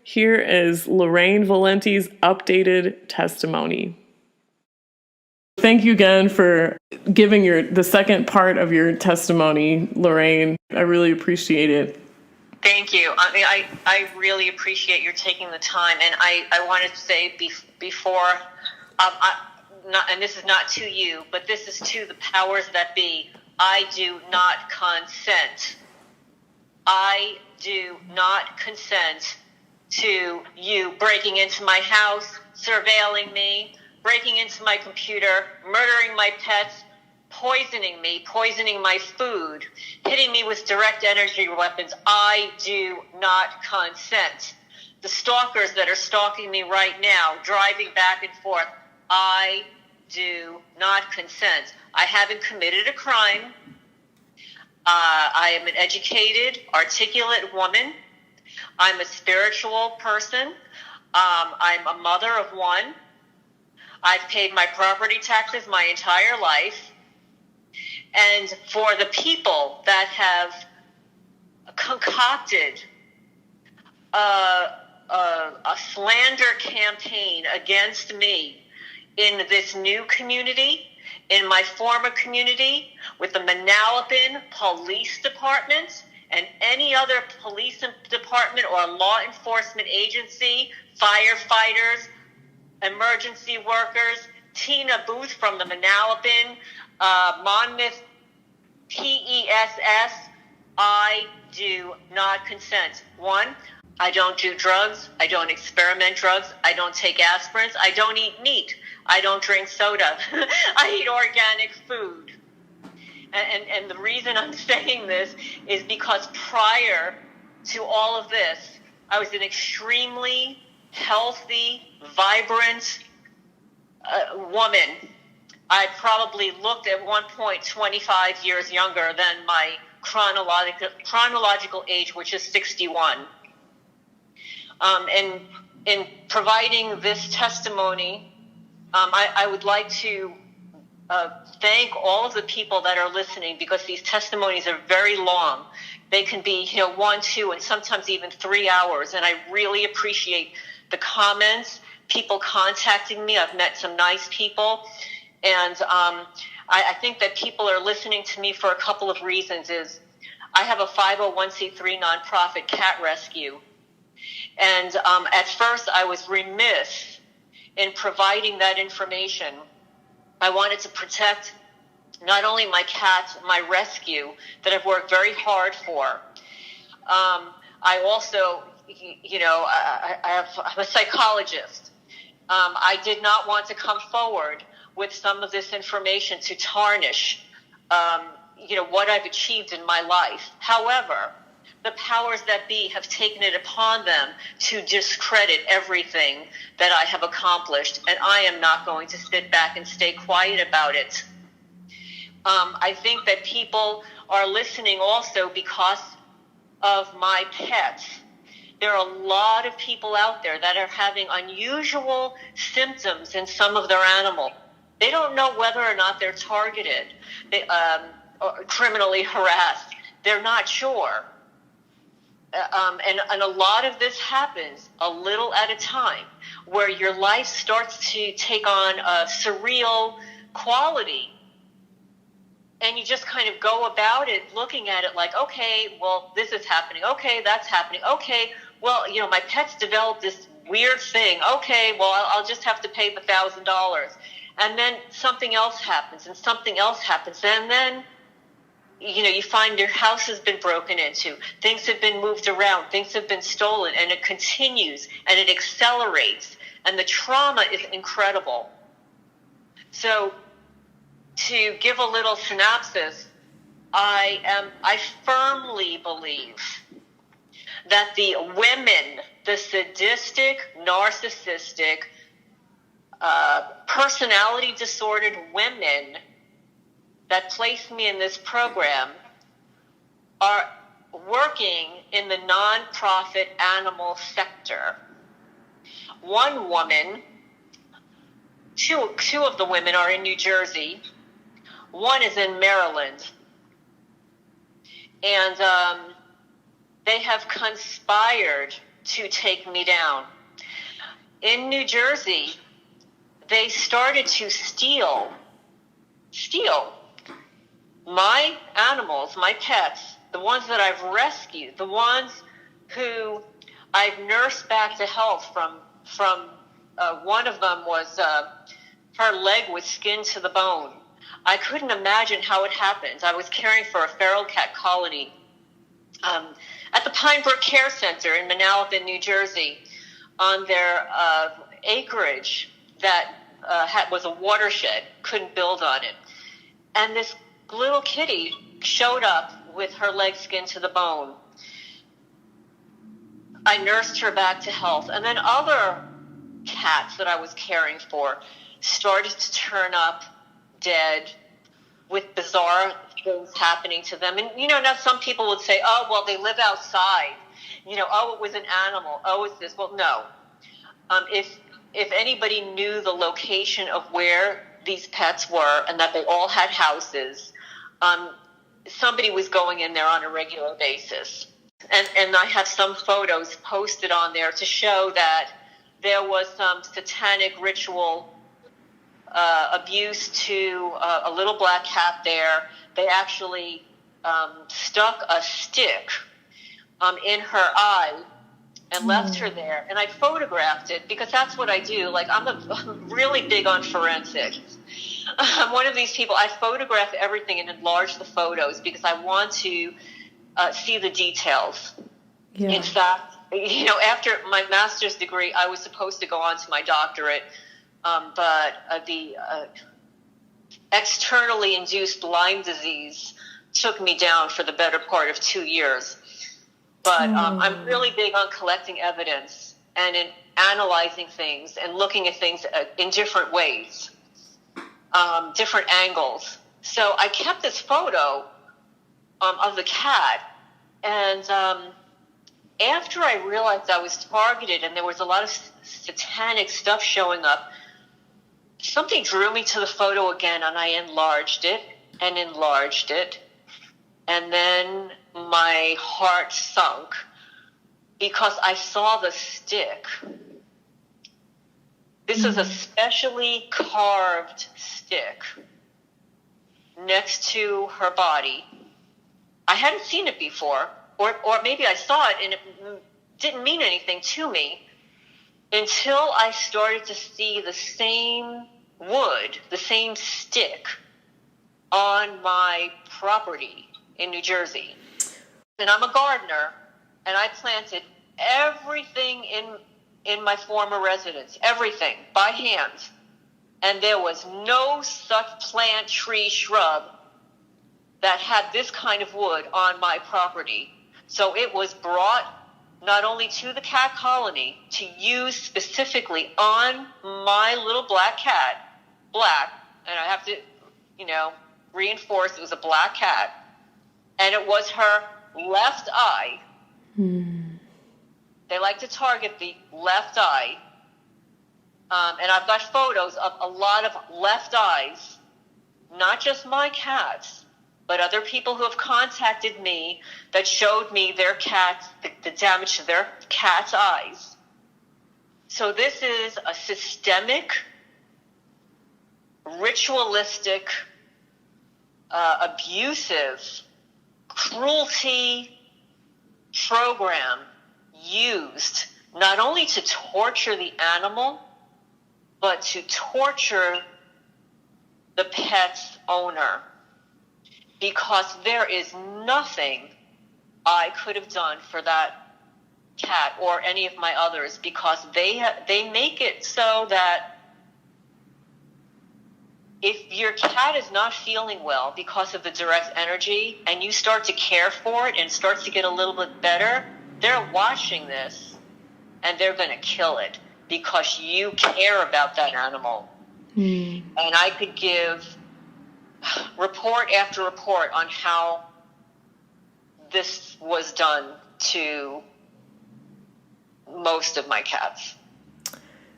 Here is Lorraine Valenti's updated testimony. Thank you again for giving the second part of your testimony, Lorraine. I really appreciate it. Thank you. I mean, I really appreciate your taking the time. And I wanted to say before, and this is not to you, but this is to the powers that be. I do not consent. I do not consent to you breaking into my house, surveilling me, breaking into my computer, murdering my pets, poisoning me, poisoning my food, hitting me with direct energy weapons. I do not consent. The stalkers that are stalking me right now, driving back and forth, I do not consent. I haven't committed a crime. I am an educated, articulate woman. I'm a spiritual person. I'm a mother of one. I've paid my property taxes my entire life. And for the people that have concocted a slander campaign against me in this new community, in my former community, with the Manalapan Police Department and any other police department or law enforcement agency, firefighters, emergency workers, Tina Booth from the Manalapan, Monmouth PESS, I do not consent. One, I don't do drugs. I don't experiment drugs. I don't take aspirins. I don't eat meat. I don't drink soda. I eat organic food. And the reason I'm saying this is because prior to all of this, I was an extremely healthy, vibrant woman. I probably looked at one point 25 years younger than my chronological age, which is 61. And in providing this testimony, I would like to thank all of the people that are listening, because these testimonies are very long. They can be, 1, 2, and sometimes even 3 hours. And I really appreciate the comments, people contacting me. I've met some nice people. And I think that people are listening to me for a couple of reasons. Is I have a 501c3 nonprofit, Cat Rescue. And at first I was remiss in providing that information. I wanted to protect not only my cats, my rescue that I've worked very hard for. I also, I'm a psychologist. I did not want to come forward with some of this information to tarnish, what I've achieved in my life. However, the powers that be have taken it upon them to discredit everything that I have accomplished, and I am not going to sit back and stay quiet about it. I think that people are listening also because of my pets. There are a lot of people out there that are having unusual symptoms in some of their animals. They don't know whether or not they're targeted, or criminally harassed. They're not sure. And a lot of this happens a little at a time, where your life starts to take on a surreal quality. And you just kind of go about it looking at it like, okay, well, this is happening. Okay, that's happening. Okay, well, my pet's developed this weird thing. Okay, well, I'll just have to pay the $1,000. And then something else happens, and something else happens. And then, you find your house has been broken into. Things have been moved around. Things have been stolen. And it continues, and it accelerates. And the trauma is incredible. So, to give a little synopsis, I firmly believe that the women, the sadistic, narcissistic, personality disordered women that placed me in this program are working in the nonprofit animal sector. One woman, two of the women are in New Jersey. One is in Maryland. And they have conspired to take me down. In New Jersey, they started to steal my animals, my pets, the ones that I've rescued, the ones who I've nursed back to health from one of them was her leg was skinned to the bone. I couldn't imagine how it happened. I was caring for a feral cat colony at the Pine Brook Care Center in Manalapan, New Jersey, on their acreage that was a watershed, couldn't build on it. And this little kitty showed up with her leg skinned to the bone. I nursed her back to health. And then other cats that I was caring for started to turn up dead with bizarre things happening to them. And, now some people would say, oh, well, they live outside. Oh, it was an animal. Oh, it's this. Well, no. If anybody knew the location of where these pets were and that they all had houses, somebody was going in there on a regular basis. And I have some photos posted on there to show that there was some satanic ritual abuse to a little black cat there. They actually stuck a stick in her eye and left her there. And I photographed it because that's what I do. Like, I'm really big on forensics. I'm one of these people. I photograph everything and enlarge the photos because I want to see the details. Yeah. In fact, after my master's degree, I was supposed to go on to my doctorate, but the externally induced Lyme disease took me down for the better part of 2 years. But I'm really big on collecting evidence and in analyzing things and looking at things in different ways, different angles. So I kept this photo of the cat, and after I realized I was targeted and there was a lot of satanic stuff showing up, something drew me to the photo again, and I enlarged it and enlarged it. And then my heart sunk because I saw the stick. This is a specially carved stick next to her body. I hadn't seen it before, or maybe I saw it and it didn't mean anything to me until I started to see the same wood, the same stick on my property in New Jersey. And I'm a gardener, and I planted everything in my former residence, everything by hand. And there was no such plant, tree, shrub that had this kind of wood on my property. So it was brought not only to the cat colony to use specifically on my little black cat, and I have to, reinforce it was a black cat, and it was her left eye. They like to target the left eye. And I've got photos of a lot of left eyes, not just my cats, but other people who have contacted me that showed me their cats, the damage to their cat's eyes. So this is a systemic, ritualistic, abusive, cruelty program used not only to torture the animal, but to torture the pet's owner. Because there is nothing I could have done for that cat or any of my others, because they make it so that if your cat is not feeling well because of the direct energy and you start to care for it and it starts to get a little bit better, they're watching this and they're going to kill it because you care about that animal. And I could give report after report on how this was done to most of my cats.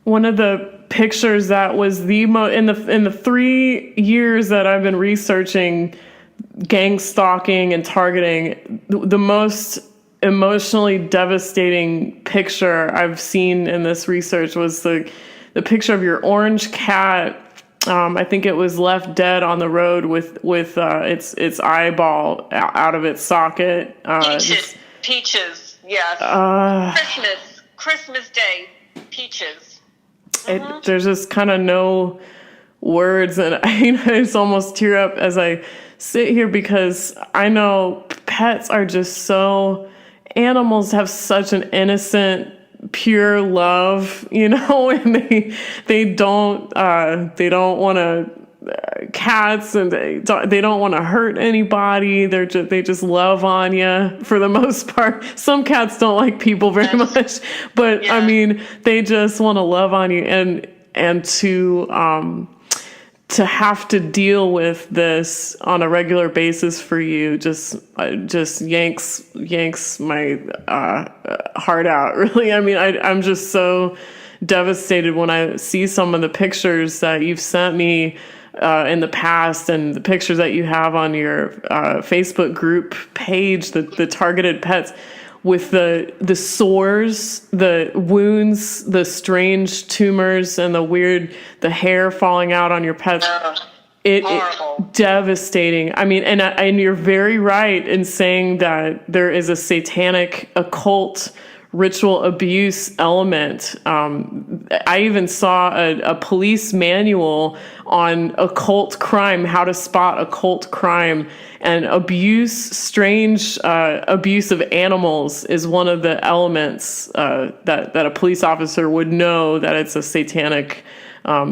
One of the pictures that was the in the 3 years that I've been researching gang stalking and targeting, the most emotionally devastating picture I've seen in this research was the picture of your orange cat. I think it was left dead on the road with its eyeball out of its socket. Peaches, yes. Christmas Day, peaches. There's just kind of no words, and I just almost tear up as I sit here, because I know pets are just so, animals have such an innocent, pure love, and they don't want to, cats, and they don't want to hurt anybody. They just love on you for the most part. Some cats don't like people very much, but yeah. I mean, they just want to love on you, and to have to deal with this on a regular basis for you just yanks my heart out, really. I mean, I'm just so devastated when I see some of the pictures that you've sent me in the past, and the pictures that you have on your Facebook group page, the targeted pets, with the sores, the wounds, the strange tumors, and the hair falling out on your pets. It devastating. I mean, and you're very right in saying that there is a satanic, occult, ritual abuse element. I even saw a police manual on occult crime, how to spot occult crime, and strange abuse of animals is one of the elements that a police officer would know that it's a satanic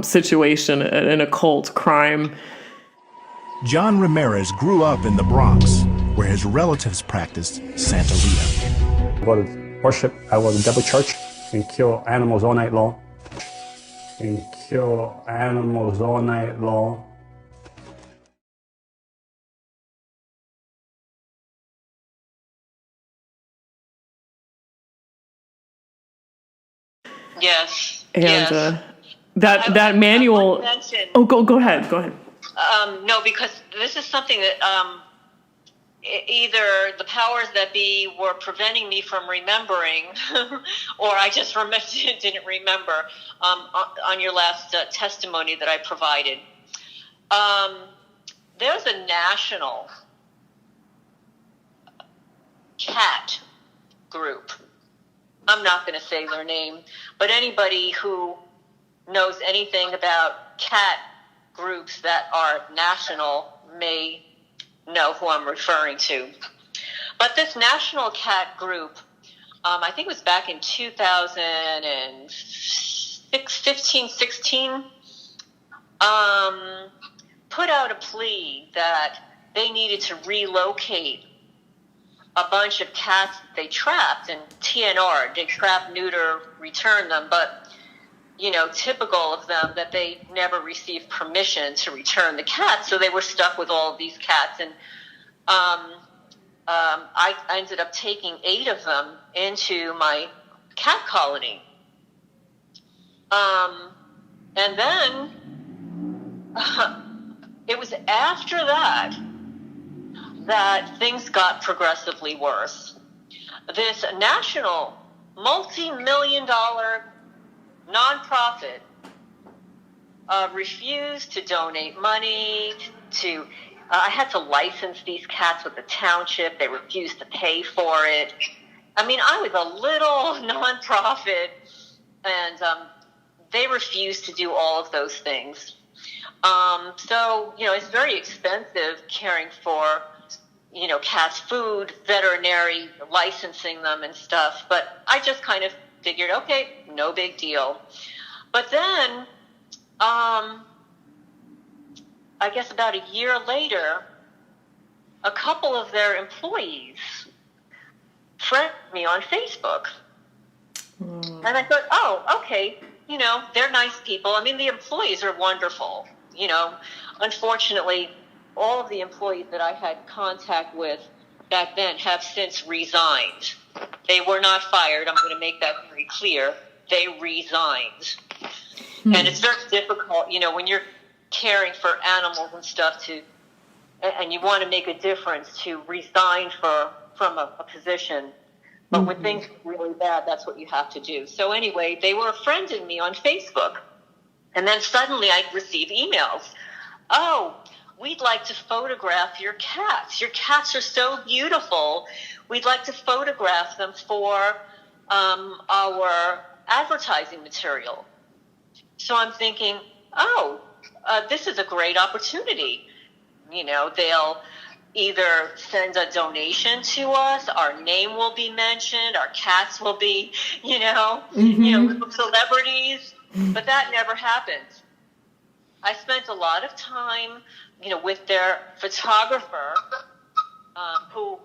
situation, an occult crime. John Ramirez grew up in the Bronx, where his relatives practiced Santeria. I go to worship, I go to double church and kill animals all night long. Yes. And yes. That manual. Oh, go ahead. No, because this is something that either the powers that be were preventing me from remembering, or I just didn't remember on your last testimony that I provided. There's a national cat group. I'm not going to say their name, but anybody who knows anything about cat groups that are national may know who I'm referring to. But this national cat group, I think it was back in 2015, 16, put out a plea that they needed to relocate a bunch of cats that they trapped and TNR, they trap, neuter, return them, but typical of them that they never received permission to return the cats, so they were stuck with all of these cats. And I ended up taking 8 of them into my cat colony. And then it was after that things got progressively worse. This national multi-million-dollar nonprofit refused to donate money to. I had to license these cats with the township. They refused to pay for it. I mean, I was a little nonprofit, and they refused to do all of those things. So it's very expensive caring for cats' food, veterinary licensing them and stuff. But I just kind of figured, okay, no big deal. But then, I guess about a year later, a couple of their employees friended me on Facebook. And I thought, oh, okay, they're nice people. I mean, the employees are wonderful. Unfortunately, all of the employees that I had contact with back then have since resigned. They were not fired. I'm going to make that very clear. They resigned. And it's very difficult, when you're caring for animals and stuff, and you want to make a difference, to resign from a position. But when things get really bad, that's what you have to do. So anyway, they were friending me on Facebook. And then suddenly I'd receive emails. Oh, we'd like to photograph your cats. Your cats are so beautiful. We'd like to photograph them for our advertising material. So I'm thinking, this is a great opportunity. You know, they'll either send a donation to us, our name will be mentioned, our cats will be, little celebrities, but that never happened. I spent a lot of time, with their photographer, who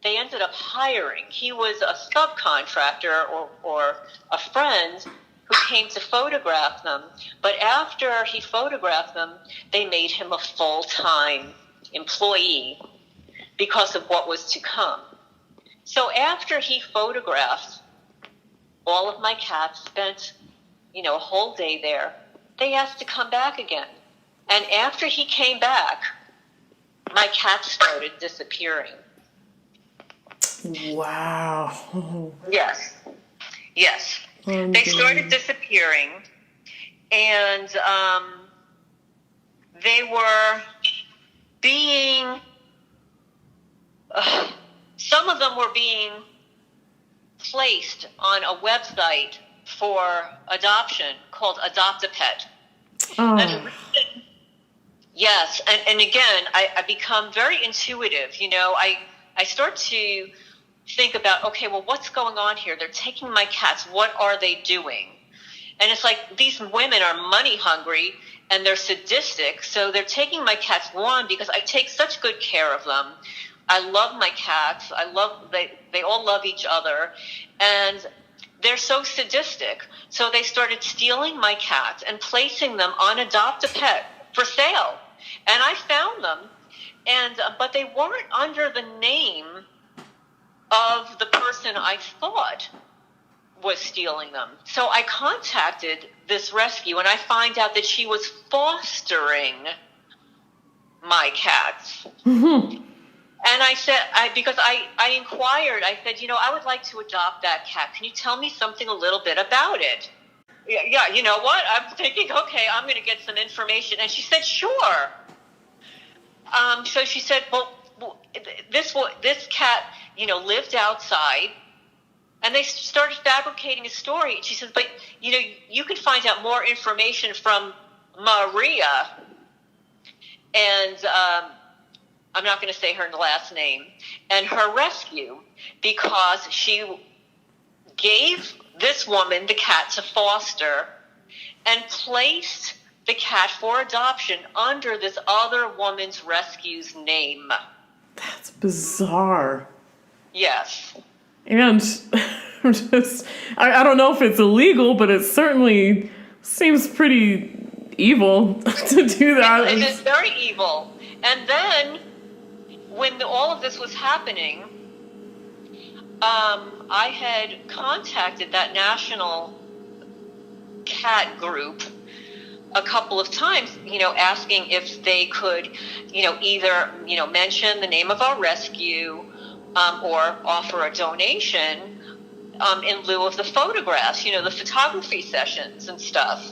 they ended up hiring. He was a subcontractor or a friend who came to photograph them. But after he photographed them, they made him a full-time employee because of what was to come. So after he photographed all of my cats, spent, a whole day there, they asked to come back again. And after he came back, my cats started disappearing. Wow. Yes. They started disappearing, and they were being, some of them were being placed on a website for adoption called Adopt a Pet. Oh. And the reason, yes, and again, I become very intuitive. I start to think about, okay, well, what's going on here? They're taking my cats. What are they doing? And it's like these women are money hungry and they're sadistic. So they're taking my cats, one, because I take such good care of them. I love my cats. They all love each other. And they're so sadistic. So they started stealing my cats and placing them on Adopt a Pet for sale. And I found them, but they weren't under the name of the person I thought was stealing them. So I contacted this rescue, and I find out that she was fostering my cats. Mm-hmm. And I said, because I inquired, I said, I would like to adopt that cat. Can you tell me something a little bit about it? Yeah, you know what? I'm thinking, okay, I'm going to get some information. And she said, sure. So she said, well, this cat, lived outside, and they started fabricating a story. She says, but, you can find out more information from Maria, and I'm not going to say her last name, and her rescue, because she gave this woman the cat to foster and placed the cat for adoption under this other woman's rescue's name. That's bizarre. Yes. And I don't know if it's illegal, but it certainly seems pretty evil to do that. It is very evil. And then, when all of this was happening, I had contacted that national cat group a couple of times, asking if they could, either, mention the name of our rescue or offer a donation in lieu of the photographs, the photography sessions and stuff.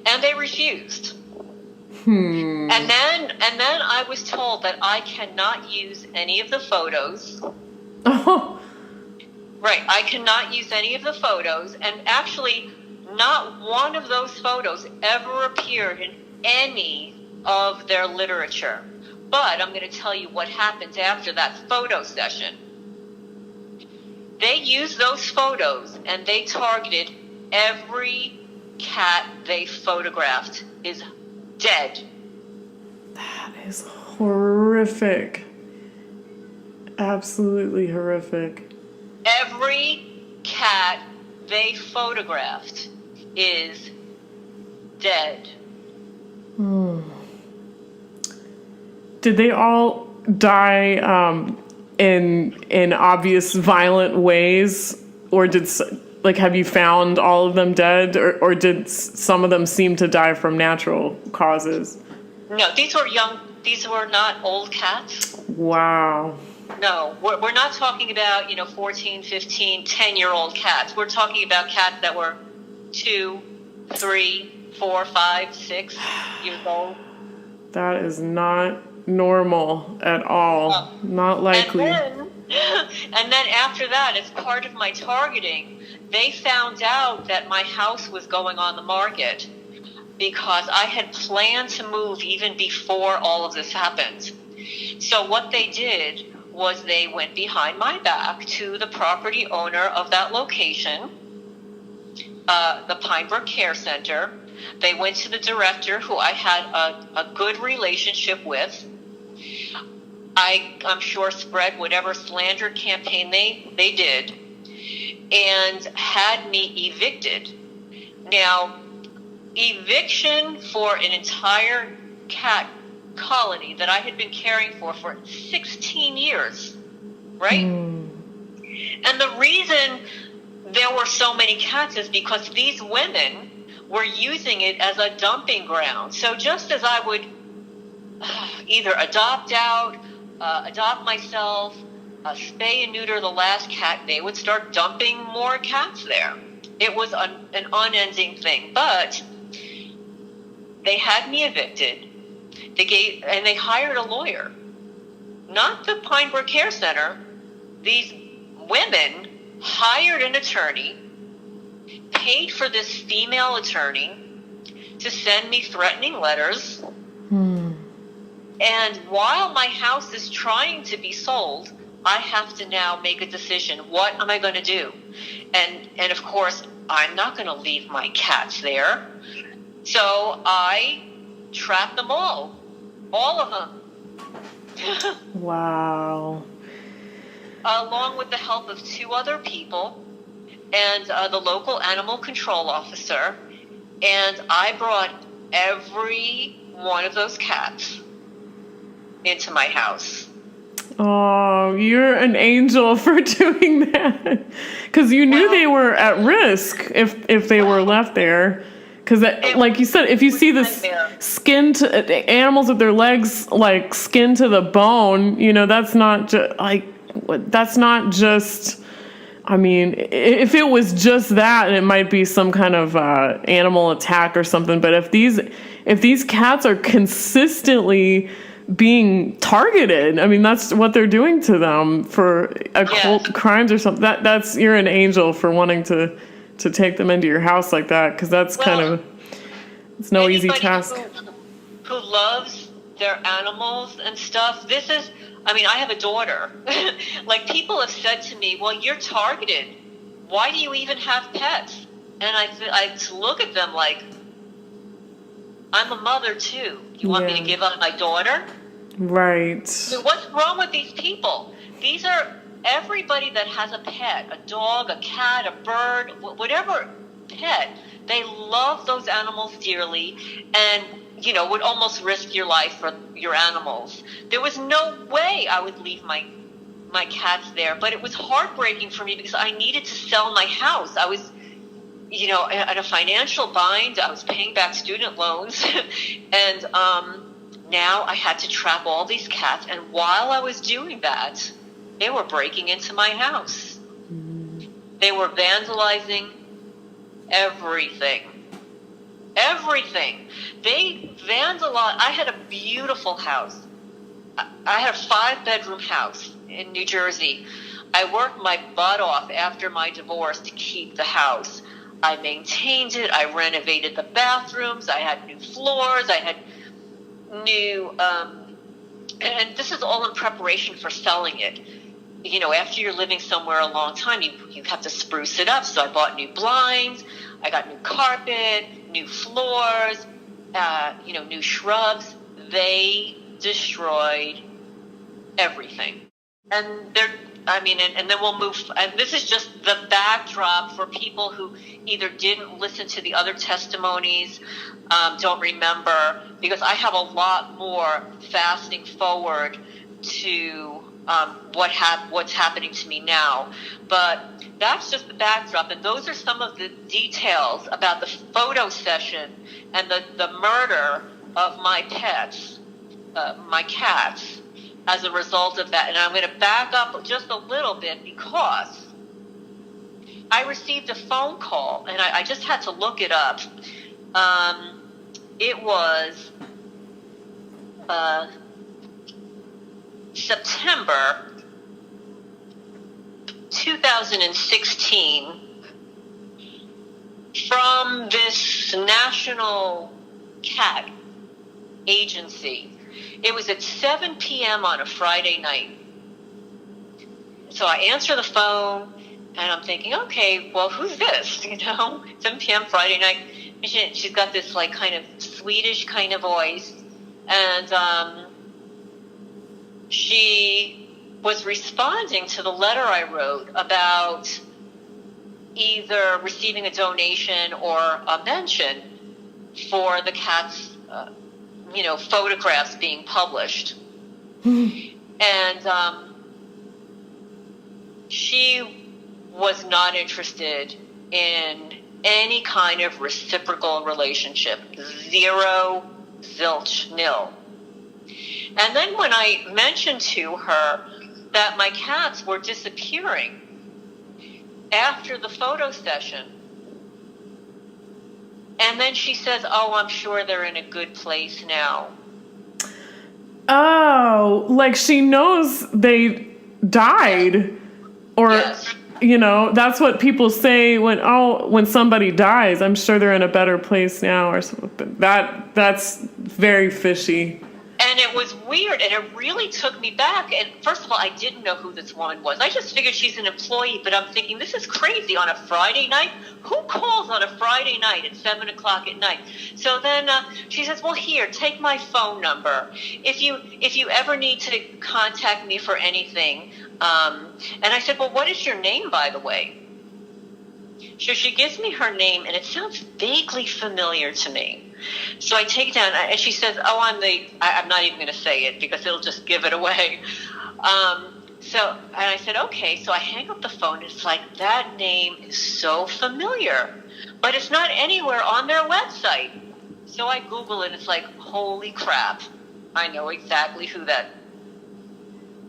And they refused. And then I was told that I cannot use any of the photos. Oh. Right, I cannot use any of the photos, and actually not one of those photos ever appeared in any of their literature. But I'm going to tell you what happens after that photo session. They used those photos and they targeted every cat they photographed is dead. That is horrific. Absolutely horrific. Every cat they photographed is dead. Did they all die in obvious violent ways, or have you found all of them dead, or did some of them seem to die from natural causes? No, these were young. These were not old cats. Wow. no. We're not talking about, 14, 15, 10-year-old cats. We're talking about cats that were 2, 3, 4, 5, 6 years old. That is not normal at all. Not likely. And then after that, as part of my targeting, they found out that my house was going on the market because I had planned to move even before all of this happened. So what they did was they went behind my back to the property owner of that location, the Pinebrook Care Center. They went to the director, who I had a good relationship with. I'm sure spread whatever slander campaign they did, and had me evicted. Now, eviction for an entire cat colony that I had been caring for 16 years, right? And the reason there were so many cats is because these women were using it as a dumping ground. So just as I would either adopt myself, spay and neuter the last cat, they would start dumping more cats there. It was an unending thing. But they had me evicted. They hired a lawyer, not the Pinebrook Care Center. These women hired an attorney, paid for this female attorney to send me threatening letters. And while my house is trying to be sold, I have to now make a decision. What am I going to do? And of course, I'm not going to leave my cats there. So I trapped them all of them. Wow. Along with the help of 2 other people and the local animal control officer. And I brought every one of those cats into my house. Oh, you're an angel for doing that. Because you knew they were at risk if they were left there. Because, like you said, if you see this animals with their legs like skin to the bone, that's not just. I mean, if it was just that, it might be some kind of animal attack or something. But if these cats are consistently being targeted, I mean, that's what they're doing to them for occult crimes or something. That's you're an angel for wanting to take them into your house like that, because that's it's no easy task. Who loves their animals and stuff. I have a daughter. Like, people have said to me, well, you're targeted. Why do you even have pets? And I look at them like, I'm a mother too. You want me to give up my daughter? Right. So what's wrong with these people? These are everybody that has a pet, a dog, a cat, a bird, whatever pet. They love those animals dearly and, would almost risk your life for your animals. There was no way I would leave my cats there, but it was heartbreaking for me because I needed to sell my house. I was, at a financial bind. I was paying back student loans and now I had to trap all these cats. And while I was doing that, they were breaking into my house. They were vandalizing everything. Everything. They vandalized. I had a beautiful house. I had a 5-bedroom house in New Jersey. I worked my butt off after my divorce to keep the house. I maintained it. I renovated the bathrooms. I had new floors. I had new, and this is all in preparation for selling it. After you're living somewhere a long time, you have to spruce it up. So I bought new blinds. I got new carpet, new floors, new shrubs. They destroyed everything. And and then we'll move. And this is just the backdrop for people who either didn't listen to the other testimonies, don't remember, because I have a lot more fasting forward to what's happening to me now. But that's just the backdrop, and those are some of the details about the photo session and the murder of my pets, my cats. as a result of that. And I'm going to back up just a little bit because I received a phone call, and I just had to look it up. It was September 2016 from this national cat agency. It was at 7 p.m. on a Friday night. So I answer the phone, and I'm thinking, okay, well, who's this? 7 p.m. Friday night. And she's got this like kind of Swedish kind of voice, and she was responding to the letter I wrote about either receiving a donation or a mention for the cat's, photographs being published. And she was not interested in any kind of reciprocal relationship. Zero, zilch, nil. And then when I mentioned to her that my cats were disappearing after the photo session, and then she says, oh, I'm sure they're in a good place now. Oh, like she knows they died. Or, yes. That's what people say when somebody dies, I'm sure they're in a better place now or something. That's very fishy. And it was weird, and it really took me back. And first of all, I didn't know who this woman was. I just figured she's an employee, but I'm thinking, this is crazy on a Friday night. Who calls on a Friday night at 7 o'clock at night? So then she says, well, here, take my phone number. If you ever need to contact me for anything. And I said, well, what is your name, by the way? So she gives me her name, and it sounds vaguely familiar to me. So I take it down, and she says, oh, I'm not even going to say it because it'll just give it away. And I said, okay. So I hang up the phone, and it's like, that name is so familiar, but it's not anywhere on their website. So I Google it, it's like, holy crap. I know exactly who that,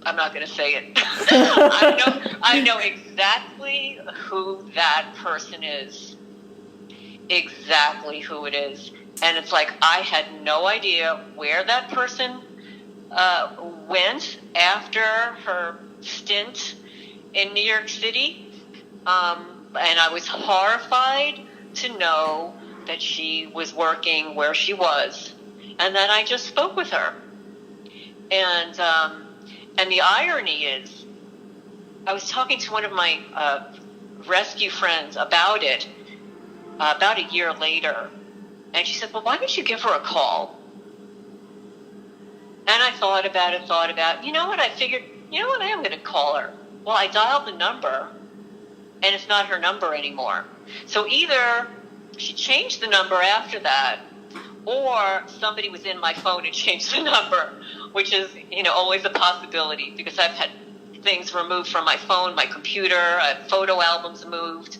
I'm not going to say it. I know exactly who that person is. Exactly who it is. And it's like, I had no idea where that person went after her stint in New York City. And I was horrified to know that she was working where she was. And then I just spoke with her. And the irony is, I was talking to one of my rescue friends about it about a year later. And she said, well, why don't you give her a call? And I thought about it. You know what? I figured, I am going to call her. Well, I dialed the number, and it's not her number anymore. So either she changed the number after that, or somebody was in my phone and changed the number, which is, always a possibility, because I've had things removed from my phone, my computer, photo albums moved.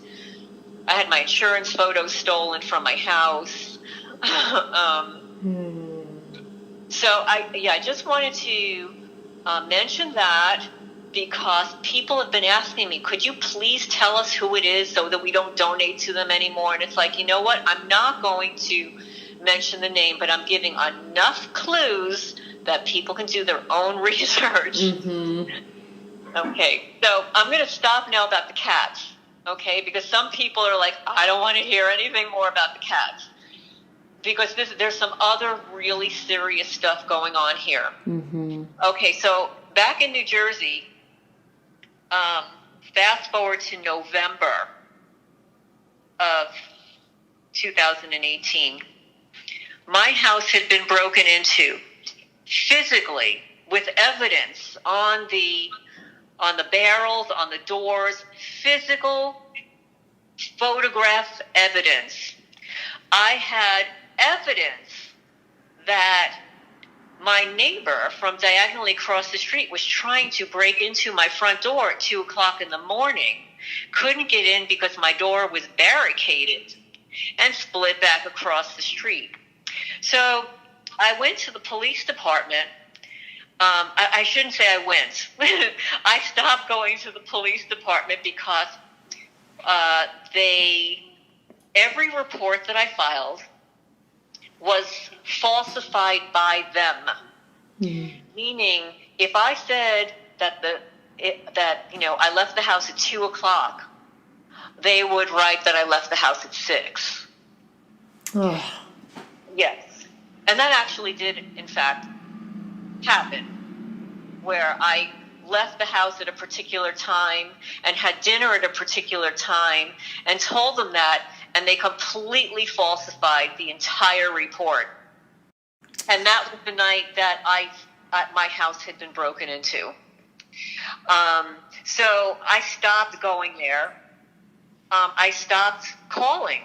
I had my insurance photos stolen from my house. So I just wanted to mention that, because people have been asking me, could you please tell us who it is so that we don't donate to them anymore? And it's like, you know what? I'm not going to mention the name, but I'm giving enough clues that people can do their own research. Mm-hmm. Okay, so I'm going to stop now about the cats, okay? Because some people are like, I don't want to hear anything more about the cats. Because there's some other really serious stuff going on here. Mm-hmm. Okay, so back in New Jersey, fast forward to November of 2018, my house had been broken into physically, with evidence on the barrels, on the doors, physical photograph evidence. I had evidence that my neighbor from diagonally across the street was trying to break into my front door at 2 o'clock in the morning, couldn't get in because my door was barricaded, and split back across the street. So I went to the police department I shouldn't say I went. I stopped going to the police department because every report that I filed was falsified by them. Meaning, if I said that I left the house at 2:00, they would write that I left the house at 6. Oh. Yes, and that actually did, in fact, happen, where I left the house at a particular time and had dinner at a particular time and told them that, and they completely falsified the entire report. And that was the night that my house had been broken into. So I stopped going there. I stopped calling.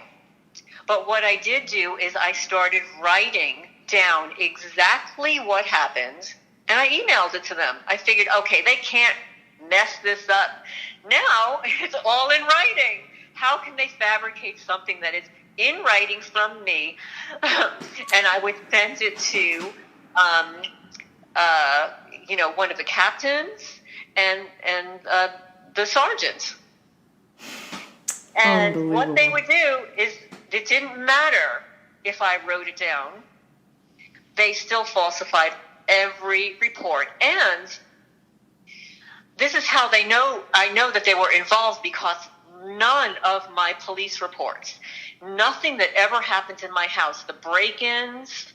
But what I did do is I started writing down exactly what happened, and I emailed it to them. I figured, okay, they can't mess this up. Now it's all in writing. How can they fabricate something that is in writing from me? And I would send it to, one of the captains and the sergeant. And what they would do is, it didn't matter if I wrote it down. They still falsified every report. And this is how I know that they were involved, because none of my police reports, nothing that ever happened in my house, the break-ins,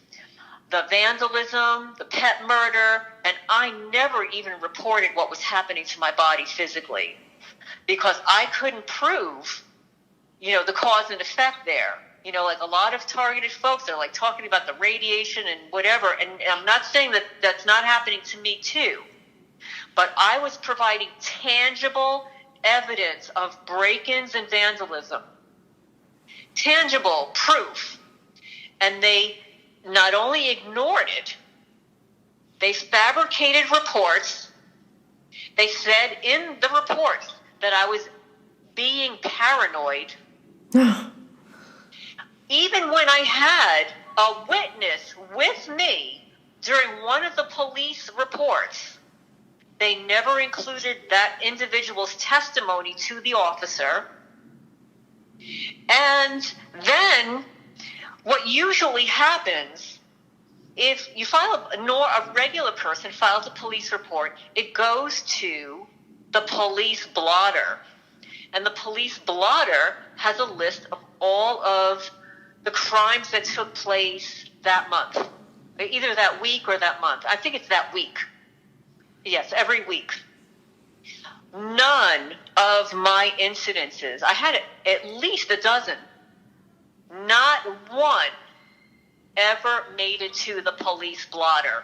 the vandalism, the pet murder, and I never even reported what was happening to my body physically, because I couldn't prove the cause and effect there. Like a lot of targeted folks are like talking about the radiation and whatever. And I'm not saying that that's not happening to me too, but I was providing tangible evidence of break-ins and vandalism, tangible proof. And they not only ignored it, they fabricated reports. They said in the reports that I was being paranoid. Even when I had a witness with me during one of the police reports, they never included that individual's testimony to the officer. And then what usually happens, if you file a regular person files a police report, it goes to the police blotter. And the police blotter has a list of all of the crimes that took place that month, either that week or that month. I think it's that week. Yes, every week. None of my incidences, I had at least a dozen, not one ever made it to the police blotter.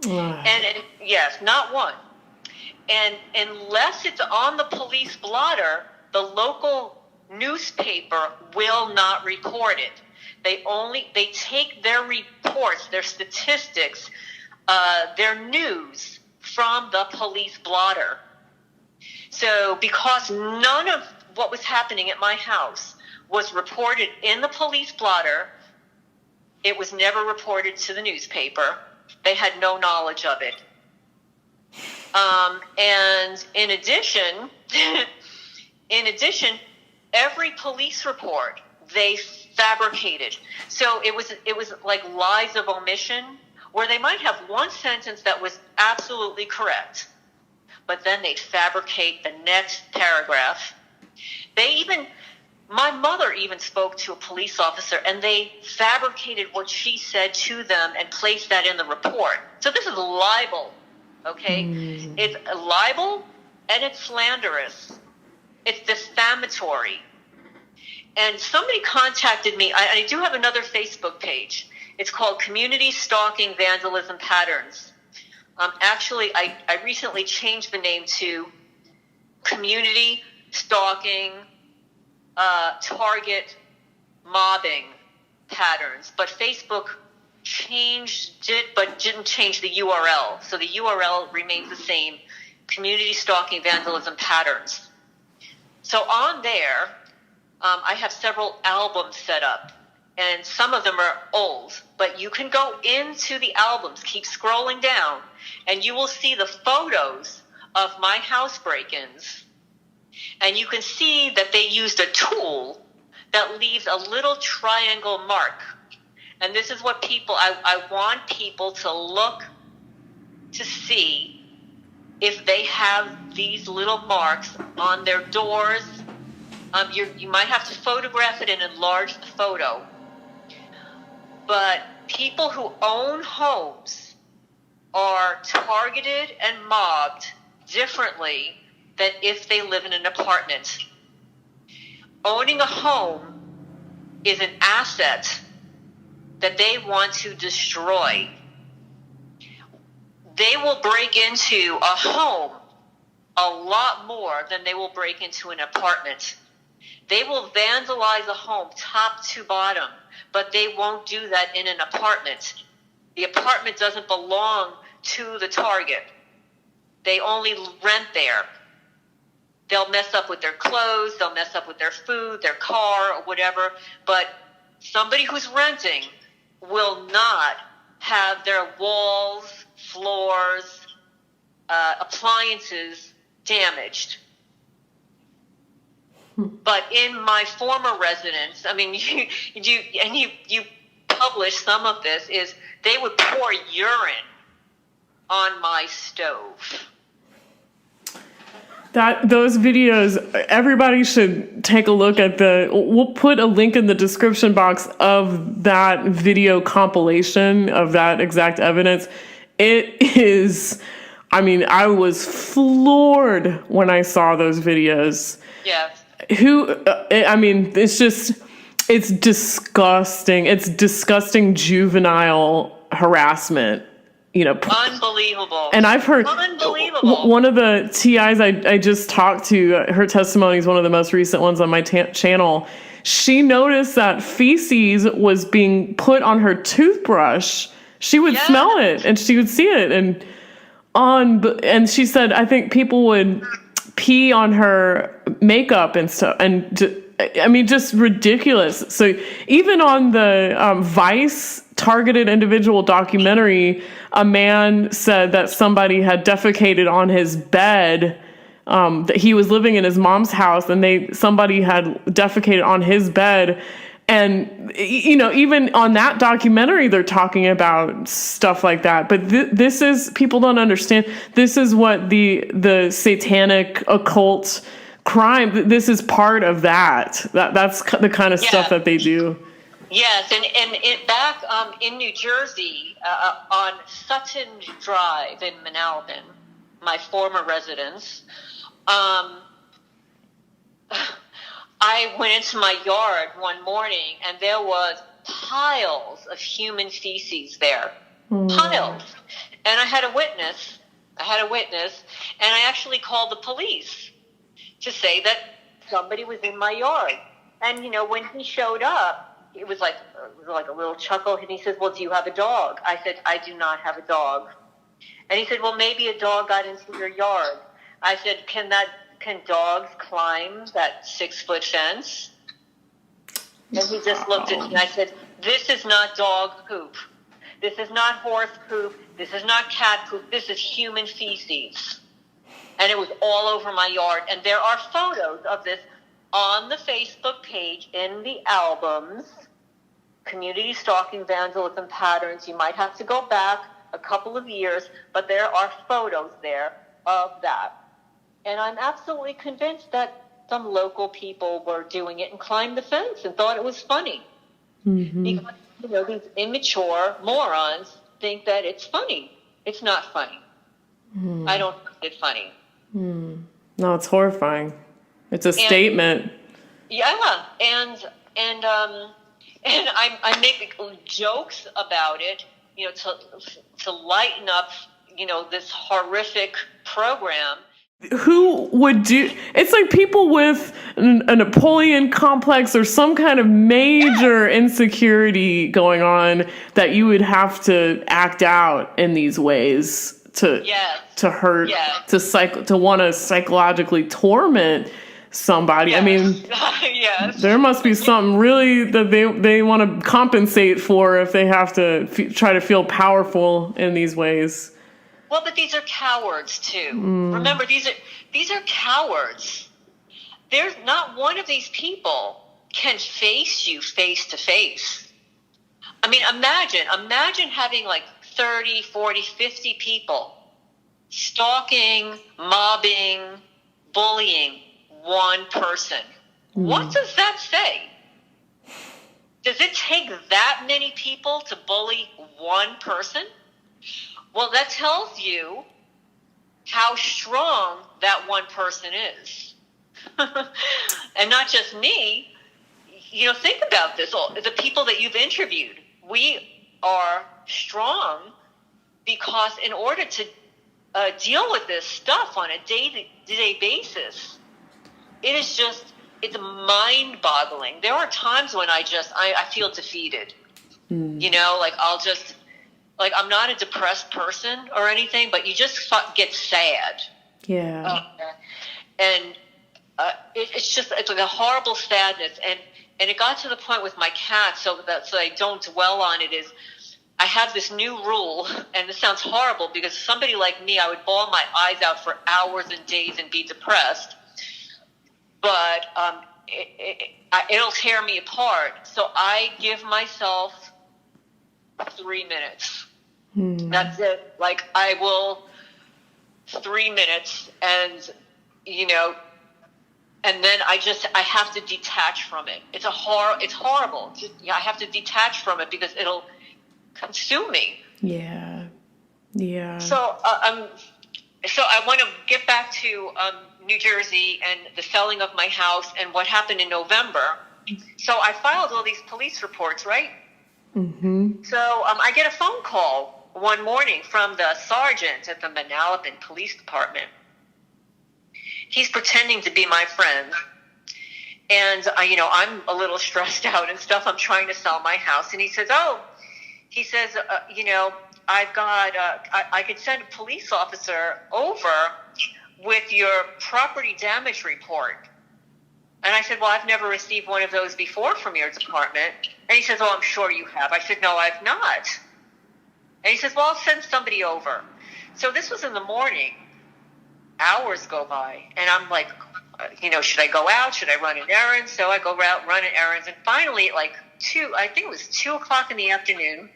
Yes, not one. And unless it's on the police blotter, the local newspaper will not report it. They take their reports, their statistics, their news from the police blotter. So because none of what was happening at my house was reported in the police blotter, it was never reported to the newspaper. They had no knowledge of it. And in addition, every police report they fabricated. So it was like lies of omission, where they might have one sentence that was absolutely correct, but then they'd fabricate the next paragraph. My mother even spoke to a police officer, and they fabricated what she said to them and placed that in the report. So this is libel, okay? It's a libel, and it's slanderous. It's defamatory. And somebody contacted me. I do have another Facebook page. It's called Community Stalking Vandalism Patterns. Actually, I recently changed the name to Community Stalking Target Mobbing Patterns. But Facebook changed it, but didn't change the URL. So the URL remains the same, Community Stalking Vandalism Patterns. So on there, I have several albums set up. and some of them are old, but you can go into the albums, keep scrolling down, and you will see the photos of my house break-ins. And you can see that they used a tool that leaves a little triangle mark. And this is what I want people to look to see if they have these little marks on their doors. You might have to photograph it and enlarge the photo. But people who own homes are targeted and mobbed differently than if they live in an apartment. Owning a home is an asset that they want to destroy. They will break into a home a lot more than they will break into an apartment. They will vandalize a home top to bottom, but they won't do that in an apartment. The apartment doesn't belong to the target. They only rent there. They'll mess up with their clothes, they'll mess up with their food, their car, or whatever, but somebody who's renting will not have their walls, floors, appliances damaged. But in my former residence, I mean, you publish some of this, is they would pour urine on my stove. Those videos, everybody should take a look at we'll put a link in the description box of that video compilation of that exact evidence. It is, I mean, I was floored when I saw those videos. Yes. I mean, it's disgusting. It's disgusting juvenile harassment. Unbelievable. And I've heard one of the TIs I just talked to, her testimony is one of the most recent ones on my channel. She noticed that feces was being put on her toothbrush. She would smell it and she would see it. And she said, I think people would pee on her makeup and stuff. And I mean, just ridiculous. So even on the Vice targeted individual documentary, a man said that somebody had defecated on his bed, that he was living in his mom's house, and somebody had defecated on his bed. And, even on that documentary, they're talking about stuff like that. But this is, people don't understand, this is what the satanic occult crime, this is part of that. That's the kind of stuff that they do. Yes, and back in New Jersey, on Sutton Drive in Manalapan, my former residence, I went into my yard one morning and there was piles of human feces there. Piles. And I had a witness, and I actually called the police to say that somebody was in my yard. And, when he showed up, it was like a little chuckle, and he says, well, do you have a dog? I said, I do not have a dog. And he said, well, maybe a dog got into your yard. I said, can dogs climb that 6-foot fence? And he just looked at me, and I said, this is not dog poop. This is not horse poop. This is not cat poop. This is human feces. And it was all over my yard. And there are photos of this on the Facebook page in the albums, Community Stalking, Vandalism Patterns. You might have to go back a couple of years, but there are photos there of that. And I'm absolutely convinced that some local people were doing it and climbed the fence and thought it was funny. Mm-hmm. Because, these immature morons think that it's funny. It's not funny. Mm. I don't find it funny. Mm. No, it's horrifying. It's a statement. Yeah, and I make jokes about it, to lighten up, this horrific program. Who would do? It's like people with a Napoleon complex or some kind of major insecurity going on that you would have to act out in these ways to hurt, to want to psychologically torment somebody. Yes. I mean, yes. there must be something really that they want to compensate for if they have to try to feel powerful in these ways. Well, but these are cowards too. Remember, these are cowards. There's not one of these people can face you face to face. I mean, imagine having like 30, 40, 50 people stalking, mobbing, bullying one person. What does that say? Does it take that many people to bully one person? Well, that tells you how strong that one person is. And not just me. You know, think about this. The people that you've interviewed, we are strong because in order to deal with this stuff on a day-to-day basis, it's mind-boggling. There are times when I feel defeated. You know, like I'm not a depressed person or anything, but you just get sad. Yeah. And it's like a horrible sadness. And it got to the point with my cat, so I don't dwell on it, is I have this new rule, and this sounds horrible because somebody like me, I would bawl my eyes out for hours and days and be depressed. But it'll tear me apart. So I give myself 3 minutes. That's it. Like, I will 3 minutes, and you know, and then I have to detach from it. It's horrible. I have to detach from it because it'll consume me. Yeah. So I want to get back to New Jersey and the selling of my house and what happened in November. So I filed all these police reports, right? Mm-hmm. So I get a phone call one morning from the sergeant at the Manalapan Police Department. He's pretending to be my friend. And, I'm a little stressed out and stuff. I'm trying to sell my house. And he says, I've got, I could send a police officer over with your property damage report. And I said, well, I've never received one of those before from your department. And he says, oh, I'm sure you have. I said, no, I've not. And he says, well, I'll send somebody over. So this was in the morning. Hours go by. And I'm like, should I go out? Should I run an errand? So I go out, running errands. And finally, at like 2 o'clock in the afternoon,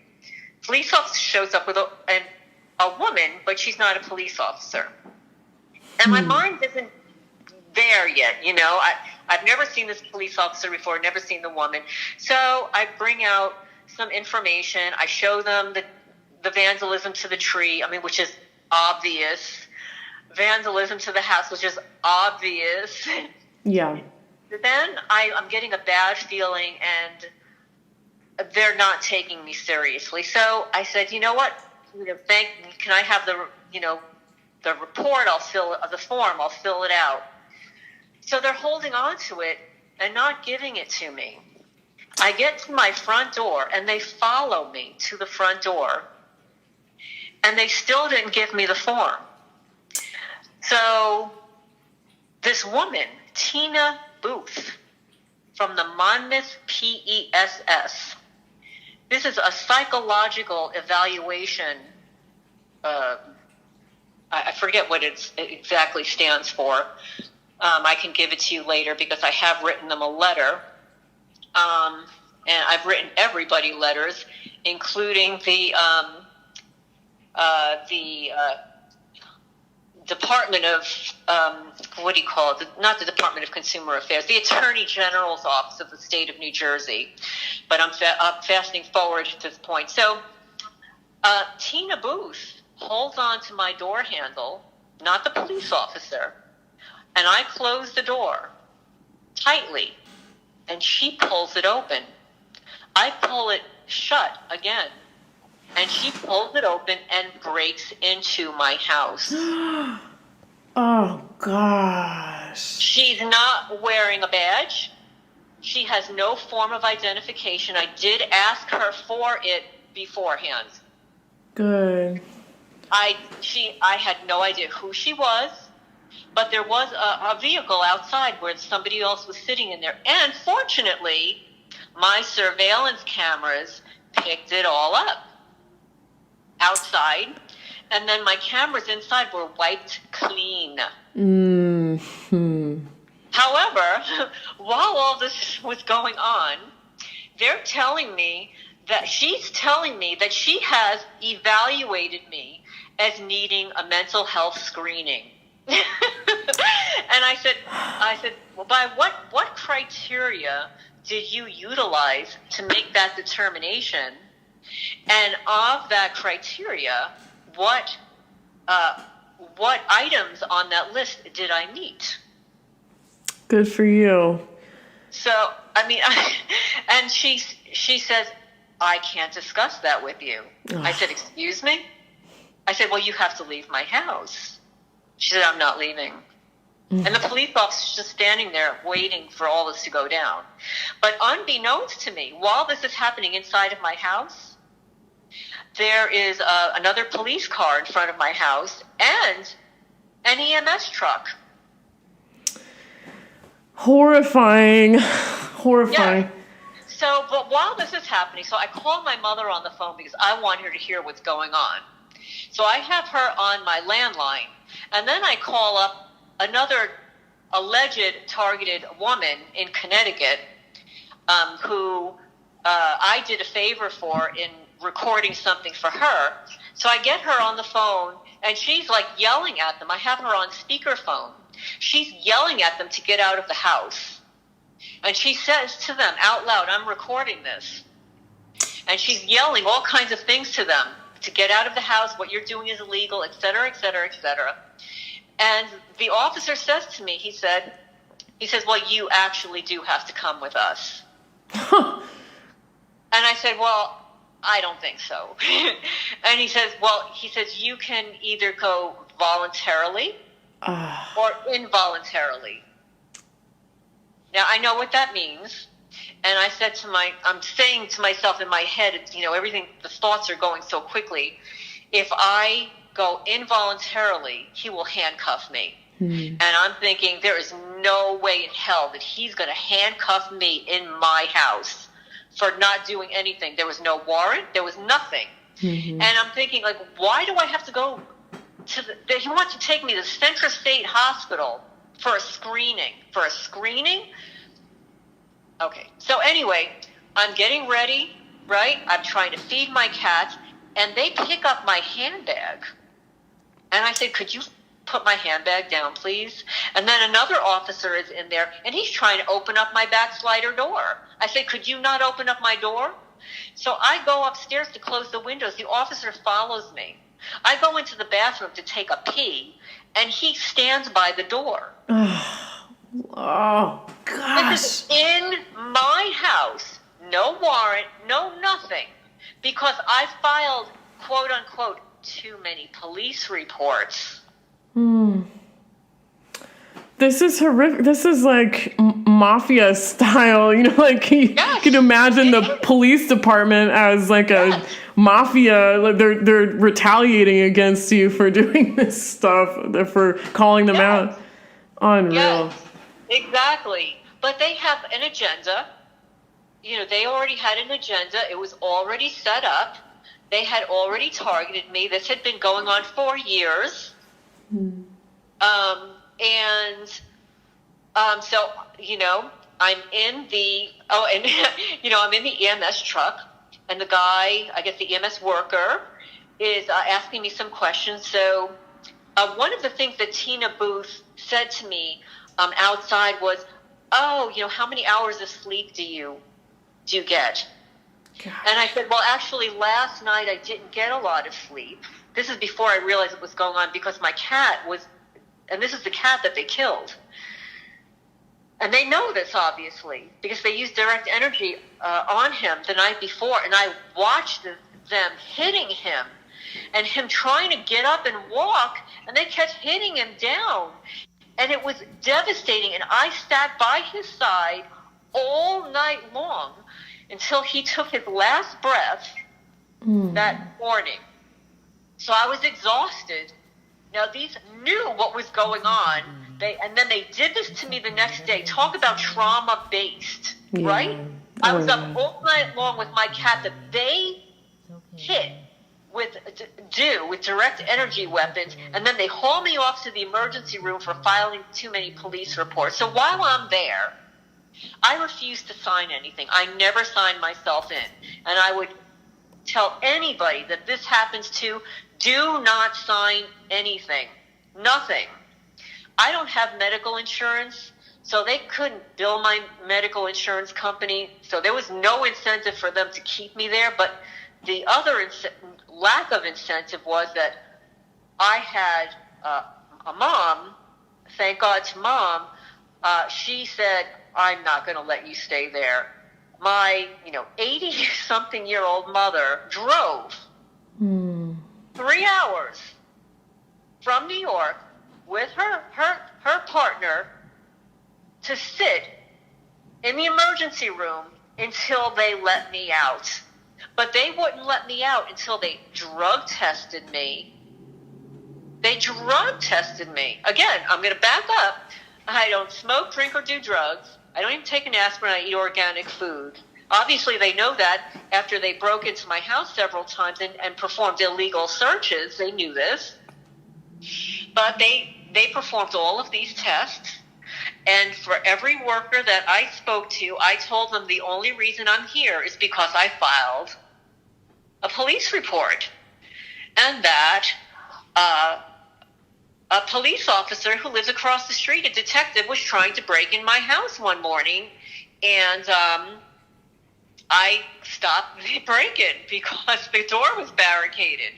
police officer shows up with a woman, but she's not a police officer. And my mind isn't there yet, I've never seen this police officer before, never seen the woman. So I bring out some information. I show them the vandalism to the tree, which is obvious. Vandalism to the house, which is obvious. Yeah. Then I'm getting a bad feeling, and they're not taking me seriously. So I said, you know what? Can I have the report? The form. I'll fill it out. So they're holding on to it and not giving it to me. I get to my front door, and they follow me to the front door, and they still didn't give me the form. So this woman, Tina Booth, from the Monmouth PESS, this is a psychological evaluation. I forget what it exactly stands for. I can give it to you later because I have written them a letter. And I've written everybody letters, including the Department of, what do you call it? Not the Department of Consumer Affairs, the Attorney General's Office of the State of New Jersey. But I'm fasting forward to this point. So Tina Booth holds on to my door handle, not the police officer, and I close the door tightly, and she pulls it open. I pull it shut again. And she pulls it open and breaks into my house. Oh, gosh. She's not wearing a badge. She has no form of identification. I did ask her for it beforehand. Good. I had no idea who she was. but there was a vehicle outside where somebody else was sitting in there. And fortunately, my surveillance cameras picked it all up outside. And then my cameras inside were wiped clean. Mm-hmm. However, while all this was going on, they're telling me that she's telling me that she has evaluated me as needing a mental health screening. And I said, well, by what criteria did you utilize to make that determination? And of that criteria, what items on that list did I meet? Good for you. So, I mean, and she says, I can't discuss that with you. I said, excuse me? I said, well, you have to leave my house. She said, I'm not leaving. And the police officer's just standing there waiting for all this to go down. But unbeknownst to me, while this is happening inside of my house, there is another police car in front of my house and an EMS truck. Horrifying. Horrifying. Yeah. So, but while this is happening, so I call my mother on the phone because I want her to hear what's going on. So I have her on my landline, and then I call up another alleged targeted woman in Connecticut who I did a favor for in recording something for her. So I get her on the phone, and she's like yelling at them. I have her on speakerphone. She's yelling at them to get out of the house. And she says to them out loud, I'm recording this. And she's yelling all kinds of things to them to get out of the house, what you're doing is illegal, et cetera, et cetera, et cetera. And the officer says to me, he says, well, you actually do have to come with us. And I said, well, I don't think so. And he says, you can either go voluntarily or involuntarily. Now, I know what that means. And I said I'm saying to myself in my head, everything, the thoughts are going so quickly. If I go involuntarily, he will handcuff me. And I'm thinking, there is no way in hell that he's going to handcuff me in my house for not doing anything. There was no warrant. There was nothing. And I'm thinking, like, why do I have to go he wants to take me to Central State Hospital for a screening. Okay. So anyway, I'm getting ready, right? I'm trying to feed my cat, and they pick up my handbag. And I said, could you put my handbag down, please? And then another officer is in there, and he's trying to open up my back slider door. I said, could you not open up my door? So I go upstairs to close the windows. The officer follows me. I go into the bathroom to take a pee, and he stands by the door. Oh, gosh. This is in my house. No warrant, no nothing. Because I filed, quote unquote, too many police reports. This is horrific. This is like mafia style. You can imagine the police department as like a mafia. Like they're retaliating against you for doing this stuff, for calling them out. Unreal. Yes, exactly. But they have an agenda. They already had an agenda. It was already set up. They had already targeted me. This had been going on for years. So, I'm in the, I'm in the EMS truck, and the guy, I guess the EMS worker, is asking me some questions. So, one of the things that Tina Booth said to me outside was, how many hours of sleep do you get? God. And I said, well, actually, last night I didn't get a lot of sleep. This is before I realized what was going on, because my cat was, and this is the cat that they killed. And they know this, obviously, because they used direct energy on him the night before. And I watched them hitting him and him trying to get up and walk, and they kept hitting him down. And it was devastating. And I sat by his side all night long until he took his last breath that morning. So I was exhausted, Now, these knew what was going on. And then they did this to me the next day. Talk about trauma-based, right? I was up all night long with my cat that they hit with direct energy weapons, and then they haul me off to the emergency room for filing too many police reports. So while I'm there, I refuse to sign anything. I never signed myself in. And I would tell anybody that this happens to, do not sign anything. Nothing. I don't have medical insurance, so they couldn't bill my medical insurance company. So there was no incentive for them to keep me there. But the other lack of incentive was that I had a mom, thank God to Mom, she said, I'm not going to let you stay there. My, 80-something-year-old mother drove 3 hours from New York with her partner to sit in the emergency room until they let me out. But they wouldn't let me out until they drug tested me. They drug tested me. Again, I'm going to back up. I don't smoke, drink, or do drugs. I don't even take an aspirin. I eat organic food. Obviously, they know that after they broke into my house several times and performed illegal searches. They knew this. But they performed all of these tests. And for every worker that I spoke to, I told them the only reason I'm here is because I filed a police report. And that a police officer who lives across the street, a detective, was trying to break in my house one morning. And I stopped the break-in because the door was barricaded.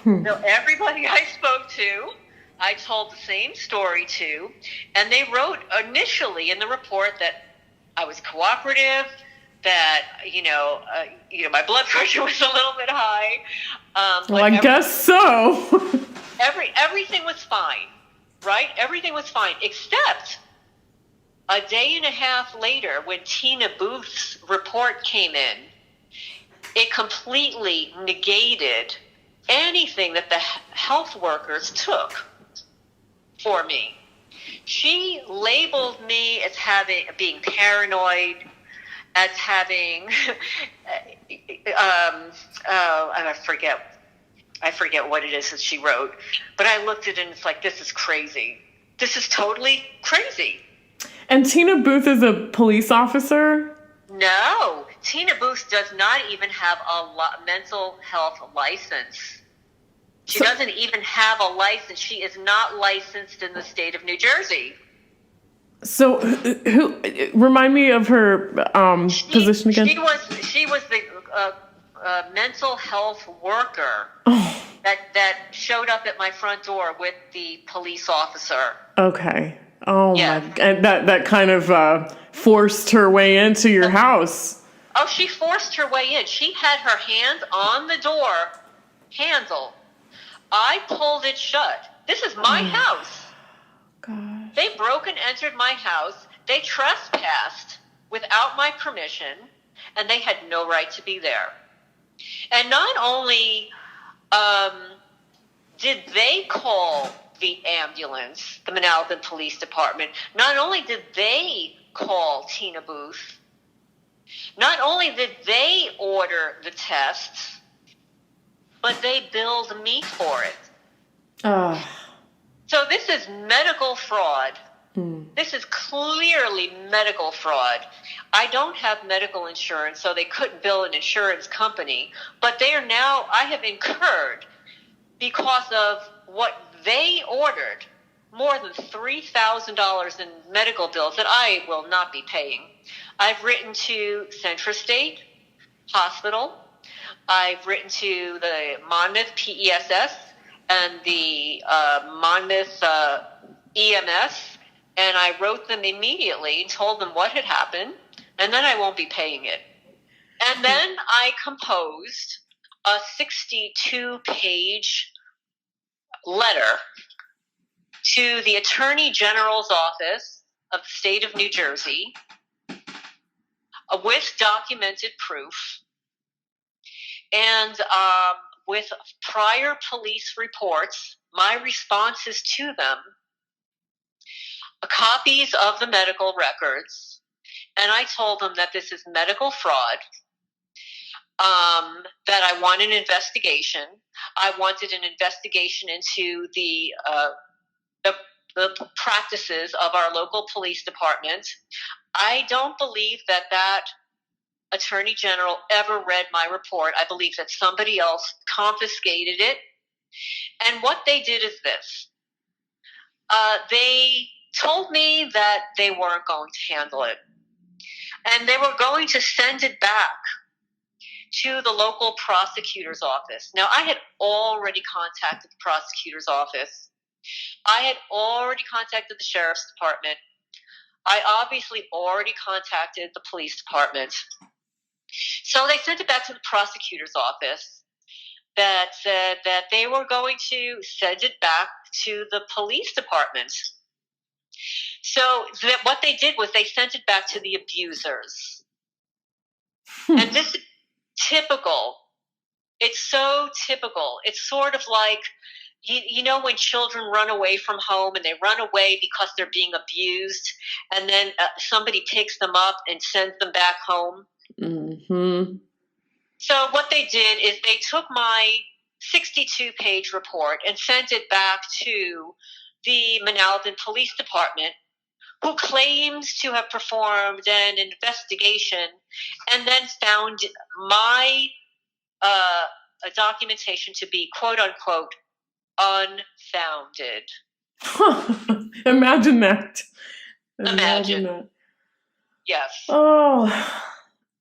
So everybody I spoke to, I told the same story to, and they wrote initially in the report that I was cooperative, that my blood pressure was a little bit high. Well, I guess so. Everything was fine, right? Everything was fine, except a day and a half later, when Tina Booth's report came in, it completely negated anything that the health workers took for me. She labeled me as being paranoid, as having I forget what it is that she wrote, but I looked at it and it's like, this is crazy. This is totally crazy. And Tina Booth is a police officer? No, Tina Booth does not even have a mental health license. She doesn't even have a license. She is not licensed in the state of New Jersey. So, who remind me of her position again? She was the mental health worker that showed up at my front door with the police officer. Okay. Oh yeah. And that kind of forced her way into your house. Oh, she forced her way in. She had her hand on the door handle. I pulled it shut. This is my house. Gosh. They broke and entered my house. They trespassed without my permission, and they had no right to be there. And not only did they call the ambulance, the Manalapan Police Department, not only did they call Tina Booth, not only did they order the tests, but they billed me for it. So this is medical fraud. This is clearly medical fraud. I don't have medical insurance, so they couldn't bill an insurance company. But I have incurred, because of what they ordered, more than $3,000 in medical bills that I will not be paying. I've written to Central State Hospital. I've written to the Monmouth PESS and the Monmouth EMS, and I wrote them immediately and told them what had happened, and then I won't be paying it. And then I composed a 62-page letter to the Attorney General's office of the state of New Jersey with documented proof, and with prior police reports, my responses to them, copies of the medical records, and I told them that this is medical fraud, that I want an investigation. I wanted an investigation into the practices of our local police department. I don't believe that Attorney General ever read my report. I believe that somebody else confiscated it. And what they did is this. They told me that they weren't going to handle it. And they were going to send it back to the local prosecutor's office. Now, I had already contacted the prosecutor's office. I had already contacted the sheriff's department. I obviously already contacted the police department. So they sent it back to the prosecutor's office that said that they were going to send it back to the police department. So what they did was they sent it back to the abusers. And this is typical. It's so typical. It's sort of like, you know, when children run away from home and they run away because they're being abused, and then somebody picks them up and sends them back home. Mm-hmm. So what they did is they took my 62-page report and sent it back to the Manalapan Police Department, who claims to have performed an investigation and then found my documentation to be, quote unquote, unfounded. Imagine that. Imagine that. Yes. Oh,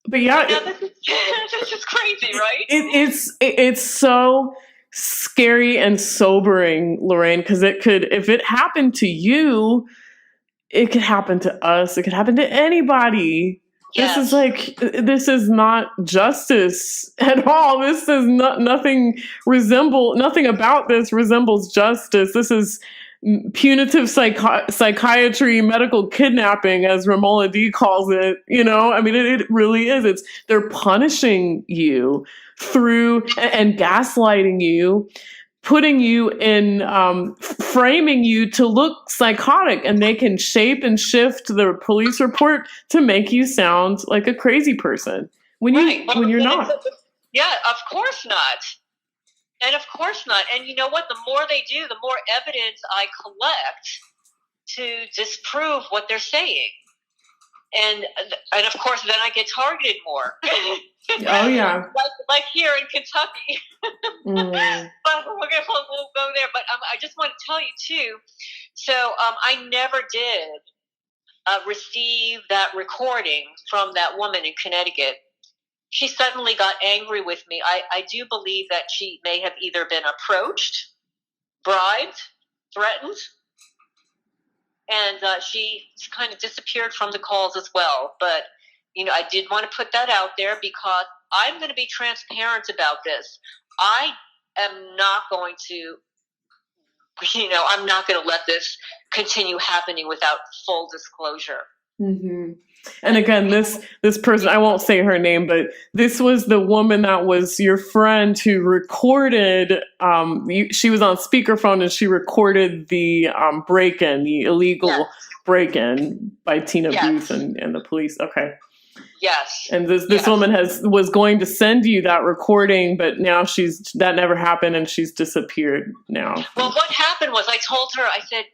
but yeah, this is crazy, right? It's so scary and sobering, Lorraine, because if it happened to you, it could happen to us. It could happen to anybody. Yes. This is not justice at all. This is nothing about this resembles justice. This is punitive psychiatry, medical kidnapping, as Romola D calls it. You know, I mean, it really is. They're punishing you through and gaslighting you, putting you in, framing you to look psychotic, and they can shape and shift the police report to make you sound like a crazy person when you're not. Yeah, of course not. And of course not. And you know what? The more they do, the more evidence I collect to disprove what they're saying. And of course, then I get targeted more. Oh, yeah. Like here in Kentucky. But we'll go there. But I just want to tell you, too. So I never did receive that recording from that woman in Connecticut. She suddenly got angry with me. I do believe that she may have either been approached, bribed, threatened, and she kind of disappeared from the calls as well. But, you know, I did want to put that out there because I'm going to be transparent about this. I am not going to, I'm not going to let this continue happening without full disclosure. Mm-hmm. And again, this person, I won't say her name, but this was the woman that was your friend who recorded, she was on speakerphone and she recorded the break-in, the illegal break-in by Tina Booth and the police. Okay. Yes. And this woman was going to send you that recording, but now that never happened and she's disappeared now. Well, what happened was I told her, I said,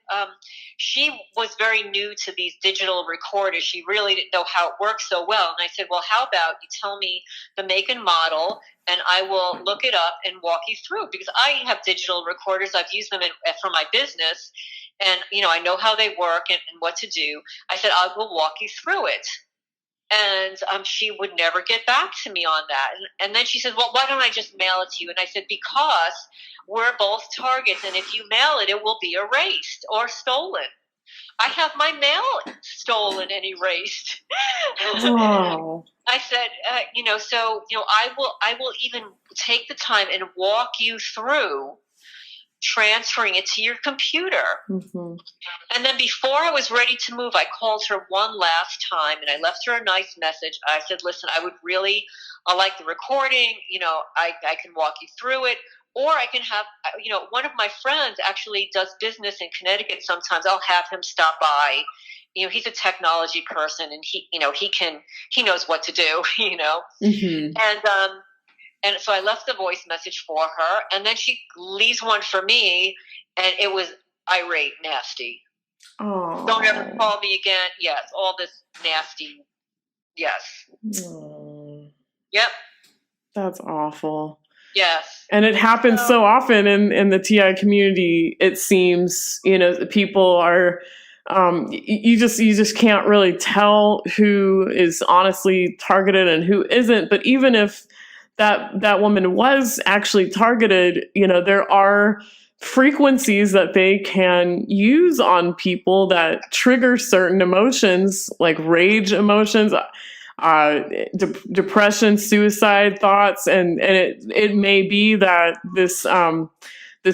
she was very new to these digital recorders. She really didn't know how it works so well. And I said, well, how about you tell me the make and model and I will look it up and walk you through, because I have digital recorders. I've used them for my business and, I know how they work and what to do. I said, I will walk you through it. And she would never get back to me on that. And then she said, well, why don't I just mail it to you? And I said, because we're both targets, and if you mail it, it will be erased or stolen. I have my mail stolen and erased. Oh. I said, I will even take the time and walk you through transferring it to your computer. Mm-hmm. And then before I was ready to move, I called her one last time and I left her a nice message. I said, listen, I would really I like the recording. I can walk you through it. Or I can have, one of my friends actually does business in Connecticut sometimes. I'll have him stop by. He's a technology person, and he knows what to do, Mm-hmm. And so I left the voice message for her, and then she leaves one for me, and it was irate, nasty. Oh. Don't ever call me again. Yes, all this nasty. Yes. Oh. Yep. That's awful. Yes. And it happens so often in the TI community. It seems, people are, you just can't really tell who is honestly targeted and who isn't. But even if that woman was actually targeted, there are frequencies that they can use on people that trigger certain emotions, like rage emotions, depression, suicide thoughts, and it may be that this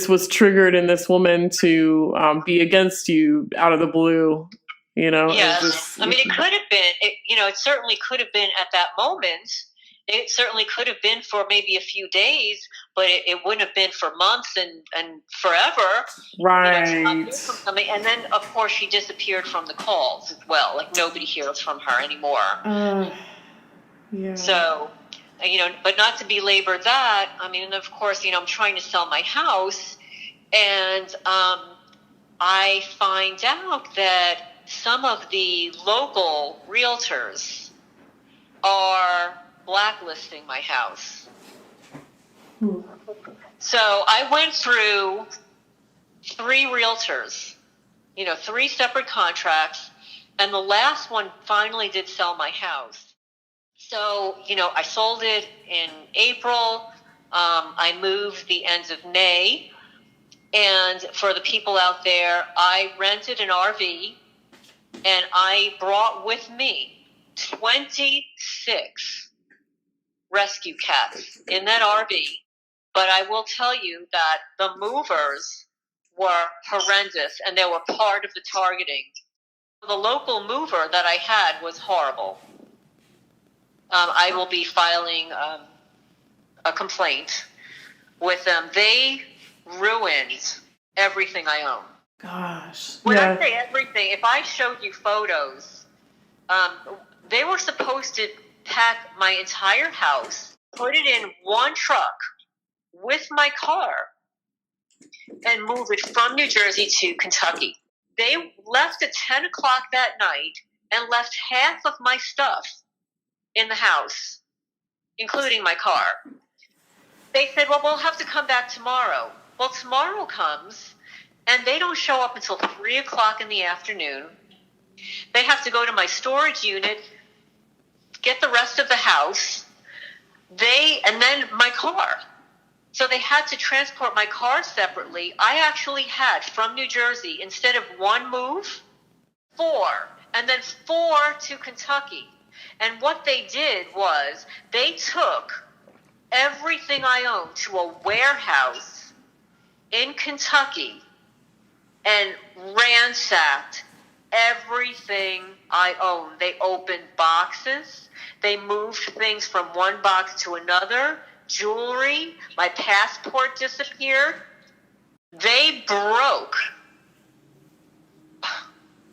was triggered in this woman to be against you out of the blue. Yes, I mean, it could have been. It certainly could have been at that moment. It certainly could have been for maybe a few days, but it wouldn't have been for months and forever. Right. And then, of course, she disappeared from the calls as well. Like, nobody hears from her anymore. Yeah. So, but not to belabor that, I mean, of course, I'm trying to sell my house, and I find out that some of the local realtors are blacklisting my house. So I went through 3 realtors, 3 separate contracts, and the last one finally did sell my house. So, I sold it in April. I moved the end of May. And for the people out there, I rented an RV, and I brought with me 26 rescue cats in that RV. But I will tell you that the movers were horrendous, and they were part of the targeting. The local mover that I had was horrible. I will be filing a complaint with them. They ruined everything I own. Gosh. When I say everything, if I showed you photos, they were supposed to pack my entire house, put it in one truck with my car, and move it from New Jersey to Kentucky. They left at 10 o'clock that night and left half of my stuff in the house, including my car. They said, well, we'll have to come back tomorrow. Well, tomorrow comes, and they don't show up until 3 o'clock in the afternoon. They have to go to my storage unit, get the rest of the house, and then my car. So they had to transport my car separately. I actually had, from New Jersey, instead of 1 move, 4, and then 4 to Kentucky. And what they did was they took everything I owned to a warehouse in Kentucky and ransacked everything I owned. They opened boxes. They moved things from one box to another. Jewelry. My passport disappeared. They broke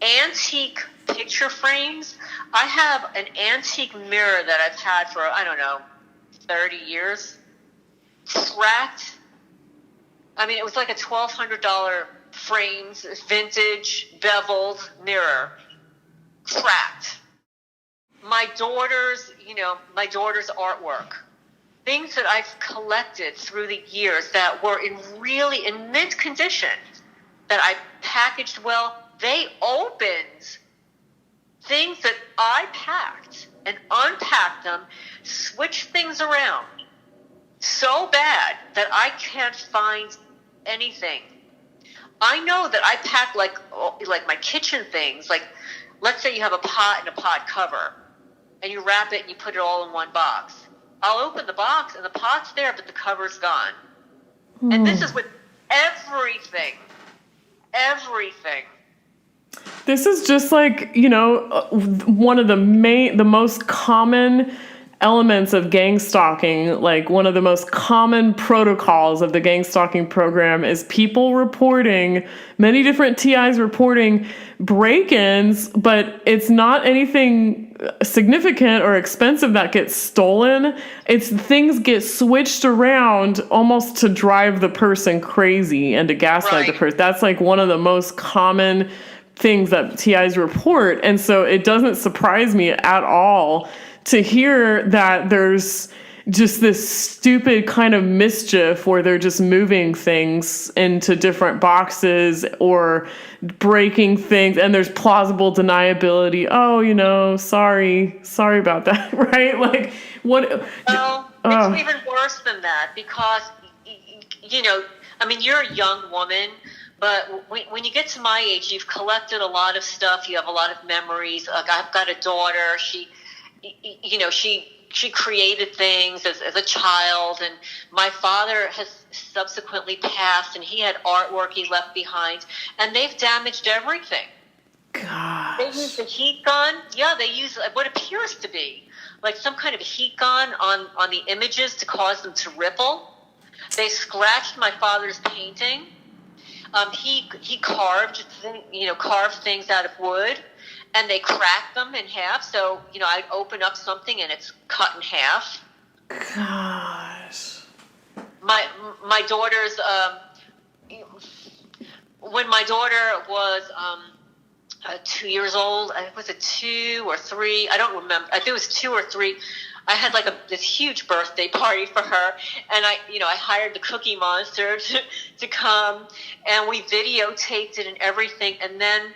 antique picture frames. I have an antique mirror that I've had for, 30 years. Cracked. I mean, it was like a $1,200 frames, vintage, beveled mirror. Cracked. My daughter's artwork. Things that I've collected through the years that were in mint condition, that I packaged well. They opened things that I packed and unpacked them, switched things around so bad that I can't find anything. I know that I pack like my kitchen things. Like, let's say you have a pot and a pot cover, and you wrap it and you put it all in one box. I'll open the box and the pot's there, but the cover's gone. And this is with everything. Everything. This is just like, one of the most common elements of gang stalking. Like one of the most common protocols of the gang stalking program is people reporting, many different TIs reporting break-ins, but it's not anything significant or expensive that gets stolen. It's things get switched around almost to drive the person crazy and to gaslight the person. That's like one of the most common things that TIs report. And so it doesn't surprise me at all to hear that there's just this stupid kind of mischief where they're just moving things into different boxes or breaking things, and there's plausible deniability. Oh, you know, sorry about that, right? Like, what? Well, it's even worse than that because, you know, I mean, you're a young woman, but when you get to my age, you've collected a lot of stuff. You have a lot of memories. Like, I've got a daughter. She created things as a child, and my father has subsequently passed, and he had artwork he left behind, and they've damaged everything. Gosh. They used a heat gun. Yeah, they use what appears to be like some kind of a heat gun on the images to cause them to ripple. They scratched my father's painting. He carved things out of wood, and they cracked them in half. So, you know, I'd open up something and it's cut in half. Gosh. My daughter's when my daughter was 2 years old, was it 2 or 3? I don't remember. I think it was 2 or 3. I had like this huge birthday party for her, and I hired the Cookie Monster to come, and we videotaped it and everything, and then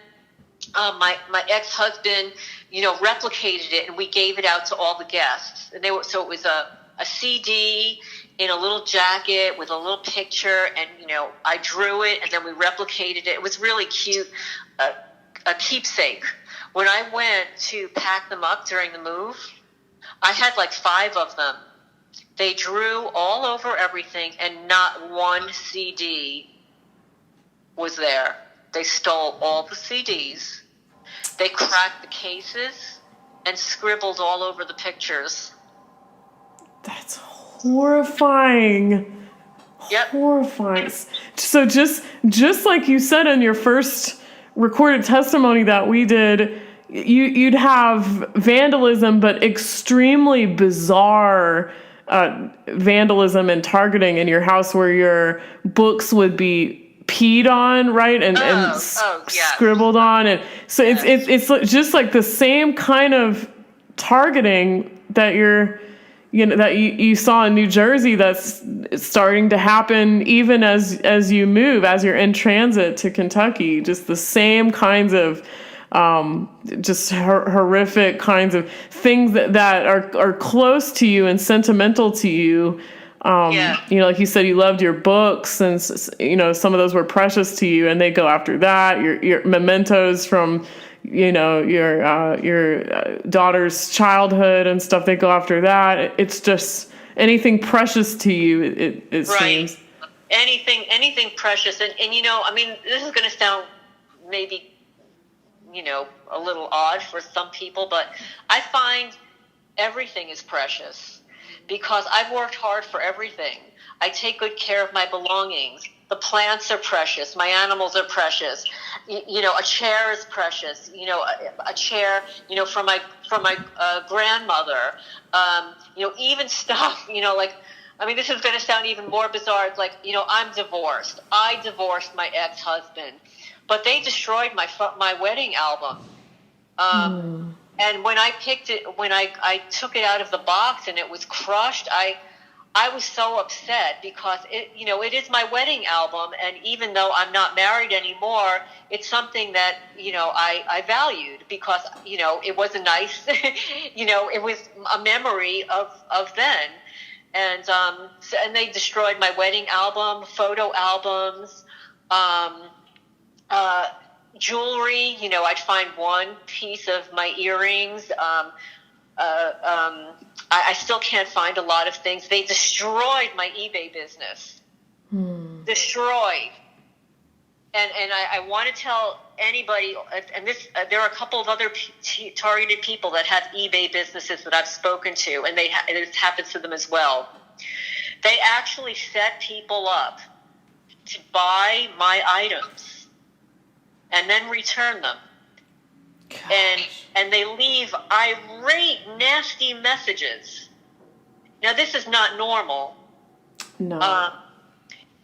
my ex-husband, you know, replicated it, and we gave it out to all the guests, and it was a CD in a little jacket with a little picture, and you know, I drew it, and then we replicated it. It was really cute, a keepsake. When I went to pack them up during the move, I had like 5 of them. They drew all over everything, and not one CD was there. They stole all the CDs. They cracked the cases and scribbled all over the pictures. That's horrifying. Yep. Horrifying. So just like you said in your first recorded testimony that we did, you'd have vandalism, but extremely bizarre vandalism and targeting in your house where your books would be peed on, right? And scribbled on. And so it's just like the same kind of targeting that you saw in New Jersey that's starting to happen even as you move, as you're in transit to Kentucky. Just the same kinds of just horrific kinds of things that are close to you and sentimental to you. You know, like you said, you loved your books, and you know, some of those were precious to you, and they go after that. Your mementos from, you know, your daughter's childhood and stuff, they go after that. It's just anything precious to you. It seems anything precious, and you know, I mean, this is going to sound maybe, you know, a little odd for some people, but I find everything is precious because I've worked hard for everything. I take good care of my belongings. The plants are precious. My animals are precious. You know, a chair is precious. You know, a chair, you know, from my grandmother. You know, even stuff, you know, like, I mean, this is going to sound even more bizarre. It's like, you know, I'm divorced. I divorced my ex-husband. But they destroyed my wedding album. And when I picked it, when I took it out of the box and it was crushed, I was so upset because it is my wedding album, and even though I'm not married anymore, it's something that, you know, I valued because, you know, it was a nice, you know, it was a memory of then. And and they destroyed my wedding album, photo albums, jewelry. You know, I'd find one piece of my earrings. I still can't find a lot of things. They destroyed my eBay business. Destroyed. And I want to tell anybody, and this there are a couple of other targeted people that have eBay businesses that I've spoken to, and it happens to them as well. They actually set people up to buy my items and then return them. And they leave irate, nasty messages. Now, this is not normal. No.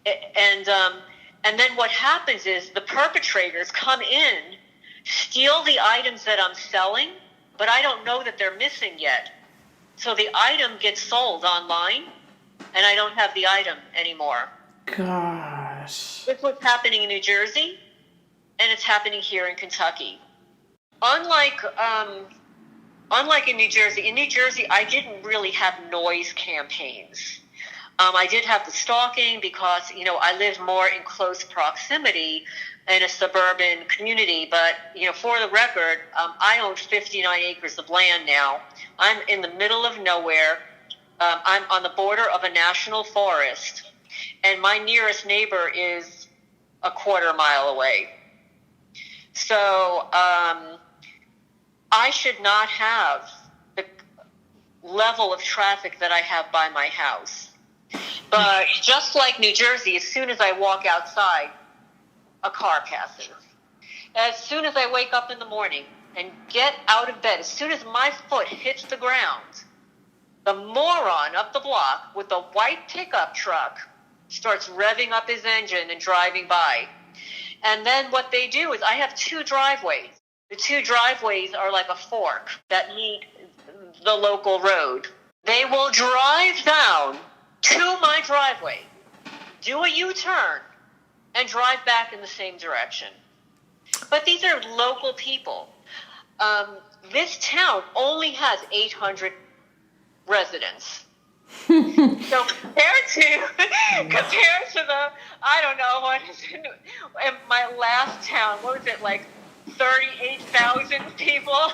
And then what happens is the perpetrators come in, steal the items that I'm selling, but I don't know that they're missing yet. So the item gets sold online, and I don't have the item anymore. Gosh. This was happening in New Jersey, and it's happening here in Kentucky. Unlike in New Jersey, I didn't really have noise campaigns. I did have the stalking because, I live more in close proximity in a suburban community. But, for the record, I own 59 acres of land now. I'm in the middle of nowhere. I'm on the border of a national forest. And my nearest neighbor is a quarter mile away. So I should not have the level of traffic that I have by my house. But just like New Jersey, as soon as I walk outside, a car passes. As soon as I wake up in the morning and get out of bed, as soon as my foot hits the ground, the moron up the block with the white pickup truck starts revving up his engine and driving by. And then what they do is I have two driveways. The two driveways are like a fork that meet the local road. They will drive down to my driveway, do a U-turn, and drive back in the same direction. But these are local people. This town only has 800 residents. So compared to the, I don't know, what is it, in my last town, what was it, like 38,000 people?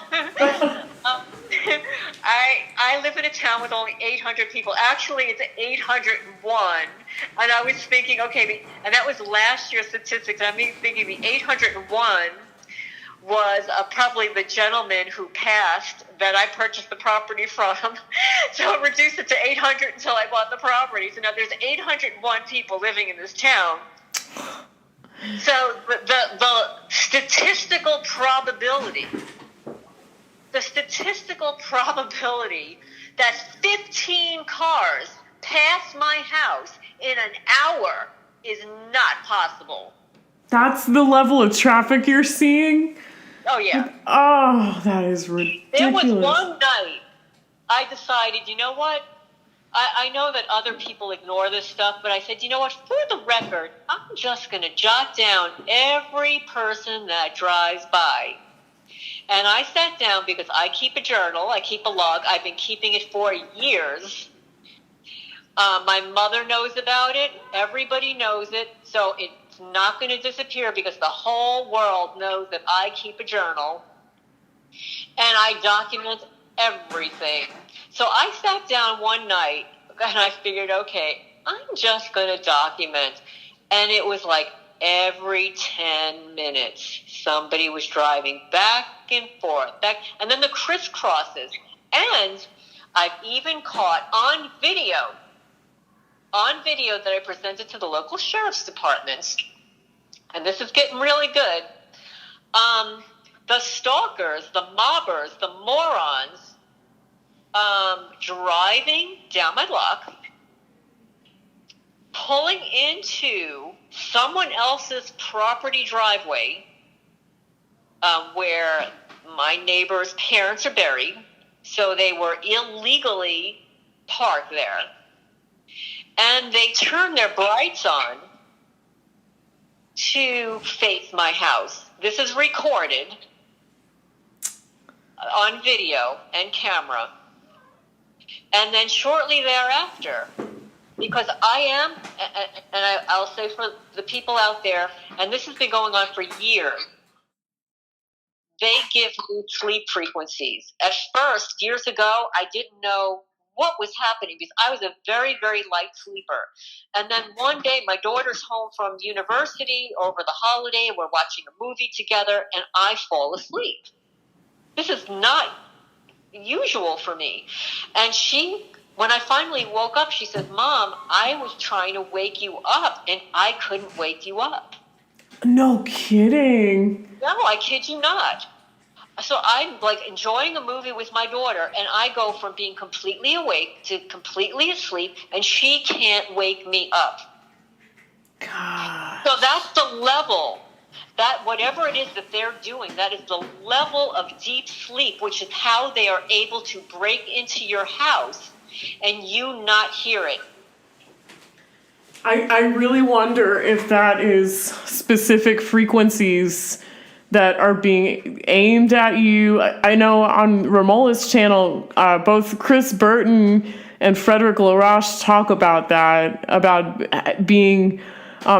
I live in a town with only 800 people. Actually, it's 801. And I was thinking, okay, and that was last year's statistics. I'm thinking the 801 was probably the gentleman who passed that I purchased the property from. So I reduced it to 800 until I bought the property. So now there's 801 people living in this town. So the statistical probability that 15 cars pass my house in an hour is not possible. That's the level of traffic you're seeing? Oh, yeah. Oh, that is ridiculous. There was one night I decided, you know what? I know that other people ignore this stuff, but I said, you know what? For the record, I'm just going to jot down every person that drives by. And I sat down because I keep a journal. I keep a log. I've been keeping it for years. My mother knows about it. Everybody knows it. So it's not going to disappear because the whole world knows that I keep a journal. And I document everything. So I sat down one night and I figured, okay, I'm just going to document. And it was like every 10 minutes, somebody was driving back and forth. And then the crisscrosses. And I've even caught on video that I presented to the local sheriff's departments, and this is getting really good, the stalkers, the mobbers, the morons, driving down my block, pulling into someone else's property driveway where my neighbor's parents are buried, so they were illegally parked there. And they turned their brights on to face my house. This is recorded on video and camera. And then shortly thereafter, because I am, and I'll say for the people out there, and this has been going on for years, they give me sleep frequencies. At first, years ago, I didn't know what was happening, because I was a very, very light sleeper. And then one day my daughter's home from university over the holiday. We're watching a movie together and I fall asleep. This is not usual for me. And when I finally woke up, she said, Mom, I was trying to wake you up and I couldn't wake you up. No kidding. No, I kid you not. So I'm like enjoying a movie with my daughter, and I go from being completely awake to completely asleep, and she can't wake me up. God. So that's the level, that whatever it is that they're doing, that is the level of deep sleep, which is how they are able to break into your house and you not hear it. I really wonder if that is specific frequencies that are being aimed at you. I know on Ramola's channel, both Chris Burton and Frederick LaRoche talk about that, about being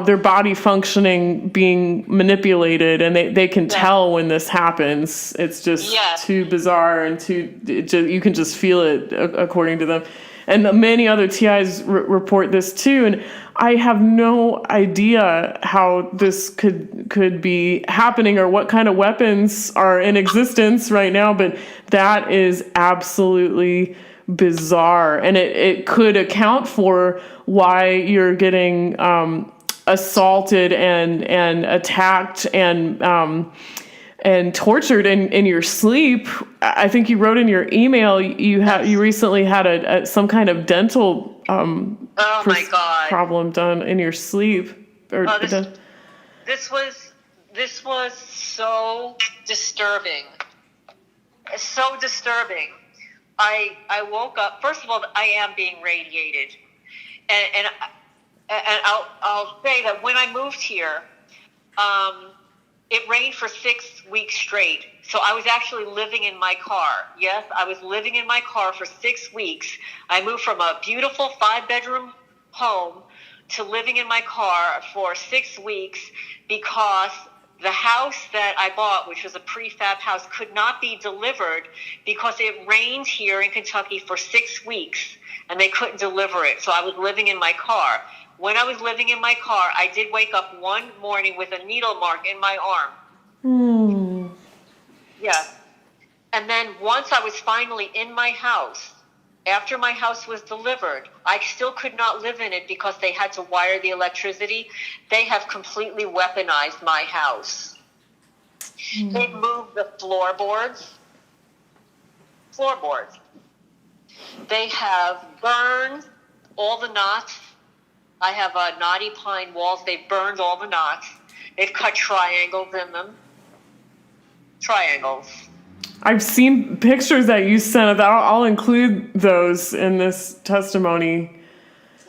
their body functioning being manipulated, and they can tell when this happens. It's just too bizarre and you can just feel it, according to them. And many other TIs report this too. And I have no idea how this could be happening or what kind of weapons are in existence right now. But that is absolutely bizarre. And it could account for why you're getting assaulted and attacked and tortured in your sleep. I think you wrote in your email you recently had some kind of dental my God, problem done in your sleep. This was so disturbing. So disturbing. I woke up. First of all, I am being radiated, and I'll say that when I moved here, it rained for 6 weeks straight. So I was actually living in my car. Yes, I was living in my car for 6 weeks. I moved from a beautiful 5-bedroom home to living in my car for 6 weeks because the house that I bought, which was a prefab house, could not be delivered because it rained here in Kentucky for 6 weeks and they couldn't deliver it. So I was living in my car. When I was living in my car, I did wake up one morning with a needle mark in my arm. Yeah. And then once I was finally in my house, after my house was delivered, I still could not live in it because they had to wire the electricity. They have completely weaponized my house. They moved the floorboards. They have burned all the knots. I have knotty pine walls. They've burned all the knots. They've cut triangles in them. Triangles. I've seen pictures that you sent. I'll include those in this testimony.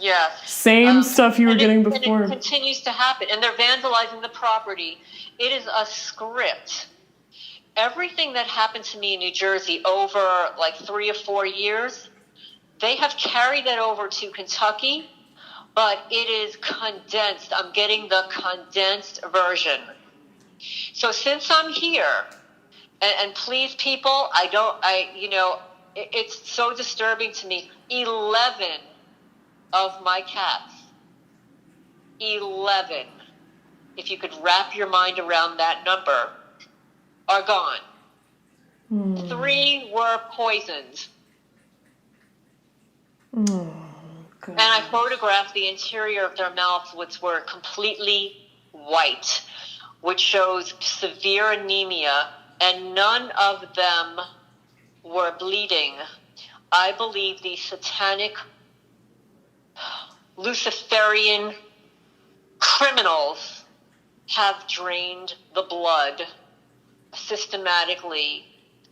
Yeah. Same stuff you were getting before. And it continues to happen. And they're vandalizing the property. It is a script. Everything that happened to me in New Jersey over like 3 or 4 years, they have carried that over to Kentucky. But it is condensed. I'm getting the condensed version. So since I'm here, and please, people, it's so disturbing to me. 11 of my cats, 11, if you could wrap your mind around that number, are gone. 3 were poisoned. And I photographed the interior of their mouths, which were completely white, which shows severe anemia, and none of them were bleeding. I believe the satanic Luciferian criminals have drained the blood systematically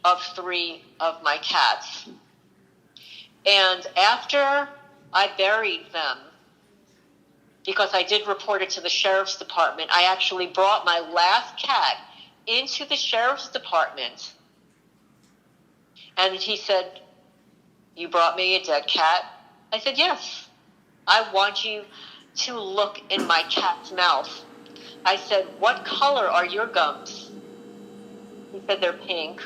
of 3 of my cats. And after I buried them, because I did report it to the sheriff's department, I actually brought my last cat into the sheriff's department. And he said, "You brought me a dead cat?" I said, "Yes. I want you to look in my cat's mouth." I said, "What color are your gums?" He said, "They're pink."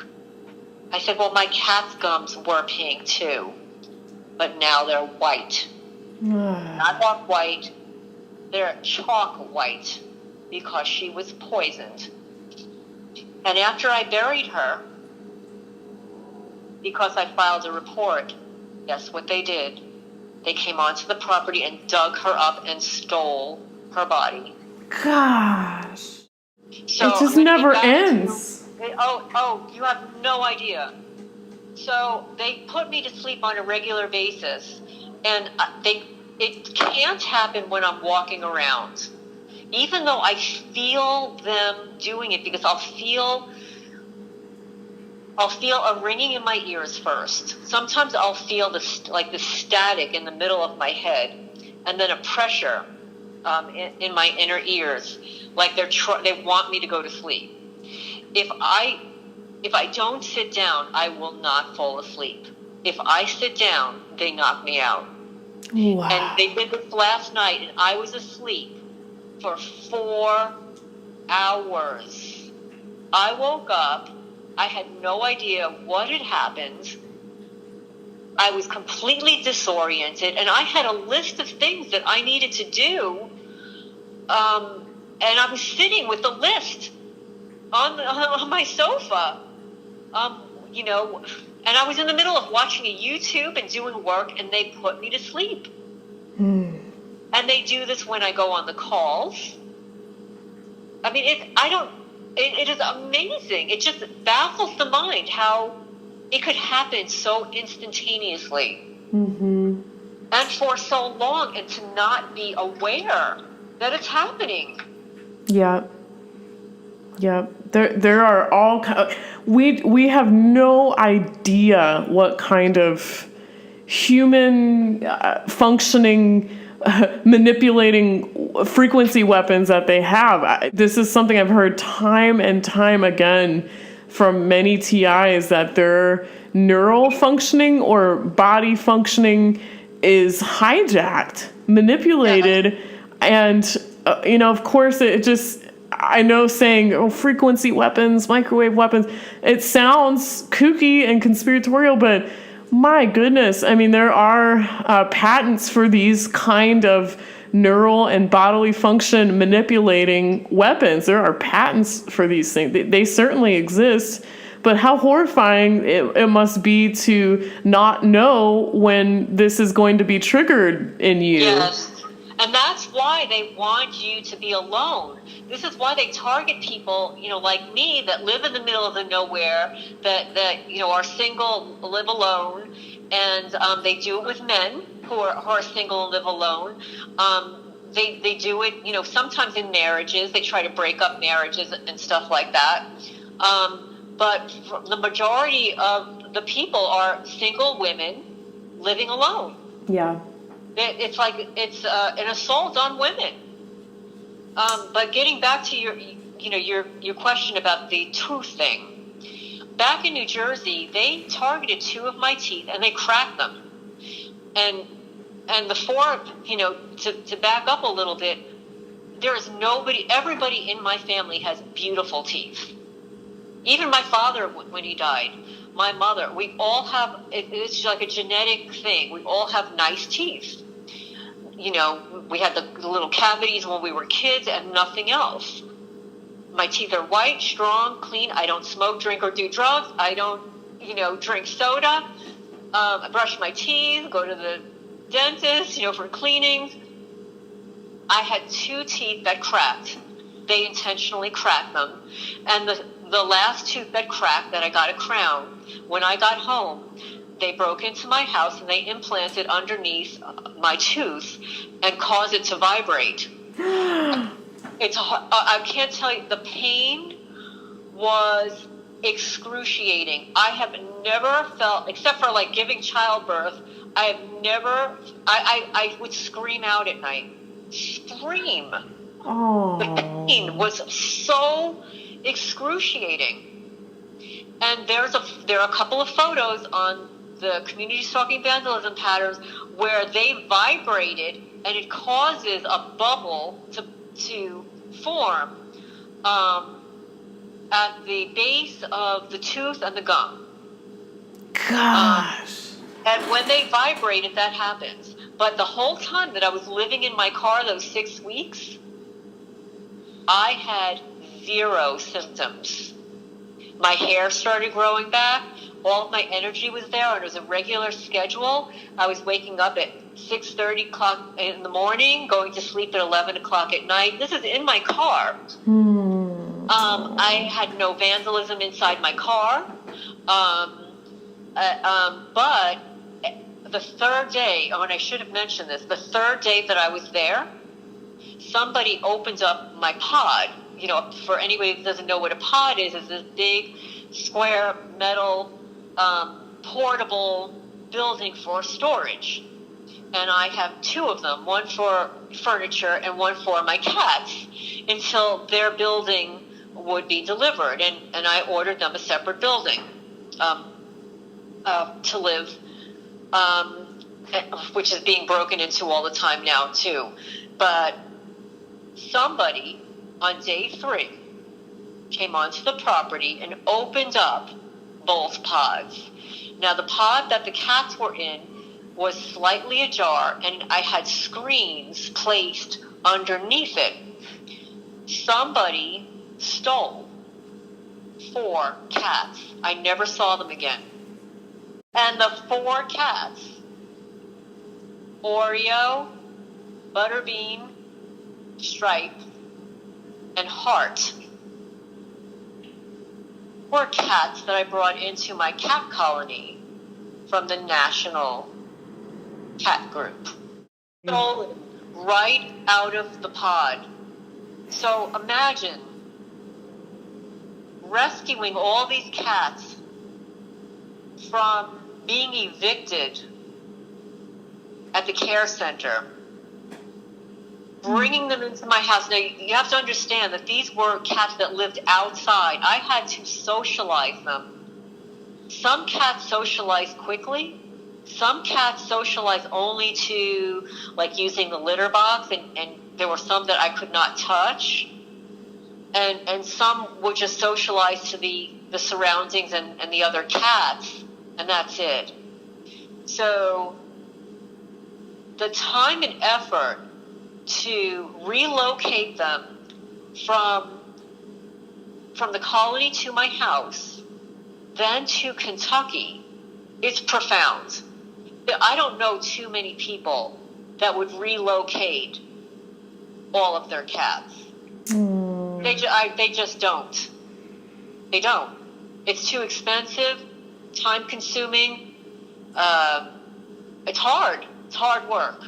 I said, "Well, my cat's gums were pink too." but now they're white. Not dark white, they're chalk white, because she was poisoned. And after I buried her, because I filed a report, guess what they did? They came onto the property and dug her up and stole her body. Gosh. So it just never ends. You have no idea. So they put me to sleep on a regular basis, and it can't happen when I'm walking around. Even though I feel them doing it, because I'll feel a ringing in my ears first. Sometimes I'll feel the static in the middle of my head, and then a pressure in my inner ears, like they want me to go to sleep. If I don't sit down, I will not fall asleep. If I sit down, they knock me out. Wow. And they did this last night, and I was asleep for 4 hours. I woke up. I had no idea what had happened. I was completely disoriented, and I had a list of things that I needed to do. And I was sitting with the list on my sofa, and I was in the middle of watching a YouTube and doing work, and they put me to sleep. And they do this when I go on the calls. I mean, it is amazing. It just baffles the mind how it could happen so instantaneously. And for so long, and to not be aware that it's happening. Yeah. There are all we have no idea what kind of human functioning manipulating frequency weapons that they have. This is something I've heard time and time again from many TIs, that their neural functioning or body functioning is hijacked, manipulated, and of course it just, I know saying frequency weapons, microwave weapons, it sounds kooky and conspiratorial, but my goodness, I mean, there are patents for these kind of neural and bodily function manipulating weapons. There are patents for these things. They certainly exist, but how horrifying it must be to not know when this is going to be triggered in you. Yes. And that's why they want you to be alone. This is why they target people, like me, that live in the middle of the nowhere, that are single, live alone, and they do it with men who are single and live alone. They do it, sometimes in marriages. They try to break up marriages and stuff like that. But the majority of the people are single women living alone. Yeah. It's like it's an assault on women. But getting back to your question about the tooth thing. Back in New Jersey, they targeted 2 of my teeth and they cracked them. And the 4, to back up a little bit, there is everybody in my family has beautiful teeth. Even my father, when he died, my mother, we all have, it's like a genetic thing. We all have nice teeth. We had the little cavities when we were kids and nothing else. My teeth are white, strong, clean. I don't smoke, drink, or do drugs. I don't, drink soda. I brush my teeth, go to the dentist, for cleanings. I had 2 teeth that cracked. They intentionally cracked them. And the last tooth that cracked, that I got a crown, when I got home, they broke into my house and they implanted underneath my tooth and caused it to vibrate. I can't tell you, the pain was excruciating. I have never felt, except for like giving childbirth, I would scream out at night. Scream. Oh. The pain was so excruciating. And there are a couple of photos on the community stalking vandalism patterns where they vibrated and it causes a bubble to form at the base of the tooth and the gum. Gosh. And when they vibrated, that happens. But the whole time that I was living in my car, those 6 weeks, I had 0 symptoms. My hair started growing back. All of my energy was there, and it was a regular schedule. I was waking up at 6:30 o'clock in the morning, going to sleep at 11 o'clock at night. This is in my car. I had no vandalism inside my car. But the third day, and I should have mentioned this, the third day that I was there, somebody opened up my pod. You know, for anybody who doesn't know what a pod is this big square metal portable building for storage. And I have 2 of them, one for furniture and one for my cats, until their building would be delivered. And I ordered them a separate building to live, which is being broken into all the time now too. But somebody on day 3 came onto the property and opened up both pods. Now the pod that the cats were in was slightly ajar, and I had screens placed underneath it. Somebody stole 4 cats. I never saw them again. And the 4 cats, Oreo, Butterbean, Stripe, and Heart, were cats that I brought into my cat colony from the National Cat Group. Stolen right out of the pod. So imagine rescuing all these cats from being evicted at the care center, bringing them into my house. Now, you have to understand that these were cats that lived outside. I had to socialize them. Some cats socialize quickly. Some cats socialize only to, like, using the litter box, and there were some that I could not touch. And some would just socialize to the surroundings and the other cats, and that's it. So the time and effort to relocate them from the colony to my house, then to Kentucky, it's profound. I don't know too many people that would relocate all of their cats. They just don't. They don't. It's too expensive, time consuming. It's hard. It's hard work.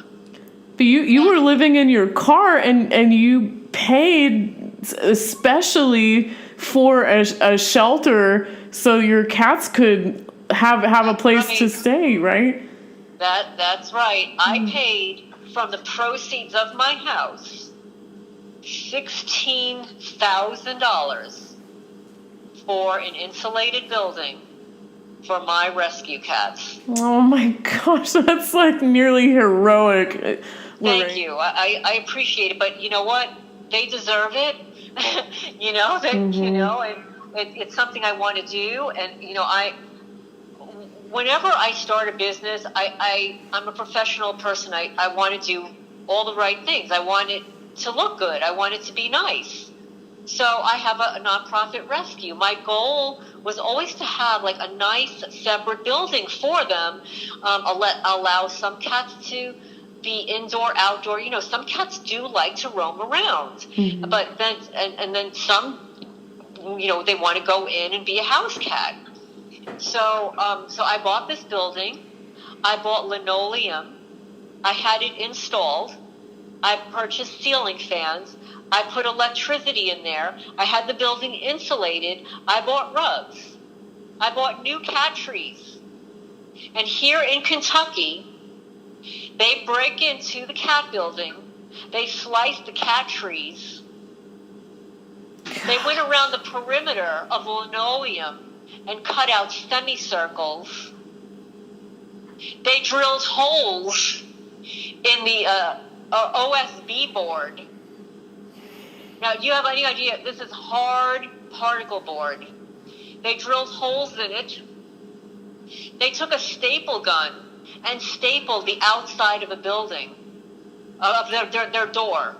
But you were living in your car, and you paid especially for a shelter so your cats could have a place to stay, right? That's right. I paid from the proceeds of my house $16,000 for an insulated building for my rescue cats. Oh my gosh, that's like nearly heroic. Thank you. I appreciate it, but you know what? They deserve it. You know, and it's something I want to do. And whenever I start a business, I'm a professional person. I want to do all the right things. I want it to look good. I want it to be nice. So I have a nonprofit rescue. My goal was always to have like a nice separate building for them. Allow some cats to be indoor, outdoor. You know, some cats do like to roam around, but then then some, they want to go in and be a house cat. So I bought this building. I bought linoleum. I had it installed. I purchased ceiling fans. I put electricity in there. I had the building insulated. I bought rugs. I bought new cat trees. And here in Kentucky, they break into the cat building. They slice the cat trees. They went around the perimeter of linoleum and cut out semicircles. They drilled holes in the OSB board. Now, do you have any idea? This is hard particle board. They drilled holes in it. They took a staple gun and stapled the outside of a building, of their door.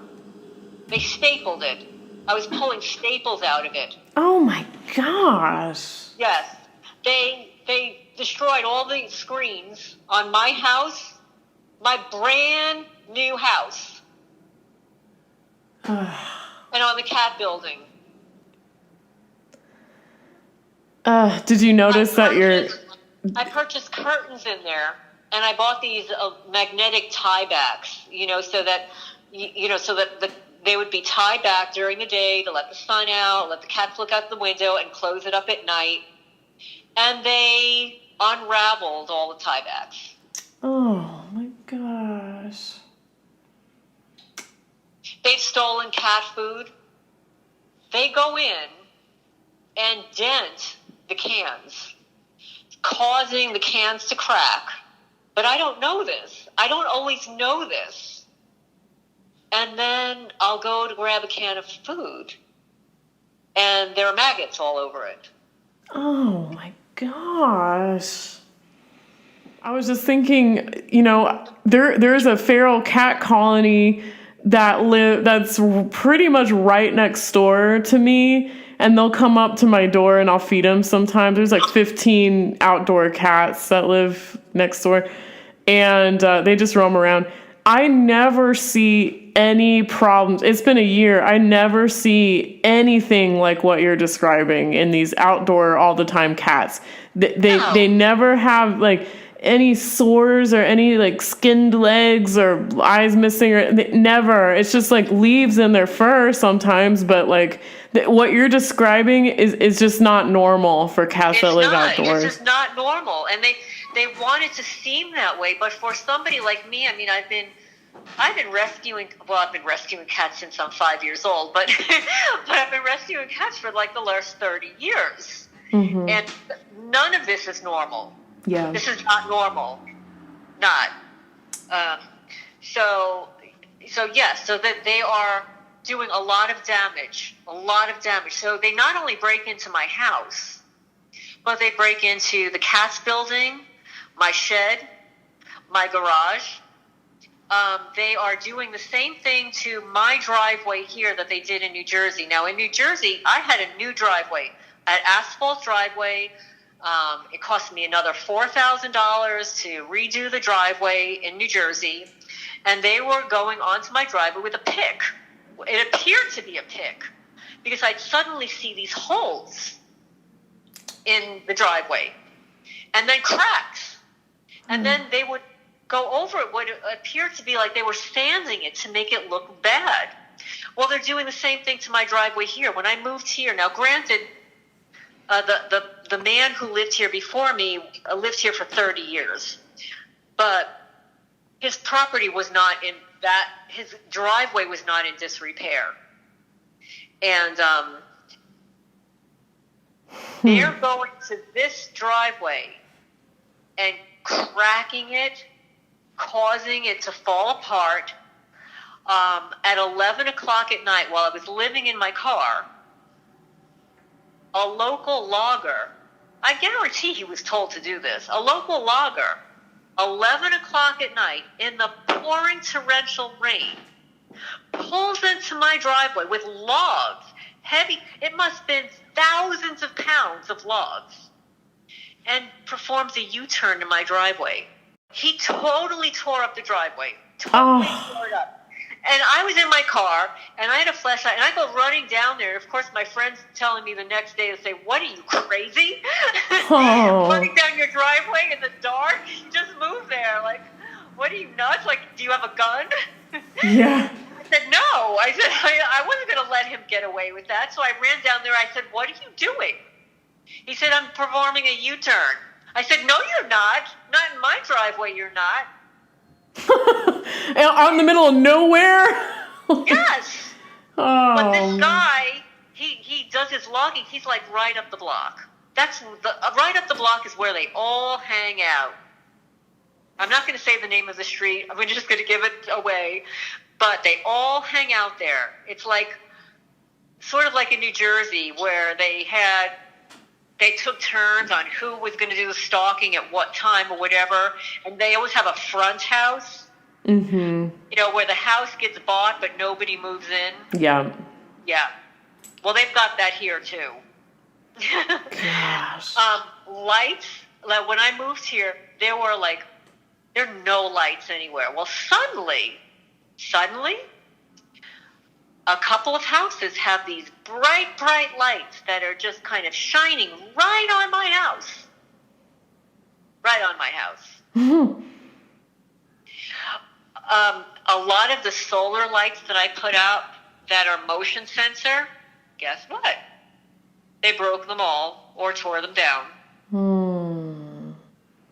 They stapled it. I was pulling staples out of it. Oh my gosh. Yes. They destroyed all the screens on my house, my brand new house, and on the cat building. Did you notice that I purchased curtains in there, and I bought these magnetic tie backs, so that they would be tied back during the day to let the sun out, let the cats look out the window, and close it up at night. And they unraveled all the tie backs. Oh my gosh. They've stolen cat food. They go in and dent the cans, causing the cans to crack. But I don't know this. I don't always know this. And then I'll go to grab a can of food, and there are maggots all over it. Oh my gosh. I was just thinking, there's a feral cat colony that's pretty much right next door to me, and they'll come up to my door and I'll feed them sometimes. There's like 15 outdoor cats that live next door, and they just roam around. I never see any problems. It's been a year. I never see anything like what you're describing in these outdoor all the time cats. They never have like any sores or any like skinned legs or eyes missing or never. It's just like leaves in their fur sometimes, but like what you're describing is just not normal for cats that live outdoors. It's just not normal, and they want it to seem that way. But for somebody like me, I mean, I've been rescuing cats since I'm 5 years old, but I've been rescuing cats for like the last 30 years. Mm-hmm. And none of this is normal. Yeah. This is not normal. Not. So that they are doing a lot of damage. So they not only break into my house, but they break into the cat's building, my shed, my garage. They are doing the same thing to my driveway here that they did in New Jersey. Now, in New Jersey, I had a new driveway, an asphalt driveway. It cost me another $4,000 to redo the driveway in New Jersey. And they were going onto my driveway with a pick. It appeared to be a pick because I'd suddenly see these holes in the driveway and then cracks. And then they would go over it, what appeared to be like they were sanding it to make it look bad. Well, they're doing the same thing to my driveway here. When I moved here, now granted, the man who lived here before me lived here for 30 years, but his property was not in that, his driveway was not in disrepair. And they're going to this driveway and cracking it, causing it to fall apart. At 11 o'clock at night, while I was living in my car, a local logger, I guarantee he was told to do this, a local logger, 11 o'clock at night, in the pouring torrential rain, pulls into my driveway with logs, heavy, it must have been thousands of pounds of logs, and performs a U-turn in my driveway. He totally tore up the driveway. Tore it up. And I was in my car, and I had a flashlight, and I go running down there. And of course, my friend's telling me the next day to say, "What are you, crazy? Running down your driveway in the dark? You just moved there. Like, what are you, nuts? Like, do you have a gun?" Yeah. I said, "No." I said, I wasn't going to let him get away with that. So I ran down there. I said, "What are you doing?" He said, "I'm performing a U-turn." I said, "No, you're not. Not in my driveway, you're not." Out in the middle of nowhere? Yes. Oh. But this guy, he does his logging. He's like right up the block. Right up the block is where they all hang out. I'm not going to say the name of the street. I'm just going to give it away. But they all hang out there. It's like, sort of like in New Jersey where they had they took turns on who was going to do the stalking at what time or whatever. And they always have a front house, Mm-hmm. where the house gets bought but nobody moves in. Yeah. Yeah. Well, they've got that here too. Gosh. Lights. Like when I moved here, there are no lights anywhere. Well, suddenly, a couple of houses have these bright lights that are just kind of shining right on my house. Right on my house. Mm-hmm. A lot of the solar lights that I put out that are motion sensor, guess what? They broke them all or tore them down.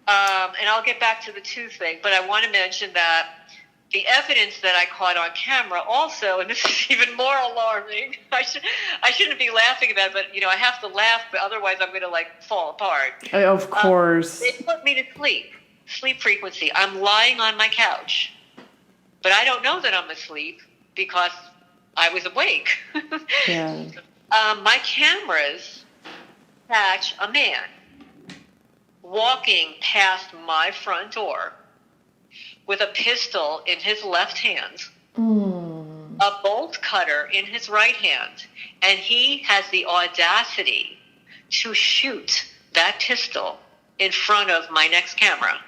And I'll get back to the tooth thing, but I want to mention that the evidence that I caught on camera also, and this is even more alarming. I shouldn't be laughing about it, but I have to laugh, but otherwise I'm going to fall apart. Of course. It put me to sleep frequency. I'm lying on my couch, but I don't know that I'm asleep because I was awake. Yeah. My cameras catch a man walking past my front door with a pistol in his left hand, a bolt cutter in his right hand, and he has the audacity to shoot that pistol in front of my next camera.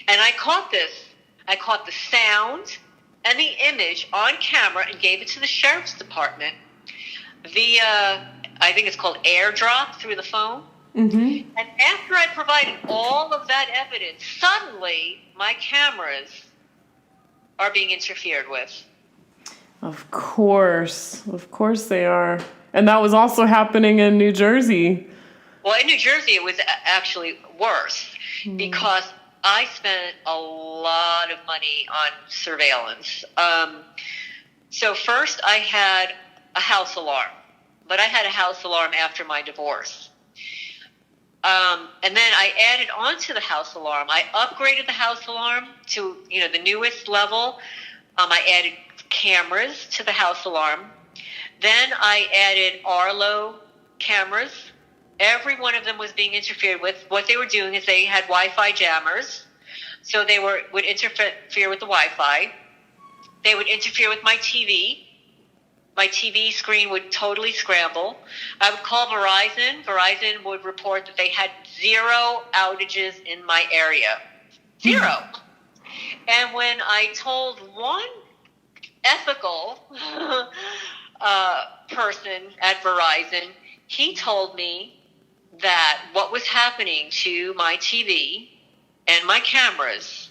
And I caught this. I caught the sound and the image on camera and gave it to the sheriff's department via, I think it's called airdrop through the phone. Mm-hmm. And after I provided all of that evidence, suddenly my cameras are being interfered with. Of course they are. And that was also happening in New Jersey. Well, in New Jersey, it was actually worse because I spent a lot of money on surveillance. So first I had a house alarm, but I had a house alarm after my divorce. And then I added on to the house alarm. I upgraded the house alarm to, the newest level. I added cameras to the house alarm. Then I added Arlo cameras. Every one of them was being interfered with. What they were doing is they had Wi-Fi jammers. So they would interfere with the Wi-Fi. They would interfere with my TV. My TV screen would totally scramble. I would call Verizon. Verizon would report that they had 0 outages in my area. 0. And when I told one ethical person at Verizon, he told me that what was happening to my TV and my cameras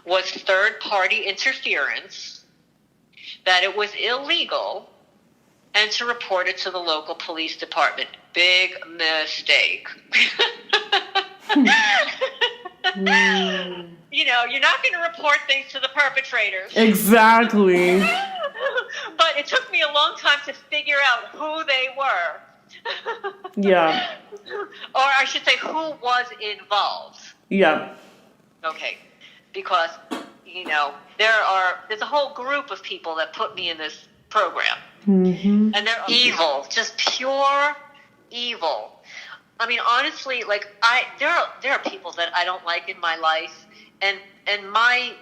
was third-party interference, that it was illegal, and to report it to the local police department. Big mistake. You're not going to report things to the perpetrators. Exactly. But it took me a long time to figure out who they were. Yeah. Or I should say, who was involved. Yeah. Okay. Because, there's a whole group of people that put me in this program. Mm-hmm. And they're evil, just pure evil. I mean, honestly, there are people that I don't like in my life, and my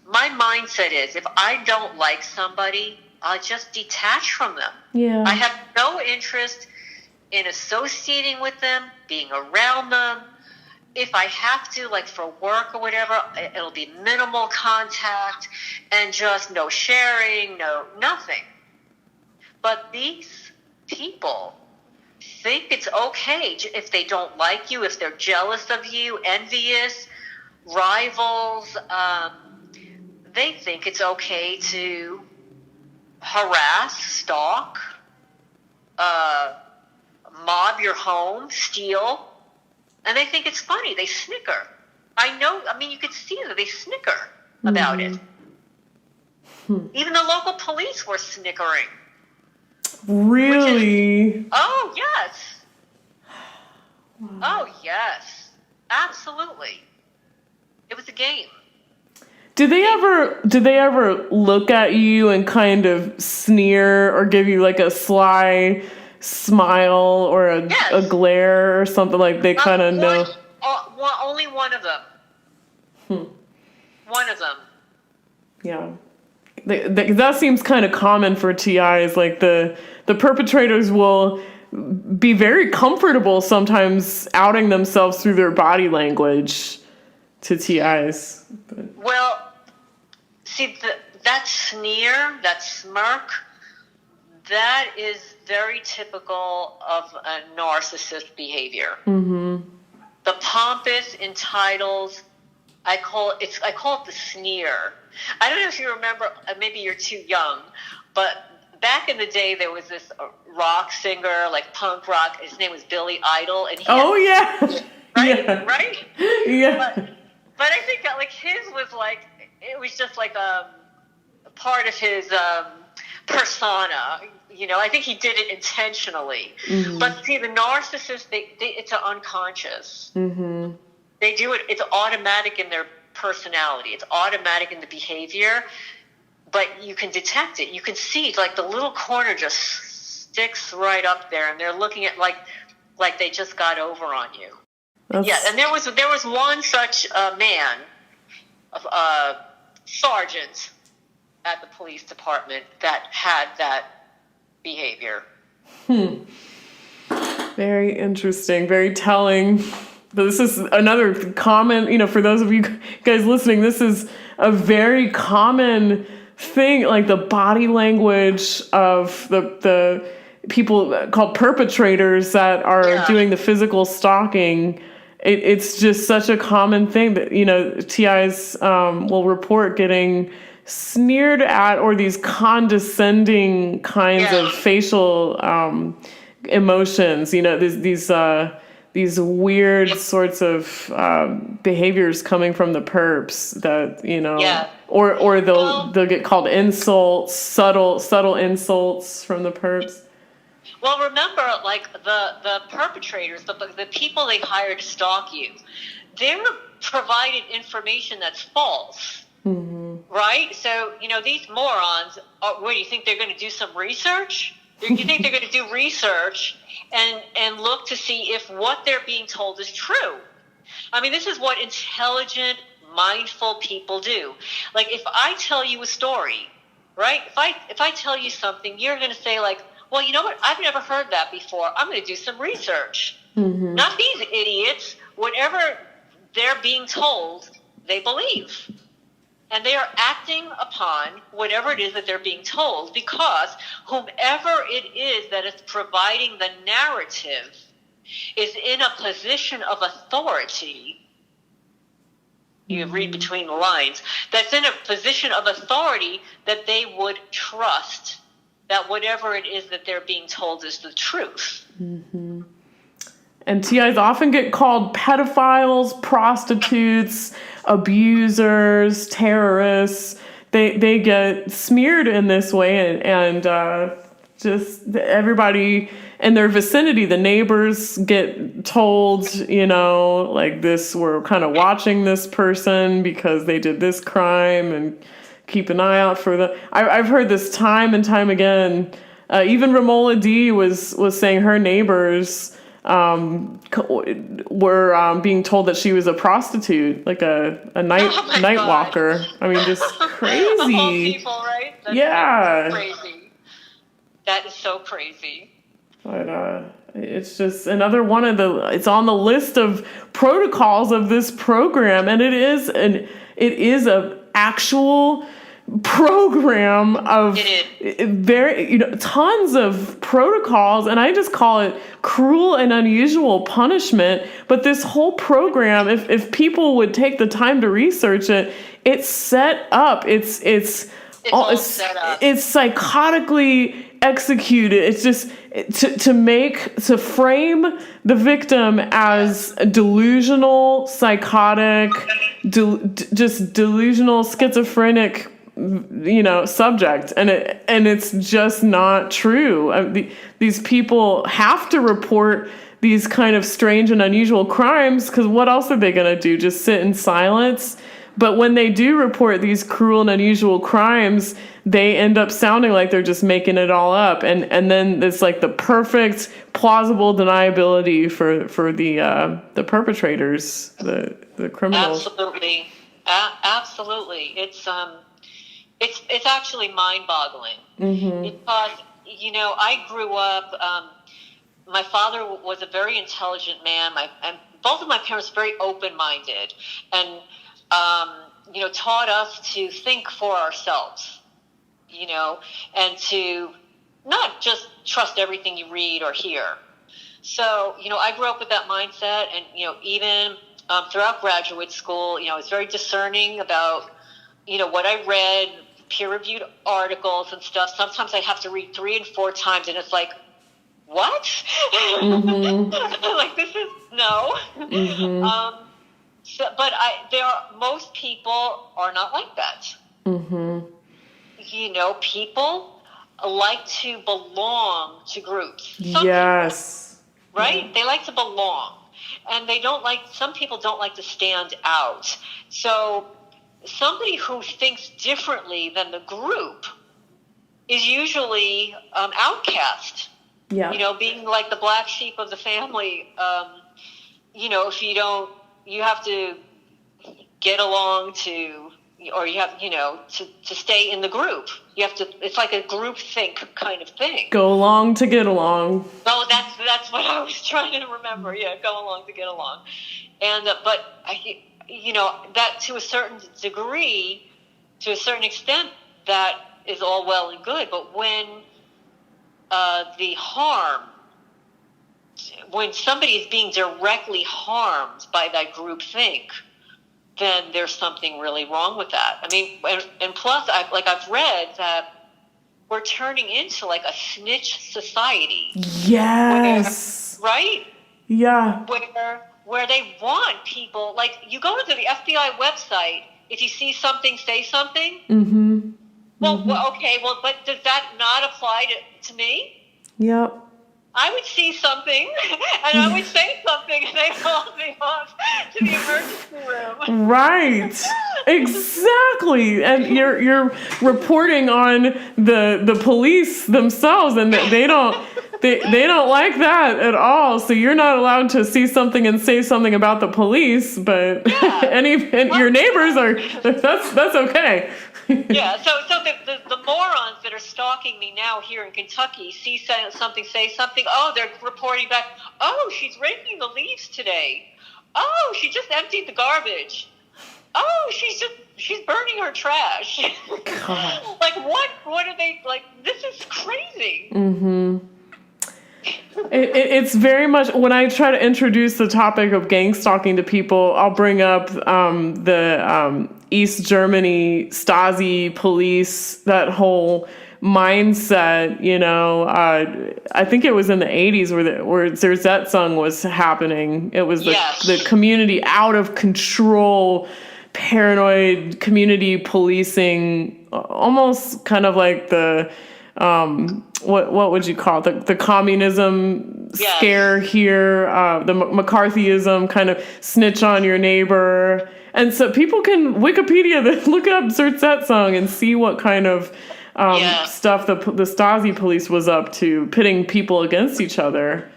mindset is if I don't like somebody, I'll just detach from them. Yeah. I have no interest in associating with them, being around them. If I have to, for work or whatever, it'll be minimal contact and just no sharing, nothing. But these people think it's okay if they don't like you, if they're jealous of you, envious, rivals. They think it's okay to harass, stalk, mob your home, steal. And they think it's funny. They snicker. You could see that they snicker about it. Even the local police were snickering. Really? Oh, yes. Wow. Oh, yes. Absolutely. It was a game. Did they ever look at you and kind of sneer or give you a sly smile or a Yes. glare or something, like they kind of know. Only one of them. One of them. Yeah. That seems kind of common for TIs. Like the perpetrators will be very comfortable sometimes outing themselves through their body language to TIs. But. Well, see, that sneer, that smirk, that is very typical of a narcissist behavior. Mm-hmm. The pompous, entitled, I call it the sneer. I don't know if you remember, maybe you're too young, but back in the day there was this rock singer, like punk rock. His name was Billy Idol, and yeah, right, yeah. right, yeah. But I think that like his was like it was just like a part of his persona. You know, I think he did it intentionally. Mm-hmm. But see, the narcissist, it's unconscious. Mm-hmm. They do it. It's automatic in their personality. It's automatic in the behavior, but you can detect it. You can see like the little corner just sticks right up there, and they're looking at like they just got over on you. Yeah, and there was one such man, sergeant at the police department that had that behavior. Very interesting. Very telling. But this is another common, for those of you guys listening, this is a very common thing, like the body language of the people called perpetrators that are doing the physical stalking. It's just such a common thing that, TIs will report getting sneered at, or these condescending kinds of facial emotions, these weird sorts of behaviors coming from the perps that, or they'll get called insults, subtle insults from the perps. Well, remember, like the perpetrators, the people they hire to stalk you, they're provided information that's false, right? So, these morons, what do you think they're going to do some research? You think they're going to do research and look to see if what they're being told is true? I mean, this is what intelligent, mindful people do. Like, if I tell you a story, right? If I tell you something, you're going to say, like, well, you know what? I've never heard that before. I'm going to do some research. Mm-hmm. Not these idiots. Whatever they're being told, they believe. And they are acting upon whatever it is that they're being told, because whomever it is that is providing the narrative is in a position of authority. You read between the lines. That's in a position of authority that they would trust that whatever it is that they're being told is the truth. Mm-hmm. And TIs often get called pedophiles, prostitutes, abusers, terrorists. They get smeared in this way, and just everybody in their vicinity, the neighbors get told, like this, we're kind of watching this person because they did this crime, and keep an eye out for them. I've heard this time and time again. Even Romola D was saying her neighbors were being told that she was a prostitute, like a night walker. I mean, just crazy. Of all people, right? That's crazy. That is so crazy. But it's just another one of it's on the list of protocols of this program, and it is a actual program of very, tons of protocols, and I just call it cruel and unusual punishment. But this whole program, if people would take the time to research it, it's set up. It's set up. It's psychotically executed. It's just to frame the victim as a delusional, psychotic, just delusional, schizophrenic, subject, and it's just not true. These people have to report these kind of strange and unusual crimes, because what else are they going to do? Just sit in silence? But when they do report these cruel and unusual crimes, they end up sounding like they're just making it all up. And then it's like the perfect plausible deniability for the perpetrators, the criminals. Absolutely. Absolutely. It's actually mind-boggling. Because, you know, I grew up, my father was a very intelligent man. And both of my parents were very open-minded and, you know, taught us to think for ourselves, you know, and to not just trust everything you read or hear. So, you know, I grew up with that mindset, and, you know, even throughout graduate school, you know, I was very discerning about, you know, what I read, peer-reviewed articles and stuff. Sometimes I have to read 3 and 4 times, and it's like, what? Like, this is, no. But most people are not like that. You know, people like to belong to groups. Yes. Right? Yeah. They like to belong. And some people don't like to stand out. So somebody who thinks differently than the group is usually outcast. Yeah. You know, being like the black sheep of the family. You know, if you don't, you have to get along or you have, you know, to stay in the group. You have to, it's like a group think kind of thing. Go along to get along. Oh, that's what I was trying to remember. Yeah, go along to get along. And, but, you know, that to a certain degree, to a certain extent, that is all well and good. But when when somebody is being directly harmed by that group think, then there's something really wrong with that. I mean, and plus, I've read that we're turning into like a snitch society. Yes. Right? Yeah. Where they want people, like, you go to the FBI website, if you see something, say something. Well, okay, but does that not apply to me? Yep. I would see something, and I would say something, and they called me off to the emergency room. Right. Exactly. And you're reporting on the police themselves, and they don't like that at all. So you're not allowed to see something and say something about the police, but your neighbors are. That's okay. Yeah, so the morons that are stalking me now here in Kentucky see something, say something. Oh, they're reporting back. Oh, she's raking the leaves today. Oh, she just emptied the garbage. Oh, she's burning her trash. Like, what are they, like, this is crazy. It's very much, when I try to introduce the topic of gang stalking to people, I'll bring up the East Germany Stasi police, that whole mindset, you know. I think it was in the 80s where Zerzetzung was happening. It was the community out of control, paranoid community policing, almost kind of like the what would you call it? The communism scare here, the McCarthyism kind of snitch on your neighbor. And so people can Wikipedia look up Zerzetzung and see what kind of stuff the Stasi police was up to, pitting people against each other.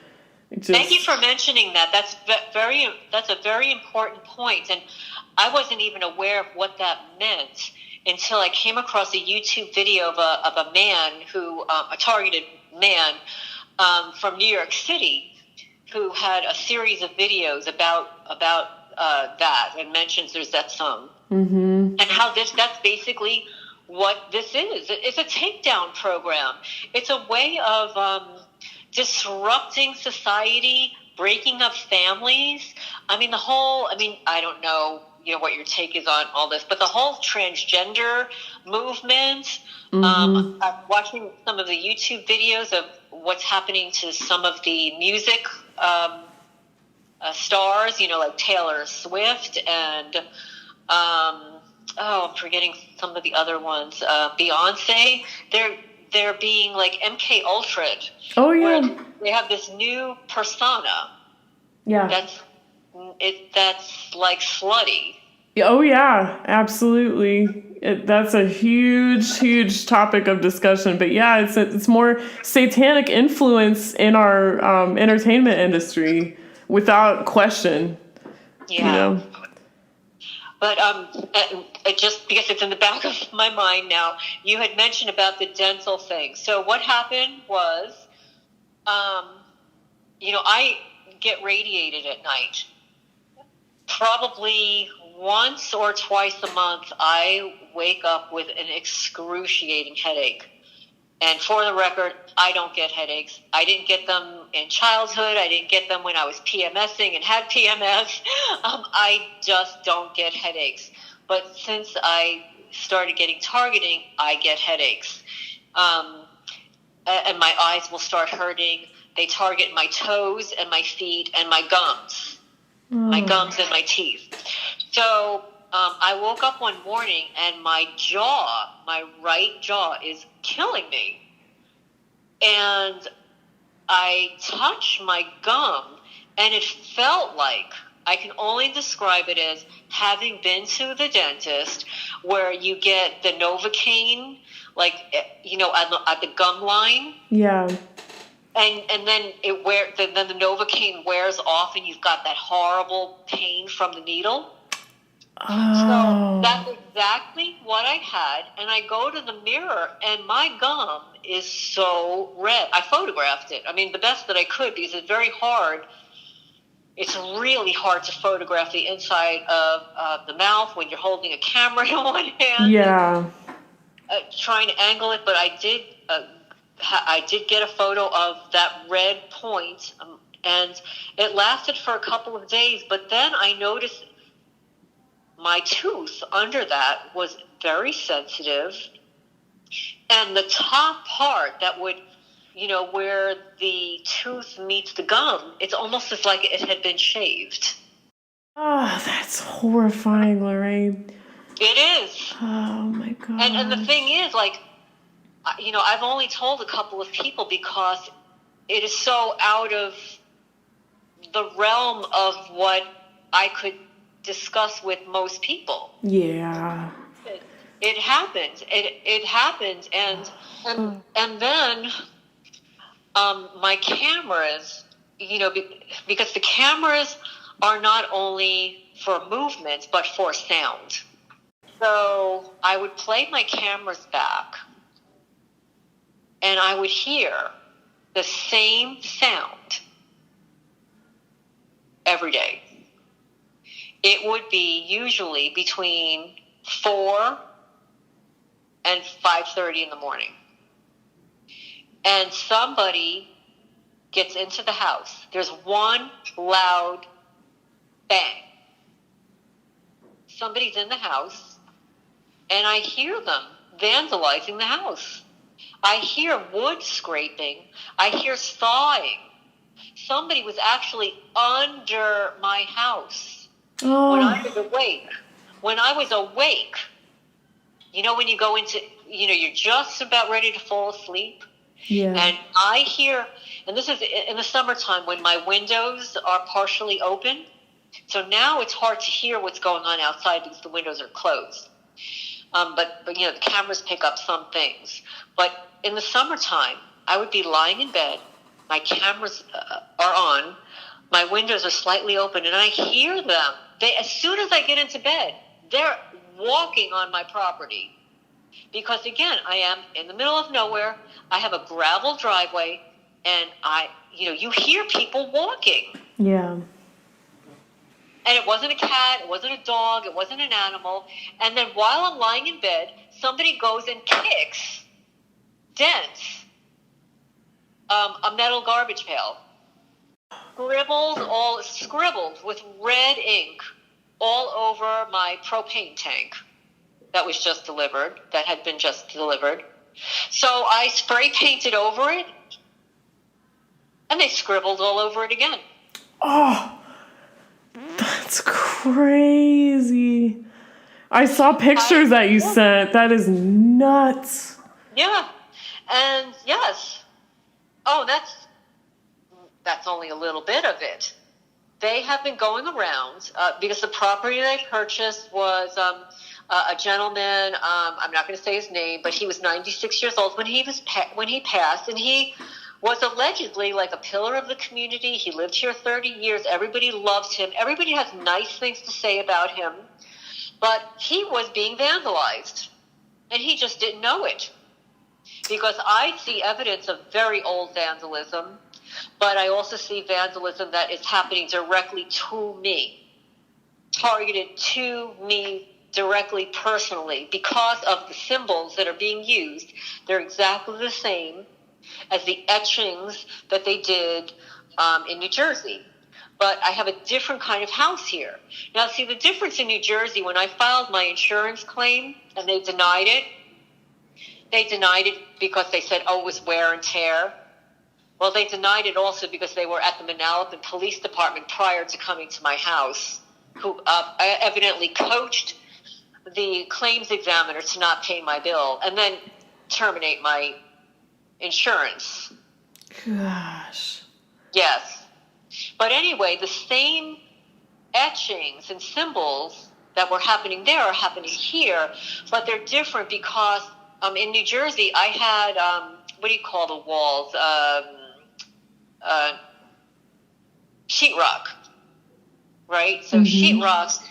Thank you for mentioning that. That's a very important point, and I wasn't even aware of what that meant until I came across a YouTube video of a man a targeted man from New York City, who had a series of videos about that, and mentions there's that song, and how that's basically what this is. It's a takedown program. It's a way of disrupting society, breaking up families. I mean, I don't know, you know, what your take is on all this, but the whole transgender movement, I'm watching some of the YouTube videos of what's happening to some of the music stars, you know, like Taylor Swift and, I'm forgetting some of the other ones, Beyonce. They're being like MK Ultra'd. Oh, yeah. Where they have this new persona. Yeah. That's like slutty. Oh yeah, absolutely. That's a huge, huge topic of discussion. But yeah, it's more satanic influence in our entertainment industry, without question. You Yeah. know. But just because it's in the back of my mind now, you had mentioned about the dental thing. So what happened was, I get radiated at night. Probably once or twice a month, I wake up with an excruciating headache. And for the record, I don't get headaches. I didn't get them in childhood. I didn't get them when I was PMSing and had PMS. I just don't get headaches. But since I started getting targeting, I get headaches. And my eyes will start hurting. They target my toes and my feet and my gums. My gums and my teeth. So I woke up one morning and my right jaw is killing me. And I touched my gum and it felt like, I can only describe it as having been to the dentist where you get the Novocaine, like, at the gum line. Yeah. And then then the Novocaine wears off and you've got that horrible pain from the needle. Oh. So that's exactly what I had. And I go to the mirror and my gum is so red. I photographed it. I mean, the best that I could, because it's very hard. It's really hard to photograph the inside of the mouth when you're holding a camera in one hand. Yeah. And, trying to angle it, but I did get a photo of that red point, and it lasted for a couple of days, but then I noticed my tooth under that was very sensitive, and the top part that would, where the tooth meets the gum, it's almost as like it had been shaved. Oh, that's horrifying, Lorraine. It is. Oh my God. And the thing is, like, I've only told a couple of people because it is so out of the realm of what I could discuss with most people. Yeah. It happened. It happened, and then my cameras, because the cameras are not only for movement but for sound. So I would play my cameras back, and I would hear the same sound every day. It would be usually between 4 and 5:30 in the morning. And somebody gets into the house. There's one loud bang. Somebody's in the house, and I hear them vandalizing the house. I hear wood scraping. I hear sawing. Somebody was actually under my house when I was awake. When I was awake, when you go into, you're just about ready to fall asleep. Yeah. And I hear, and this is in the summertime when my windows are partially open. So now it's hard to hear what's going on outside because the windows are closed. But the cameras pick up some things. But in the summertime, I would be lying in bed. My cameras are on. My windows are slightly open, and I hear them. As soon as I get into bed, they're walking on my property. Because again, I am in the middle of nowhere. I have a gravel driveway, and you hear people walking. Yeah. And it wasn't a cat, it wasn't a dog, it wasn't an animal. And then while I'm lying in bed, somebody goes and dents a metal garbage pail. Scribbled with red ink all over my propane tank that had been just delivered. So I spray painted over it, and they scribbled all over it again. Oh, that's crazy. I saw pictures that you sent. That is nuts. Yeah. And yes. Oh, that's only a little bit of it. they have been going around because the property they purchased was a gentleman. I'm not going to say his name, but he was 96 years old when he passed, and he was allegedly like a pillar of the community. He lived here 30 years. Everybody loved him. Everybody has nice things to say about him, but he was being vandalized, and he just didn't know it. Because I see evidence of very old vandalism, but I also see vandalism that is happening directly to me, targeted to me directly, personally, because of the symbols that are being used. They're exactly the same as the etchings that they did in New Jersey. But I have a different kind of house here. Now, see, the difference in New Jersey, when I filed my insurance claim and they denied it because they said, oh, it was wear and tear. Well, they denied it also because they were at the Manalapan Police Department prior to coming to my house, who evidently coached the claims examiner to not pay my bill and then terminate my insurance. Gosh. Yes. But anyway, the same etchings and symbols that were happening there are happening here, but they're different because in New Jersey, I had, what do you call the walls? Sheetrock, right? So sheetrock,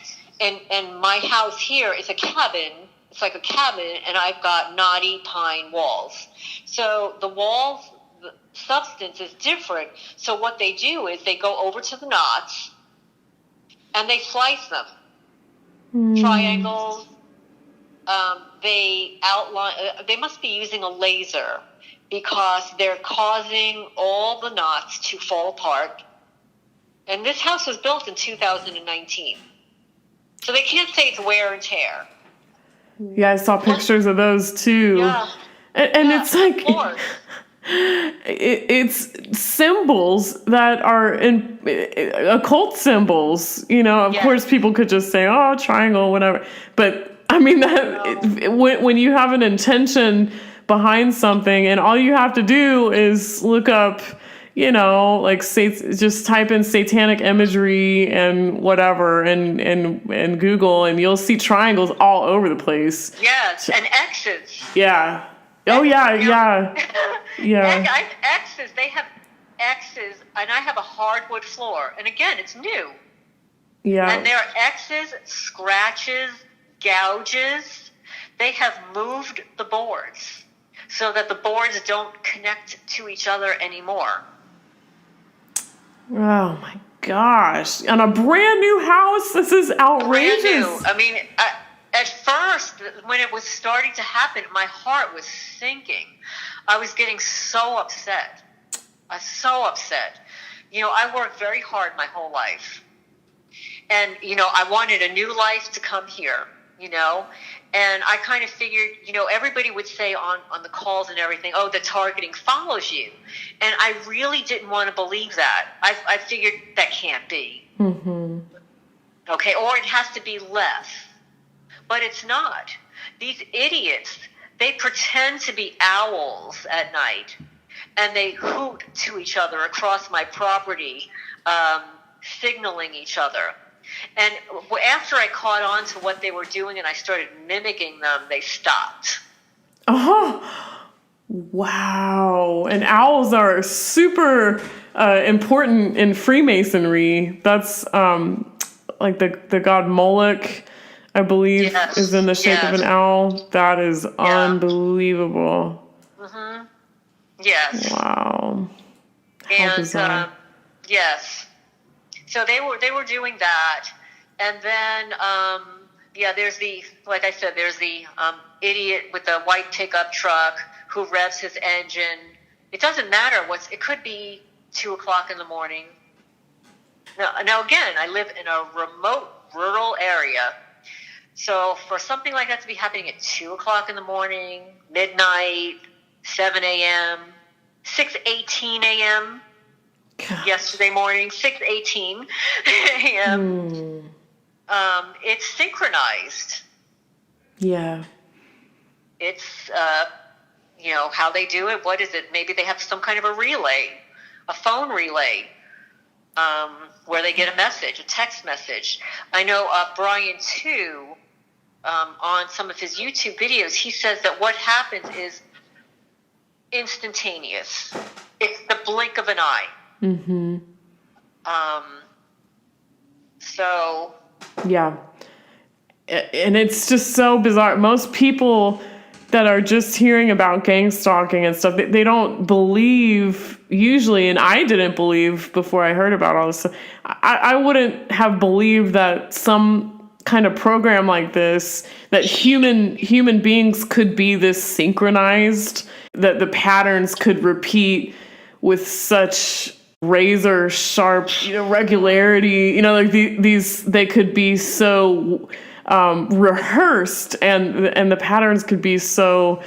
and my house here is a cabin. It's like a cabin, and I've got knotty pine walls. So the walls, the substance is different. So what they do is they go over to the knots, and they slice them. Triangles. They outline. They must be using a laser because they're causing all the knots to fall apart. And this house was built in 2019, so they can't say it's wear and tear. Yeah, I saw pictures of those too. Yeah. And Yeah, it's like it's symbols that are in occult symbols. You know, of course, people could just say, "Oh, triangle, whatever." But I mean, when you have an intention behind something, and all you have to do is look up, you know, like just type in satanic imagery and whatever, and Google, and you'll see triangles all over the place. Yes, and X's. Yeah. Oh yeah, yeah, yeah. X's. They have X's, and I have a hardwood floor, and again, it's new. Yeah. And there are X's, scratches, gouges. They have moved the boards so that the boards don't connect to each other anymore. Oh my gosh. On a brand new house? This is outrageous. Brand new. I mean, at first, when it was starting to happen, my heart was sinking. I was getting so upset. So upset. You know, I worked very hard my whole life. And, you know, I wanted a new life to come here, you know. And I kind of figured, you know, everybody would say on the calls and everything, oh, the targeting follows you. And I really didn't want to believe that. I figured that can't be. Mm-hmm. Okay, or it has to be less. But it's not. These idiots, they pretend to be owls at night, and they hoot to each other across my property, signaling each other. And after I caught on to what they were doing and I started mimicking them, they stopped. Oh, wow. And owls are super important in Freemasonry. That's like the god Moloch, I believe, is in the shape of an owl. That is unbelievable. Mm-hmm. Yes. Wow. How bizarre. Yes. So they were doing that, and then there's the, like I said, there's the idiot with the white pickup truck who revs his engine. It doesn't matter it could be 2:00 in the morning. Now again, I live in a remote rural area, so for something like that to be happening at 2:00 in the morning, midnight, 7 a.m., 6:18 a.m. Yesterday morning, 6:18 a.m. It's synchronized. Yeah. It's, you know, how they do it. What is it? Maybe they have some kind of a relay, a phone relay. where they get a message, a text message. I know Brian too, on some of his YouTube videos, he says that what happens is instantaneous. It's the blink of an eye. Mm-hmm. So. Yeah. And it's just so bizarre. Most people that are just hearing about gang stalking and stuff, they don't believe usually, and I didn't believe before I heard about all this stuff. I wouldn't have believed that some kind of program like this, that human beings could be this synchronized, that the patterns could repeat with such razor sharp, regularity, like these, they could be so rehearsed, and the patterns could be so,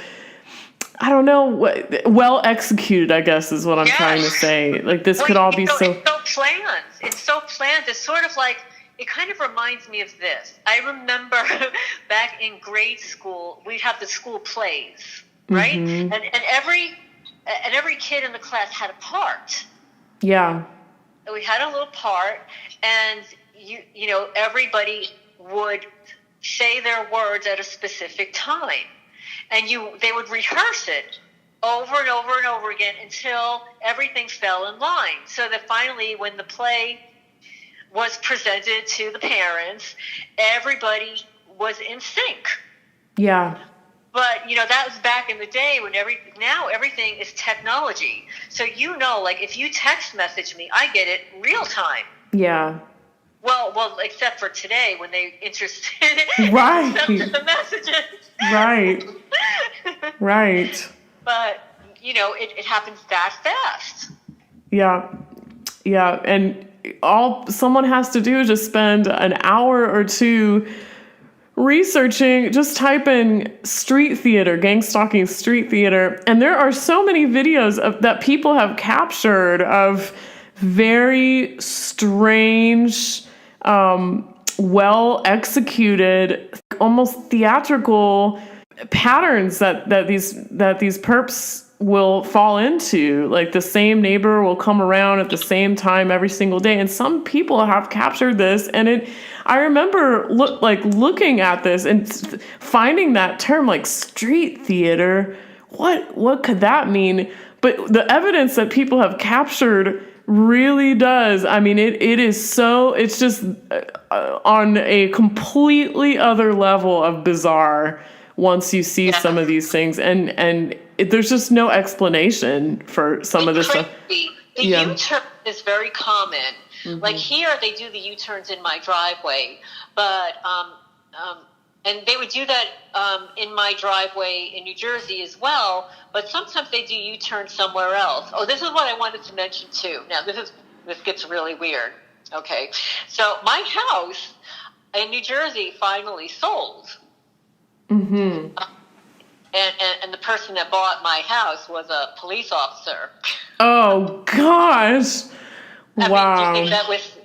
I don't know, well executed, I guess is what I'm trying to say. Like this could all be so. It's so planned. It's so planned. It's sort of like, it kind of reminds me of this. I remember back in grade school, we'd have the school plays, right? Mm-hmm. And every kid in the class had a part. Yeah. We had a little part, and everybody would say their words at a specific time, and they would rehearse it over and over and over again until everything fell in line, so that finally when the play was presented to the parents, everybody was in sync. Yeah. But, that was back in the day when now everything is technology. So, like if you text message me, I get it real time. Yeah. Well, except for today when they interested right. in the messages. Right. Right. But, it happens that fast. Yeah. Yeah. And all someone has to do is just spend an hour or two researching, just type in street theater, gang stalking street theater, and there are so many videos that people have captured of very strange, well executed, almost theatrical patterns that these perps will fall into. Like the same neighbor will come around at the same time every single day, and some people have captured this. And I remember looking at this and finding that term, like street theater. What could that mean? But the evidence that people have captured really does. I mean, it is so. It's just on a completely other level of bizarre once you see some of these things, and there's just no explanation for some of this stuff. The U-turn is very common. Mm-hmm. Like here, they do the U-turns in my driveway, but and they would do that in my driveway in New Jersey as well. But sometimes they do U-turns somewhere else. Oh, this is what I wanted to mention too. Now this gets really weird. Okay, so my house in New Jersey finally sold. Mm-hmm. And the person that bought my house was a police officer. Oh gosh! Wow. Do you think that was?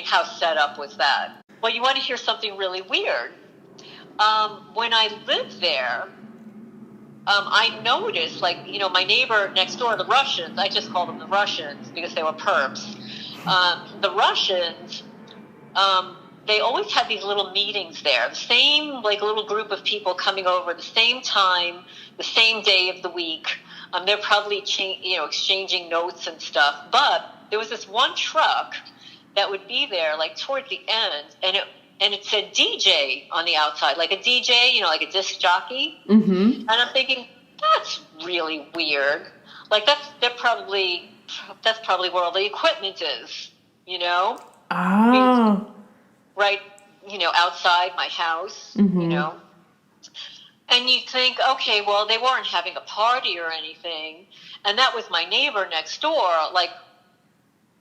How set up was that? Well, you want to hear something really weird? When I lived there, I noticed, my neighbor next door, the Russians. I just called them the Russians because they were perps. The Russians. They always had these little meetings there, the same little group of people coming over the same time, the same day of the week. They're probably exchanging notes and stuff. But there was this one truck that would be there towards the end, and it said DJ on the outside, like a DJ, like a disc jockey. Mm-hmm. And I'm thinking, that's really weird. That's probably where all the equipment is, Oh. Right, outside my house, mm-hmm. And you think, okay, well, they weren't having a party or anything, and that was my neighbor next door.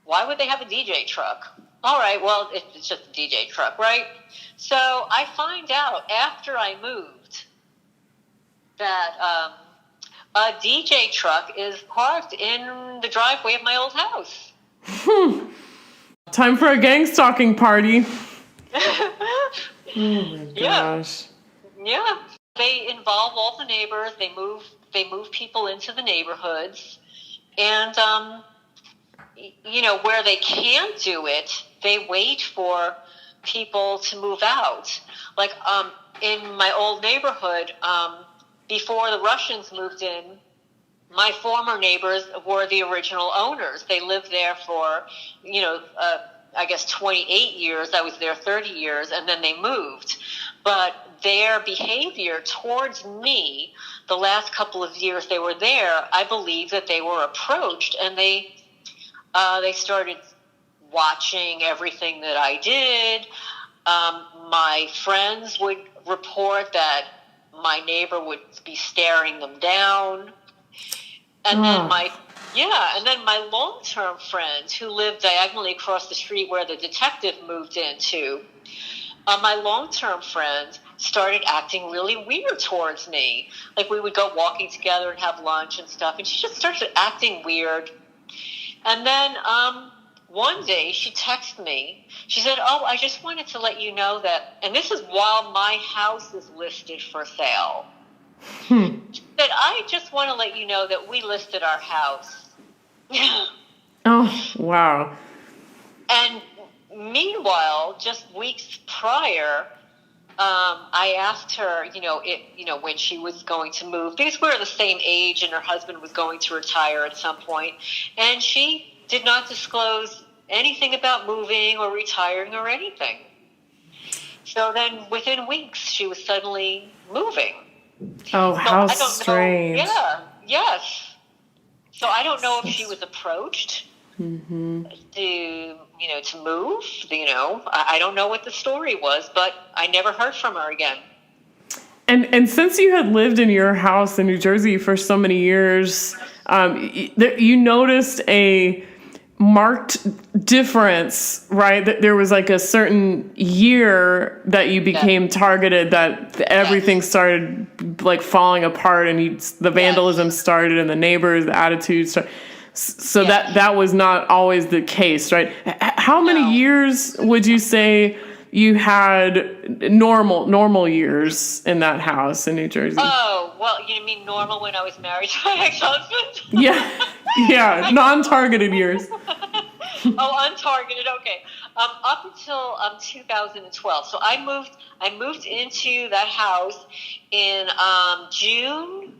Why would they have a DJ truck? All right, well, it's just a DJ truck, right? So I find out after I moved that a DJ truck is parked in the driveway of my old house. Time for a gang stalking party. Oh my gosh. Yeah. They involve all the neighbors. They move people into the neighborhoods. And where they can do it, they wait for people to move out. Like in my old neighborhood, before the Russians moved in, my former neighbors were the original owners. They lived there for, I guess 28 years. I was there 30 years, and then they moved. But their behavior towards me, the last couple of years they were there, I believe that they were approached, and they started watching everything that I did. My friends would report that my neighbor would be staring them down. And then my long-term friends who lived diagonally across the street where the detective moved into, my long-term friends started acting really weird towards me. Like, we would go walking together and have lunch and stuff, and she just started acting weird. And then one day she texted me. She said, "Oh, I just wanted to let you know that," and this is while my house is listed for sale. She said, "I just want to let you know that we listed our house." Oh, wow. And meanwhile, just weeks prior, I asked her, when she was going to move, because we were the same age and her husband was going to retire at some point, and she did not disclose anything about moving or retiring or anything. So then within weeks, she was suddenly moving. Oh, how strange. Yeah, yes. So I don't know if she was approached to move. I don't know what the story was, but I never heard from her again. And since you had lived in your house in New Jersey for so many years, you noticed a marked difference, right? That there was like a certain year that you became targeted, that everything started like falling apart, and the vandalism started, and the neighbors, the attitudes started. So that was not always the case, right? How many years would you say you had normal years in that house in New Jersey? Oh, well, you mean normal when I was married to my ex-husband? Yeah, non-targeted years. Oh, untargeted, okay. Up until 2012. So I moved into that house in June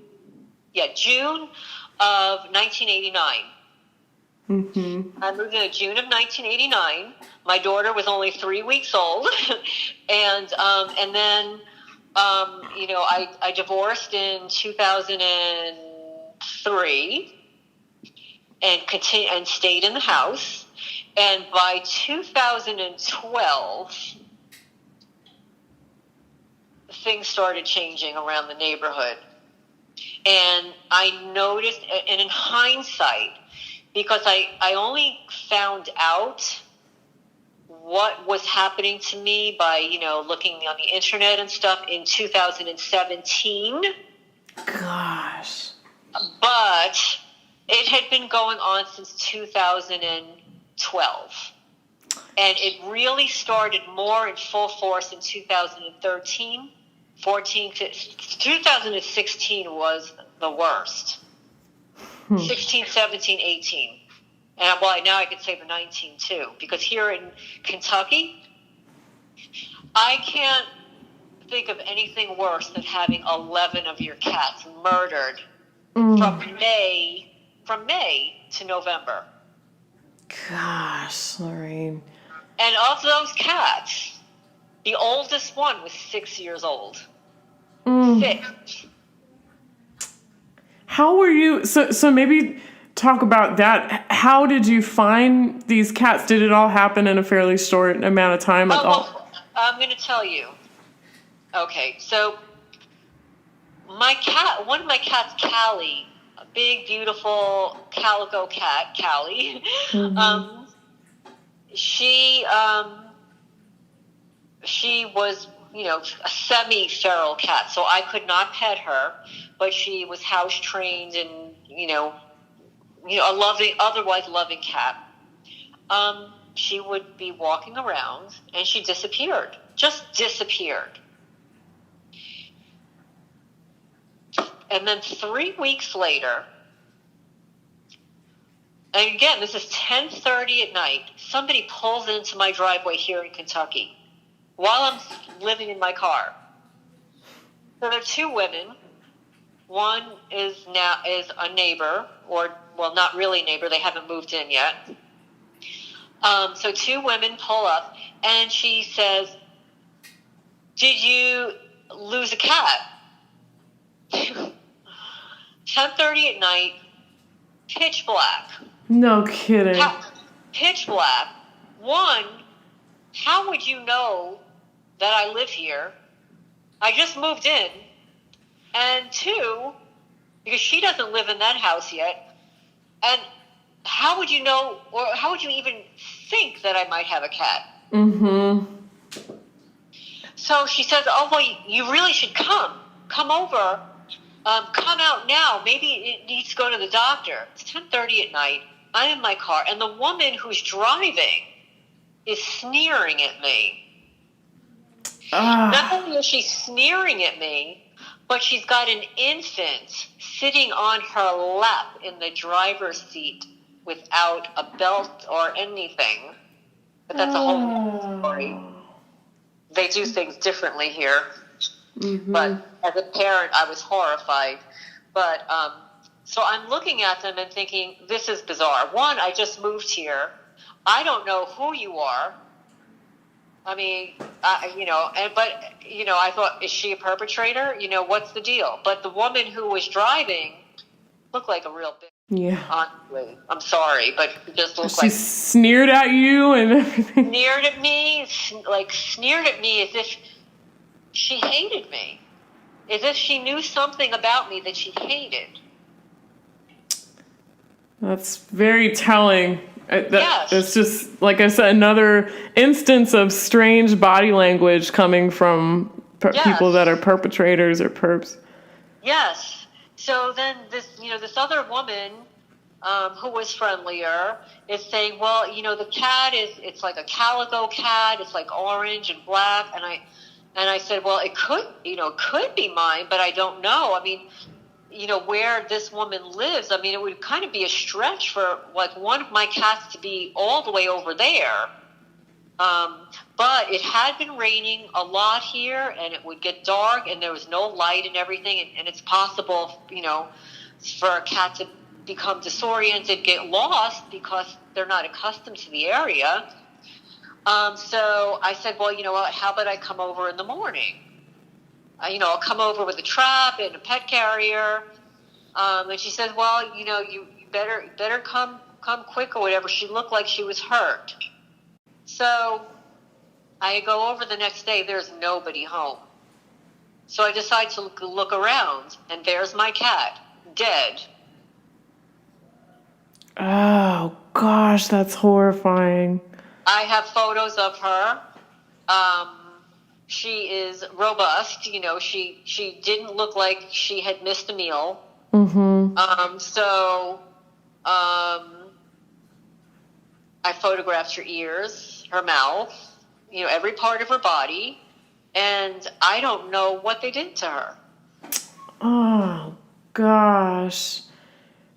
of 1989. I moved in June of 1989. My daughter was only 3 weeks old, and then I divorced in 2003, and stayed in the house. And by 2012, things started changing around the neighborhood. And I noticed, and in hindsight, because I only found out what was happening to me by, looking on the internet and stuff in 2017. Gosh. But it had been going on since 2012. And it really started more in full force in 2013. 2016 was the worst. 16, 17, 18. And now I could say the 19 too, because here in Kentucky, I can't think of anything worse than having 11 of your cats murdered from May to November. Gosh, Lorraine. And of those cats, the oldest one was 6 years old. 6. How were you? So maybe talk about that. How did you find these cats? Did it all happen in a fairly short amount of time? Well, I'm going to tell you. Okay, so one of my cats, Callie, a big, beautiful calico cat, Callie. She was, a semi-feral cat, so I could not pet her, but she was house trained and, a otherwise loving cat. She would be walking around and she disappeared, just disappeared. And then 3 weeks later, And again, this is 10:30 at night. Somebody pulls into my driveway here in Kentucky while I'm living in my car. So there are two women. One is a neighbor, or, well, not really neighbor. They haven't moved in yet. So two women pull up, and she says, "Did you lose a cat?" 10:30 at night, pitch black. No kidding. Pitch black. One, how would you know that I live here? I just moved in. And two, because she doesn't live in that house yet. And how would you know, or how would you even think that I might have a cat? Mm-hmm. So she says, "Oh, well, you really should come over. Come out now. Maybe it needs to go to the doctor." It's 10:30 at night. I'm in my car, and the woman who's driving is sneering at me. Not only is she sneering at me, but she's got an infant sitting on her lap in the driver's seat without a belt or anything. But that's a whole story. They do things differently here. Mm-hmm. But as a parent, I was horrified. But so I'm looking at them and thinking, this is bizarre. One, I just moved here. I don't know who you are. I mean, I thought, is she a perpetrator? What's the deal? But the woman who was driving looked like a real bitch. Yeah. Honestly, I'm sorry, but she just looked she sneered at you and everything. Sneered at me as if she hated me. As if she knew something about me that she hated. That's very telling. Yes. It's just, like I said, another instance of strange body language coming from people that are perpetrators or perps. Yes. So then this other woman who was friendlier is saying, well, the cat it's like a calico cat. It's like orange and black. And I said, well, it could be mine, but I don't know. I mean, where this woman lives, I mean, it would kind of be a stretch for like one of my cats to be all the way over there. But it had been raining a lot here, and it would get dark, and there was no light and everything, and it's possible, for a cat to become disoriented, get lost because they're not accustomed to the area. So I said, well, what, how about I come over in the morning? I'll come over with a trap and a pet carrier. And she said, well, you better come quick or whatever. She looked like she was hurt. So I go over the next day. There's nobody home. So I decide to look around, and there's my cat, dead. Oh, gosh, that's horrifying. I have photos of her. She is robust. She didn't look like she had missed a meal. Mm-hmm. So I photographed her ears, her mouth, every part of her body, and I don't know what they did to her. Oh, gosh.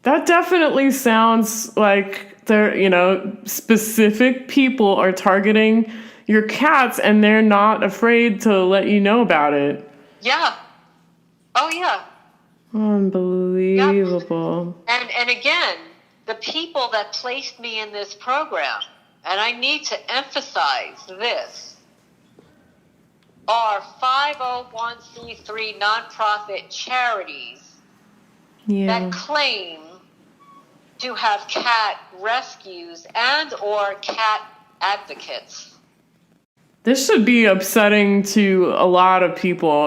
That definitely sounds like specific people are targeting your cats, and they're not afraid to let you know about it. Yeah. Oh, yeah. Unbelievable. Yeah. And again, the people that placed me in this program, and I need to emphasize this, are 501c3 nonprofit charities that claim to have cat rescues and or cat advocates. This should be upsetting to a lot of people.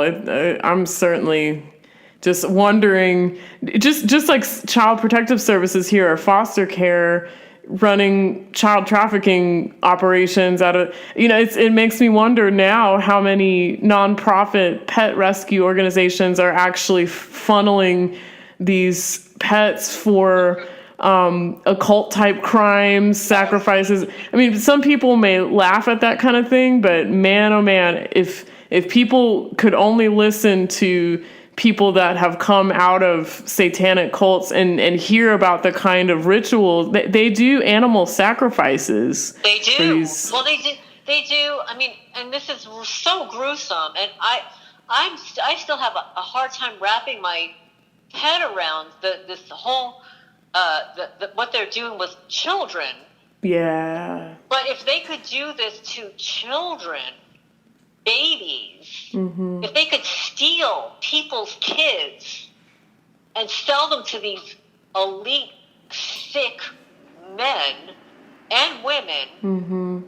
I'm certainly just wondering, just like Child Protective Services here or foster care running child trafficking operations out of, it makes me wonder now how many nonprofit pet rescue organizations are actually funneling these pets for occult type crimes, sacrifices. I mean, some people may laugh at that kind of thing, but man, oh man, if people could only listen to people that have come out of satanic cults and hear about the kind of rituals. They do animal sacrifices. They do. Well, they do. They do. I mean, and this is so gruesome. And I still have a hard time wrapping my head around this whole what they're doing with children. Yeah. But if they could do this to children, babies, if they could steal people's kids and sell them to these elite, sick men and women,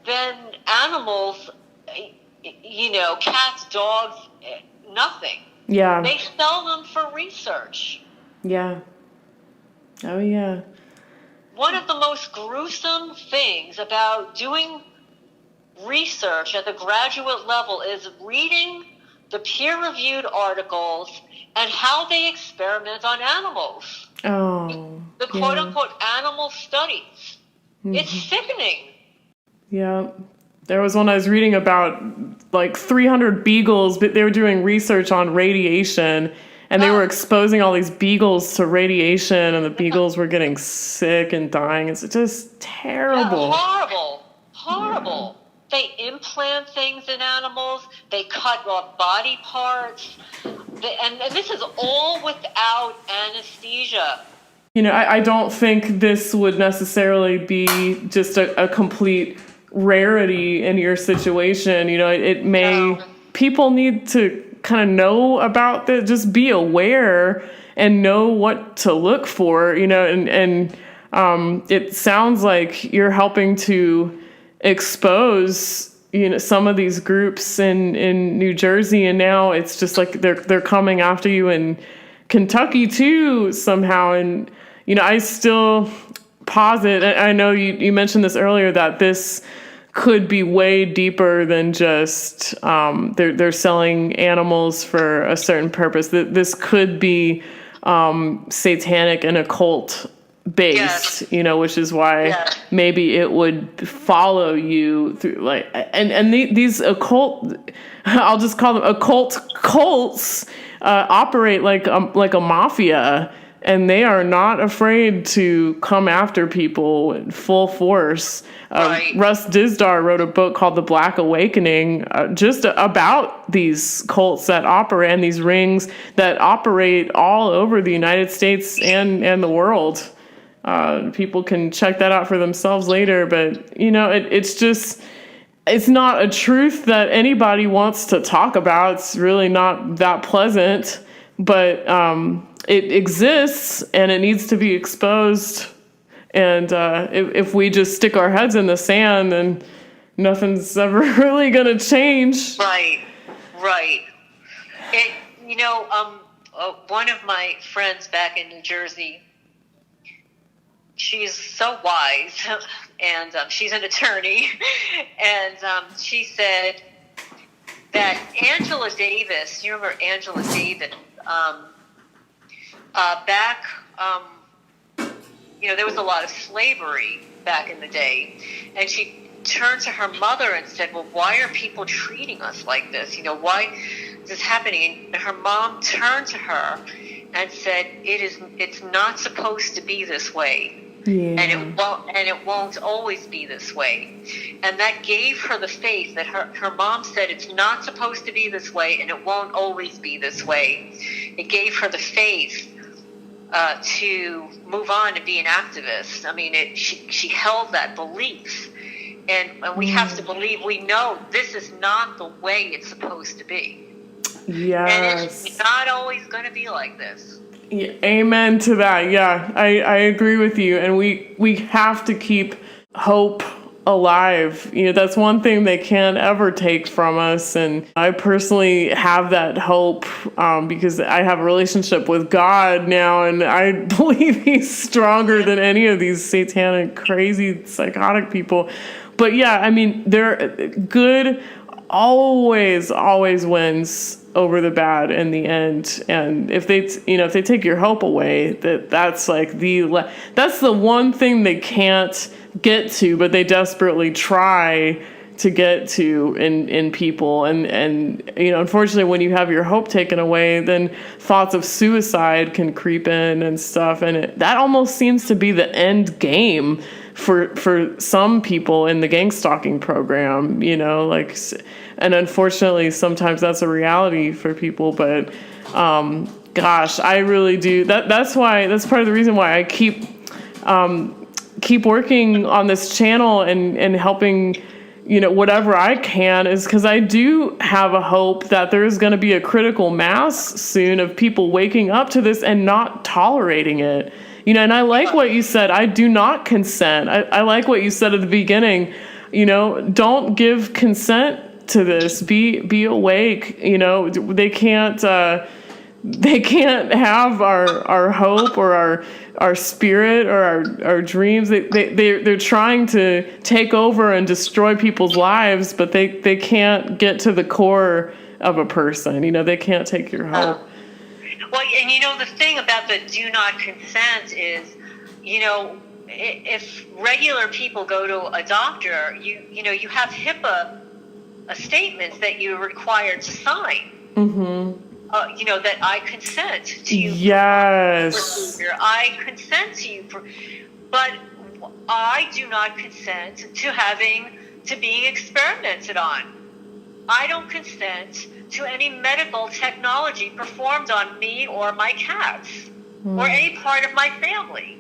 then animals, cats, dogs, nothing. Yeah. They sell them for research. Yeah. Oh, yeah. One of the most gruesome things about doing research at the graduate level is reading the peer-reviewed articles and how they experiment on animals. Oh. The quote-unquote animal studies. It's sickening. Yeah. There was one I was reading about, like 300 beagles, but they were doing research on radiation, and they were exposing all these beagles to radiation, and the beagles were getting sick and dying. It's just terrible. Yeah, horrible. They implant things in animals. They cut off body parts. And this is all without anesthesia. I don't think this would necessarily be just a complete rarity in your situation. It may, people need to kind of know about that, just be aware and know what to look for, and it sounds like you're helping to expose some of these groups in New Jersey, and now it's just like they're coming after you in Kentucky too somehow. And I still posit, I know you mentioned this earlier, that this could be way deeper than just they're selling animals for a certain purpose. This could be satanic and occult based, which is why maybe it would follow you through, and these occult, I'll just call them occult cults, operate like a mafia, and they are not afraid to come after people in full force. Russ Dizdar wrote a book called The Black Awakening, just about these cults that operate, and these rings that operate all over the United States and the world. People can check that out for themselves later, but it's not a truth that anybody wants to talk about. It's really not that pleasant, but it exists and it needs to be exposed. And if we just stick our heads in the sand, then nothing's ever really going to change. Right. One of my friends back in New Jersey, she's so wise, and she's an attorney, and she said that Angela Davis, you remember Angela Davis, back, there was a lot of slavery back in the day, and she turned to her mother and said, well, why are people treating us like this? Why is this happening? And her mom turned to her and said, it's not supposed to be this way. Yeah. And it won't always be this way. And that gave her the faith that her mom said it's not supposed to be this way and it won't always be this way. It gave her the faith to move on and be an activist. I mean, she held that belief. And we have to believe, we know this is not the way it's supposed to be. Yes. And it's not always going to be like this. Yeah, amen to that. Yeah, I agree with you. And we have to keep hope alive. That's one thing they can't ever take from us. And I personally have that hope because I have a relationship with God now, and I believe he's stronger than any of these satanic, crazy, psychotic people. But yeah, I mean, they're good always wins over the bad in the end. And if they take your hope away, that's the one thing they can't get to, but they desperately try to get to in people. And you know, unfortunately, when you have your hope taken away, then thoughts of suicide can creep in and stuff. And that almost seems to be the end game for some people in the gang-stalking program, you know, like, and unfortunately, sometimes that's a reality for people. But gosh, I really do. That's part of the reason why I keep working on this channel and helping, you know, whatever I can, is because I do have a hope that there is going to be a critical mass soon of people waking up to this and not tolerating it. You know, and I like what you said. I do not consent. I like what you said at the beginning. You know, don't give consent to this. Be awake. You know, they can't have our hope or our spirit or our dreams. They're trying to take over and destroy people's lives, but they can't get to the core of a person. You know, they can't take your hope. Well, and you know, the thing about the do not consent is, you know, if regular people go to a doctor, you know, you have HIPAA statements that you're required to sign. Mm-hmm. You know, that I consent to you. Yes. Procedure. I consent to you, but I do not consent to being experimented on. I don't consent to any medical technology performed on me or my cats or any part of my family.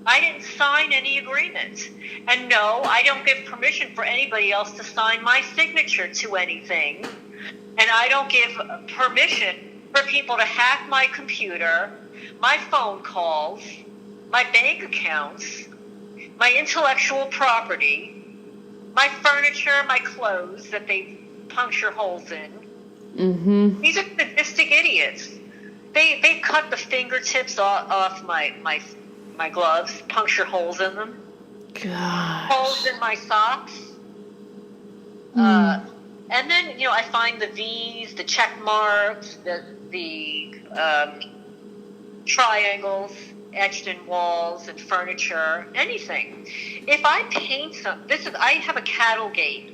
I didn't sign any agreement. And no, I don't give permission for anybody else to sign my signature to anything. And I don't give permission for people to hack my computer, my phone calls, my bank accounts, my intellectual property, my furniture, my clothes that they puncture holes in. Mm-hmm. These are sadistic idiots. They cut the fingertips off my gloves, puncture holes in them. Gosh. Holes in my socks. And then, you know, I find the V's, the check marks, the triangles etched in walls and furniture, anything. If I paint I have a cattle gate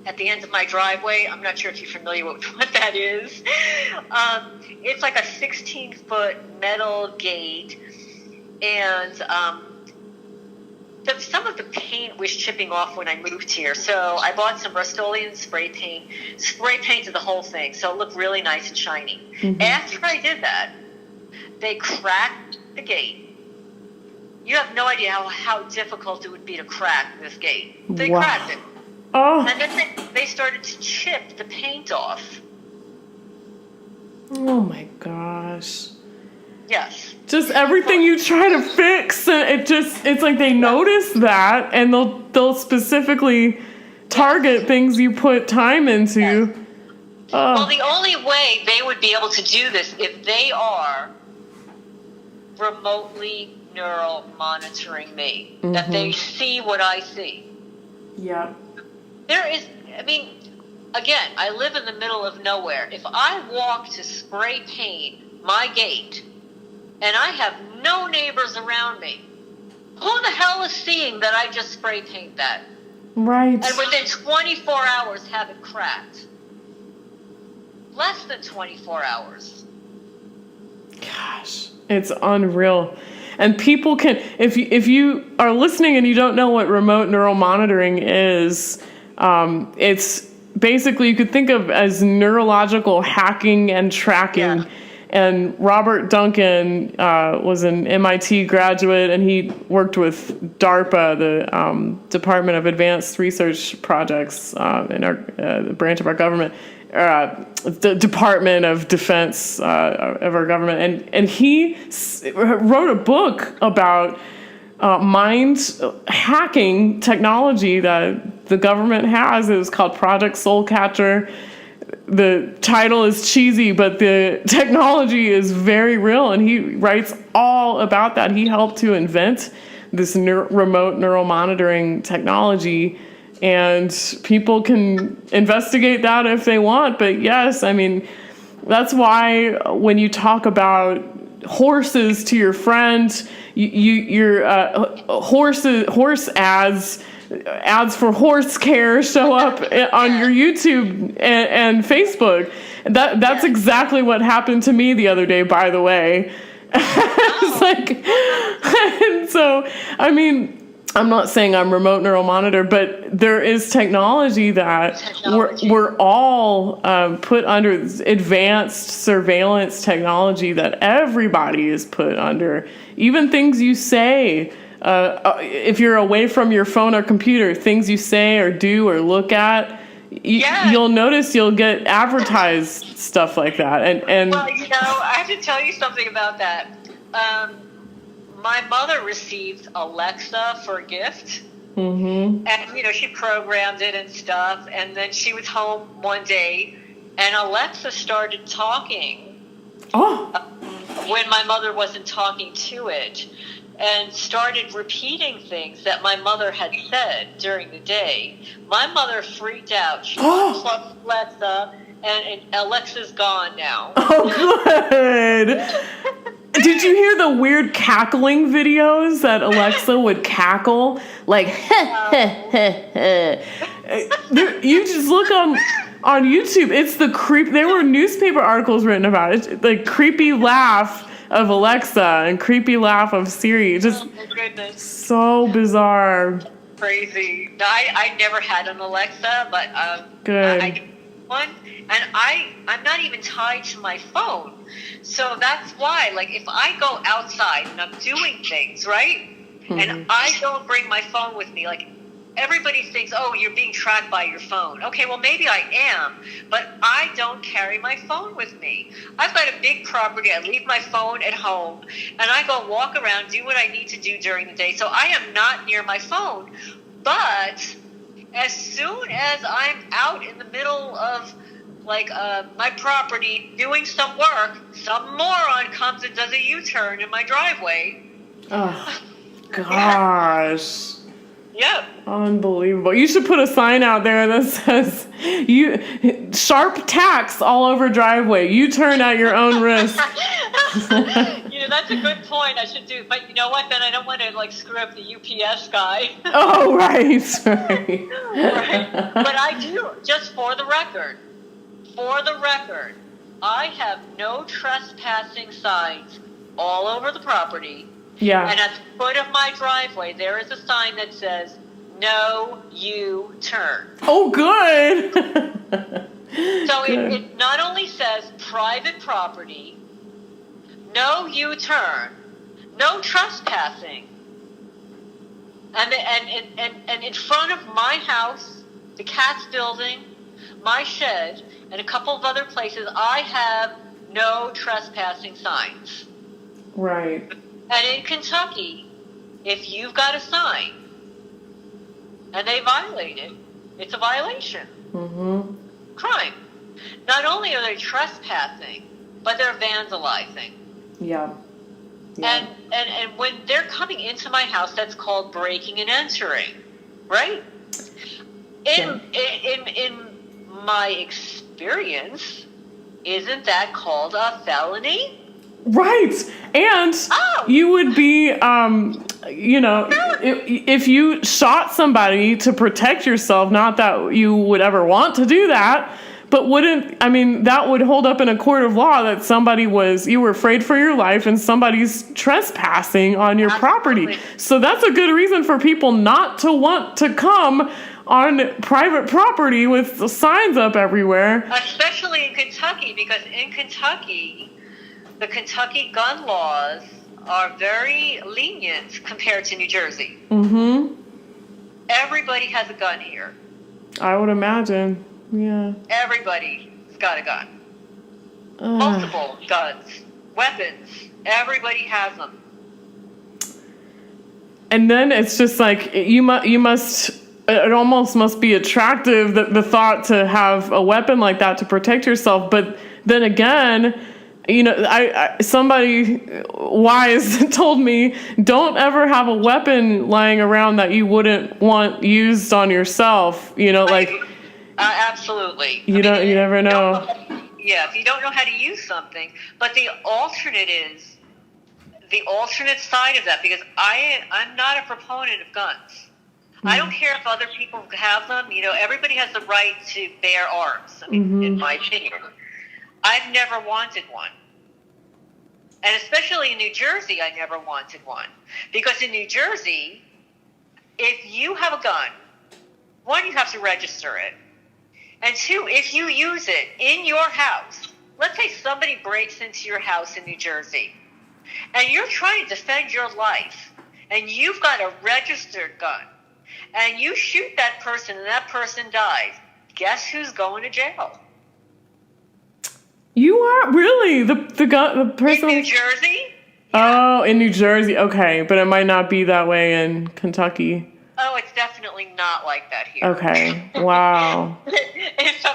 at the end of my driveway. I'm not sure if you're familiar with what that is. It's like a 16-foot metal gate, and some of the paint was chipping off when I moved here. So I bought some Rust-Oleum spray painted the whole thing, so it looked really nice and shiny. Mm-hmm. After I did that, they cracked the gate. You have no idea how difficult it would be to crack this gate. They cracked it. Oh. And then they started to chip the paint off. Oh my gosh. Yes. Just everything you try to fix, it's like they notice that, and they'll specifically target things you put time into. Yes. Well, the only way they would be able to do this if they are remotely neural monitoring me, mm-hmm. that they see what I see. Yeah. Again, I live in the middle of nowhere. If I walk to spray paint my gate and I have no neighbors around me, who the hell is seeing that I just spray paint that? Right. And within 24 hours have it cracked. Less than 24 hours. Gosh, it's unreal. And people can, if you are listening and you don't know what remote neural monitoring is, it's basically, you could think of as neurological hacking and tracking. Yeah. And Robert Duncan was an MIT graduate, and he worked with DARPA, the Department of Advanced Research Projects in the branch of our government, the Department of Defense of our government. And he wrote a book about mind hacking technology that the government has. It was called Project Soul Catcher. The title is cheesy, but the technology is very real, and he writes all about that. He helped to invent this remote neural monitoring technology, and people can investigate that if they want. But yes, I mean, that's why when you talk about horses to your friend, your horse ads ads for horse care show up on your YouTube and Facebook. That's exactly what happened to me the other day, by the way. It's like, and so, I mean, I'm not saying I'm remote neural monitor, but there is technology that we're all put under, advanced surveillance technology that everybody is put under. Even things you say, if you're away from your phone or computer, things you say or do or look at, you'll notice you'll get advertised stuff like that. And well, I have to tell you something about that. My mother received Alexa for a gift, and she programmed it and stuff. And then she was home one day, and Alexa started talking. When my mother wasn't talking to it, and started repeating things that my mother had said during the day. My mother freaked out. She unplugged Alexa, and Alexa's gone now. Oh, good. Did you hear the weird cackling videos that Alexa would cackle? Like, you just look on YouTube. It's the creep. There were newspaper articles written about it. The creepy laugh of Alexa and creepy laugh of Siri. Just my goodness. So bizarre. Crazy. I never had an Alexa, but good. I did one, and I'm not even tied to my phone. So that's why, like, if I go outside and I'm doing things, right? And I don't bring my phone with me, like, everybody thinks, oh, you're being tracked by your phone. Okay, well, maybe I am, but I don't carry my phone with me. I've got a big property. I leave my phone at home, and I go walk around, do what I need to do during the day. So I am not near my phone. But as soon as I'm out in the middle of, like, my property doing some work, some moron comes and does a U-turn in my driveway. Oh, gosh. Yep. Unbelievable. You should put a sign out there that says, sharp tacks all over driveway. You turn at your own risk. That's a good point. I should do, but you know what? Then I don't want to, like, screw up the UPS guy. Oh, right. Right. But I do, just for the record, I have no trespassing signs all over the property. Yeah. And at the foot of my driveway, there is a sign that says, no U-turn. Oh, good. So it not only says private property, no U-turn, no trespassing. And in front of my house, the Cat's building, my shed, and a couple of other places, I have no trespassing signs. Right. And in Kentucky, if you've got a sign and they violate it, it's a violation. Crime. Not only are they trespassing, but they're vandalizing. Yeah. And when they're coming into my house, that's called breaking and entering, right? In my experience, isn't that called a felony? Right. And you would be, if you shot somebody to protect yourself, not that you would ever want to do that, but that would hold up in a court of law that you were afraid for your life and somebody's trespassing on your property. So that's a good reason for people not to want to come on private property with signs up everywhere. Especially in Kentucky, because in Kentucky, the Kentucky gun laws are very lenient compared to New Jersey. Everybody has a gun here. I would imagine. Yeah. Everybody's got a gun. Multiple guns, weapons. Everybody has them. And then it's just like you must. It almost must be attractive, the thought to have a weapon like that to protect yourself. But then again, somebody wise told me, don't ever have a weapon lying around that you wouldn't want used on yourself. Absolutely. You never know. If you don't know how to use something. But the alternate side of that, because I'm not a proponent of guns. I don't care if other people have them. Everybody has the right to bear arms, in my opinion. I've never wanted one. And especially in New Jersey, I never wanted one. Because in New Jersey, if you have a gun, one, you have to register it. And two, if you use it in your house, let's say somebody breaks into your house in New Jersey, and you're trying to defend your life, and you've got a registered gun, and you shoot that person and that person dies, guess who's going to jail? You are really the person In New Jersey? Oh, in New Jersey. Okay, but it might not be that way in Kentucky. Oh, it's definitely not like that here. Okay. Wow.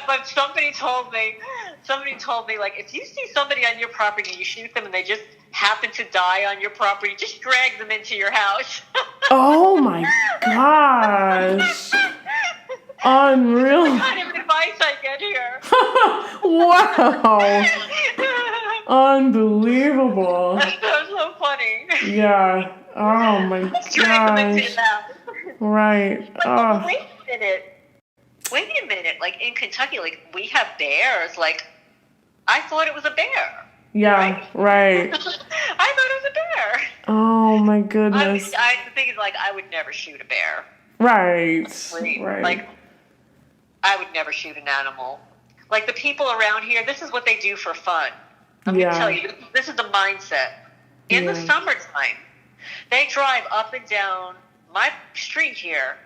But somebody told me, like, if you see somebody on your property and you shoot them and they just happen to die on your property, just drag them into your house. Oh my gosh. Unreal. That's the kind of advice I get here. Wow. Unbelievable. That's so funny. Yeah. Oh my Drag them into gosh. your house. Right. But Oh. Wait a minute. Like in Kentucky, like we have bears. Like I thought it was a bear. Yeah. Right. I thought it was a bear. Oh my goodness. The thing is, like, I would never shoot a bear. Right. Right. Like, I would never shoot an animal. Like the people around here, this is what they do for fun. I'm gonna tell you, this is the mindset. In the summertime, they drive up and down my street here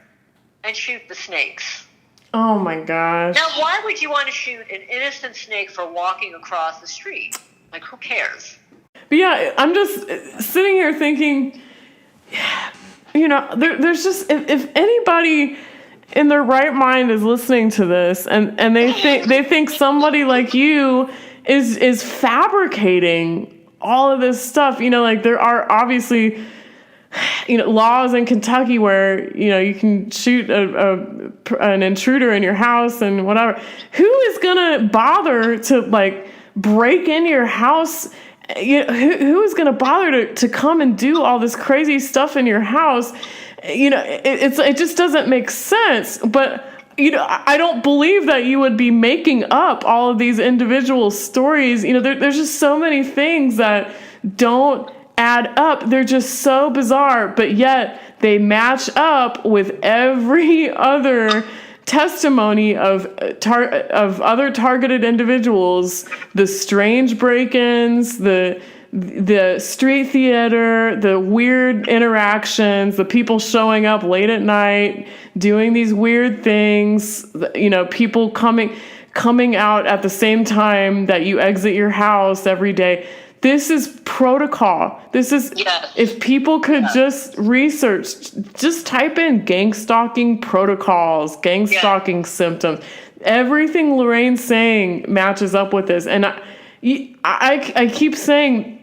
and shoot the snakes. Oh my gosh. Now, why would you want to shoot an innocent snake for walking across the street? Like, who cares? But yeah, I'm just sitting here thinking, there's just, if anybody in their right mind is listening to this and they think somebody like you is fabricating all of this stuff, like there are obviously laws in Kentucky where you can shoot an intruder in your house and whatever. Who is gonna bother to like break into your house? Who is gonna bother to come and do all this crazy stuff in your house? It just doesn't make sense. But I don't believe that you would be making up all of these individual stories. There's just so many things that don't add up. They're just so bizarre, but yet they match up with every other testimony of other targeted individuals, the strange break-ins, the street theater, the weird interactions, the people showing up late at night, doing these weird things, people coming out at the same time that you exit your house every day. This is protocol. This is, if people could just research, just type in gang-stalking protocols, gang-stalking symptoms. Everything Lorraine's saying matches up with this. And I keep saying,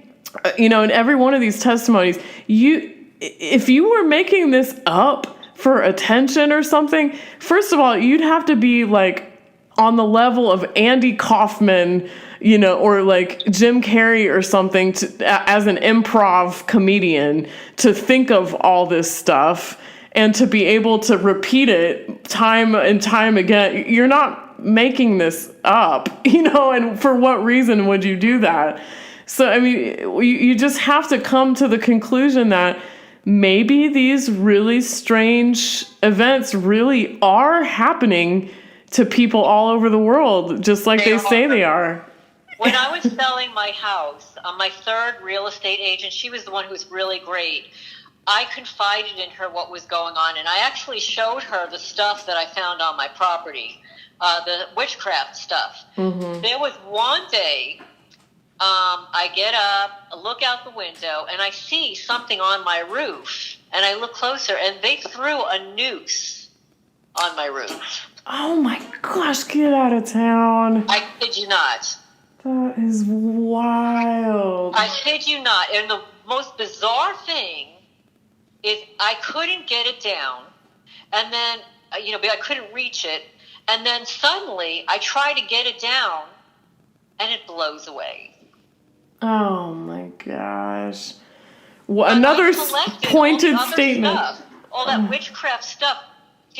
in every one of these testimonies, if you were making this up for attention or something, first of all, you'd have to be like on the level of Andy Kaufman, or like Jim Carrey or something as an improv comedian to think of all this stuff and to be able to repeat it time and time again. You're not making this up, and for what reason would you do that? So, I mean, you just have to come to the conclusion that maybe these really strange events really are happening to people all over the world, just like they say they are. When I was selling my house, my third real estate agent, she was the one who was really great. I confided in her what was going on, and I actually showed her the stuff that I found on my property, the witchcraft stuff. Mm-hmm. There was one day, I get up, I look out the window, and I see something on my roof, and I look closer, and they threw a noose on my roof. Oh my gosh, get out of town. I kid you not. That is wild. I kid you not. And the most bizarre thing is I couldn't get it down. And then, I couldn't reach it. And then suddenly I try to get it down and it blows away. Oh my gosh. Well, another pointed statement. All that witchcraft stuff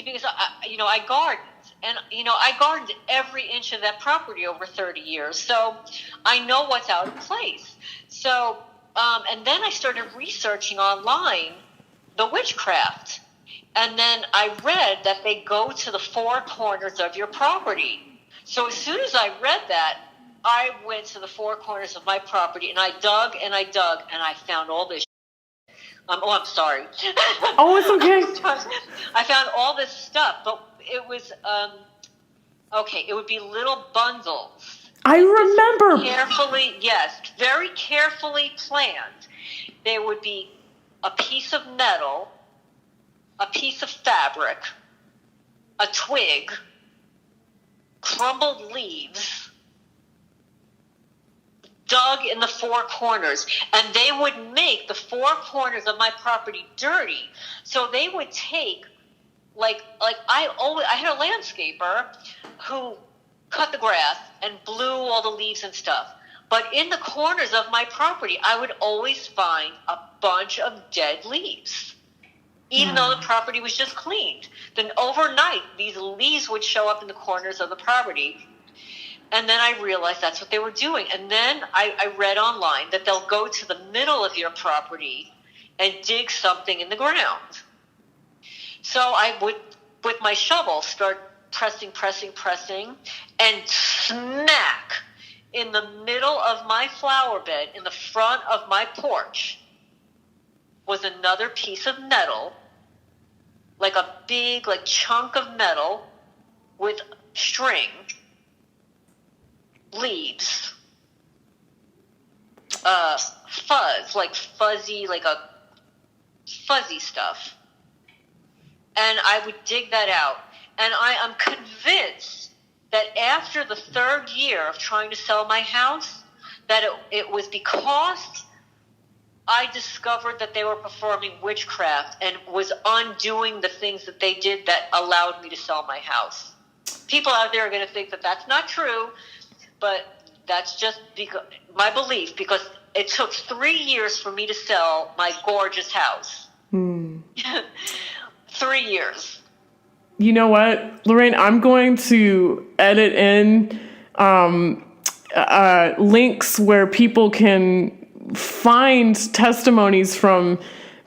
because I gardened, and I gardened every inch of that property over 30 years, so I know what's out of place. So, and then I started researching online the witchcraft, and then I read that they go to the four corners of your property. So as soon as I read that, I went to the four corners of my property, and I dug and I dug, and I found all this. I'm sorry. Oh, it's okay. I found all this stuff, but it was okay. It would be little bundles. I remember. Very carefully planned. There would be a piece of metal, a piece of fabric, a twig, crumbled leaves, dug in the four corners, and they would make the four corners of my property dirty. So they would take, I had a landscaper who cut the grass and blew all the leaves and stuff. But in the corners of my property, I would always find a bunch of dead leaves, even though the property was just cleaned. Then overnight, these leaves would show up in the corners of the property. And then I realized that's what they were doing. And then I read online that they'll go to the middle of your property and dig something in the ground. So I would, with my shovel, start pressing, and smack in the middle of my flower bed, in the front of my porch, was another piece of metal, like a big chunk of metal with string, leaves, fuzz, fuzzy stuff. And I would dig that out. And I am convinced that after the third year of trying to sell my house, that it was because I discovered that they were performing witchcraft and was undoing the things that they did that allowed me to sell my house. People out there are going to think that that's not true, but that's just my belief, because it took 3 years for me to sell my gorgeous house. 3 years. You know what, Lorraine? I'm going to edit in links where people can find testimonies from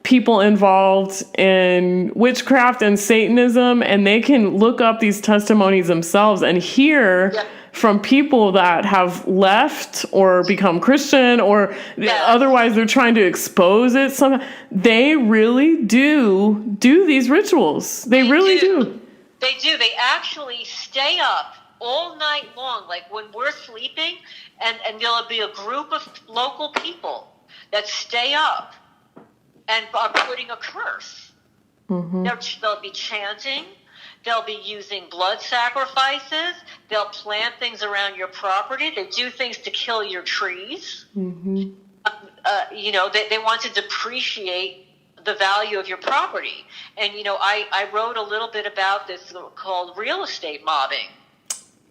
people involved in witchcraft and Satanism, and they can look up these testimonies themselves and hear from people that have left or become Christian, or otherwise they're trying to expose it somehow. They really do these rituals. They really do. They do. They actually stay up all night long, like when we're sleeping, and there'll be a group of local people that stay up and are putting a curse. They'll be chanting. They'll be using blood sacrifices. They'll plant things around your property. They do things to kill your trees. They want to depreciate the value of your property. And, I wrote a little bit about this called real estate mobbing.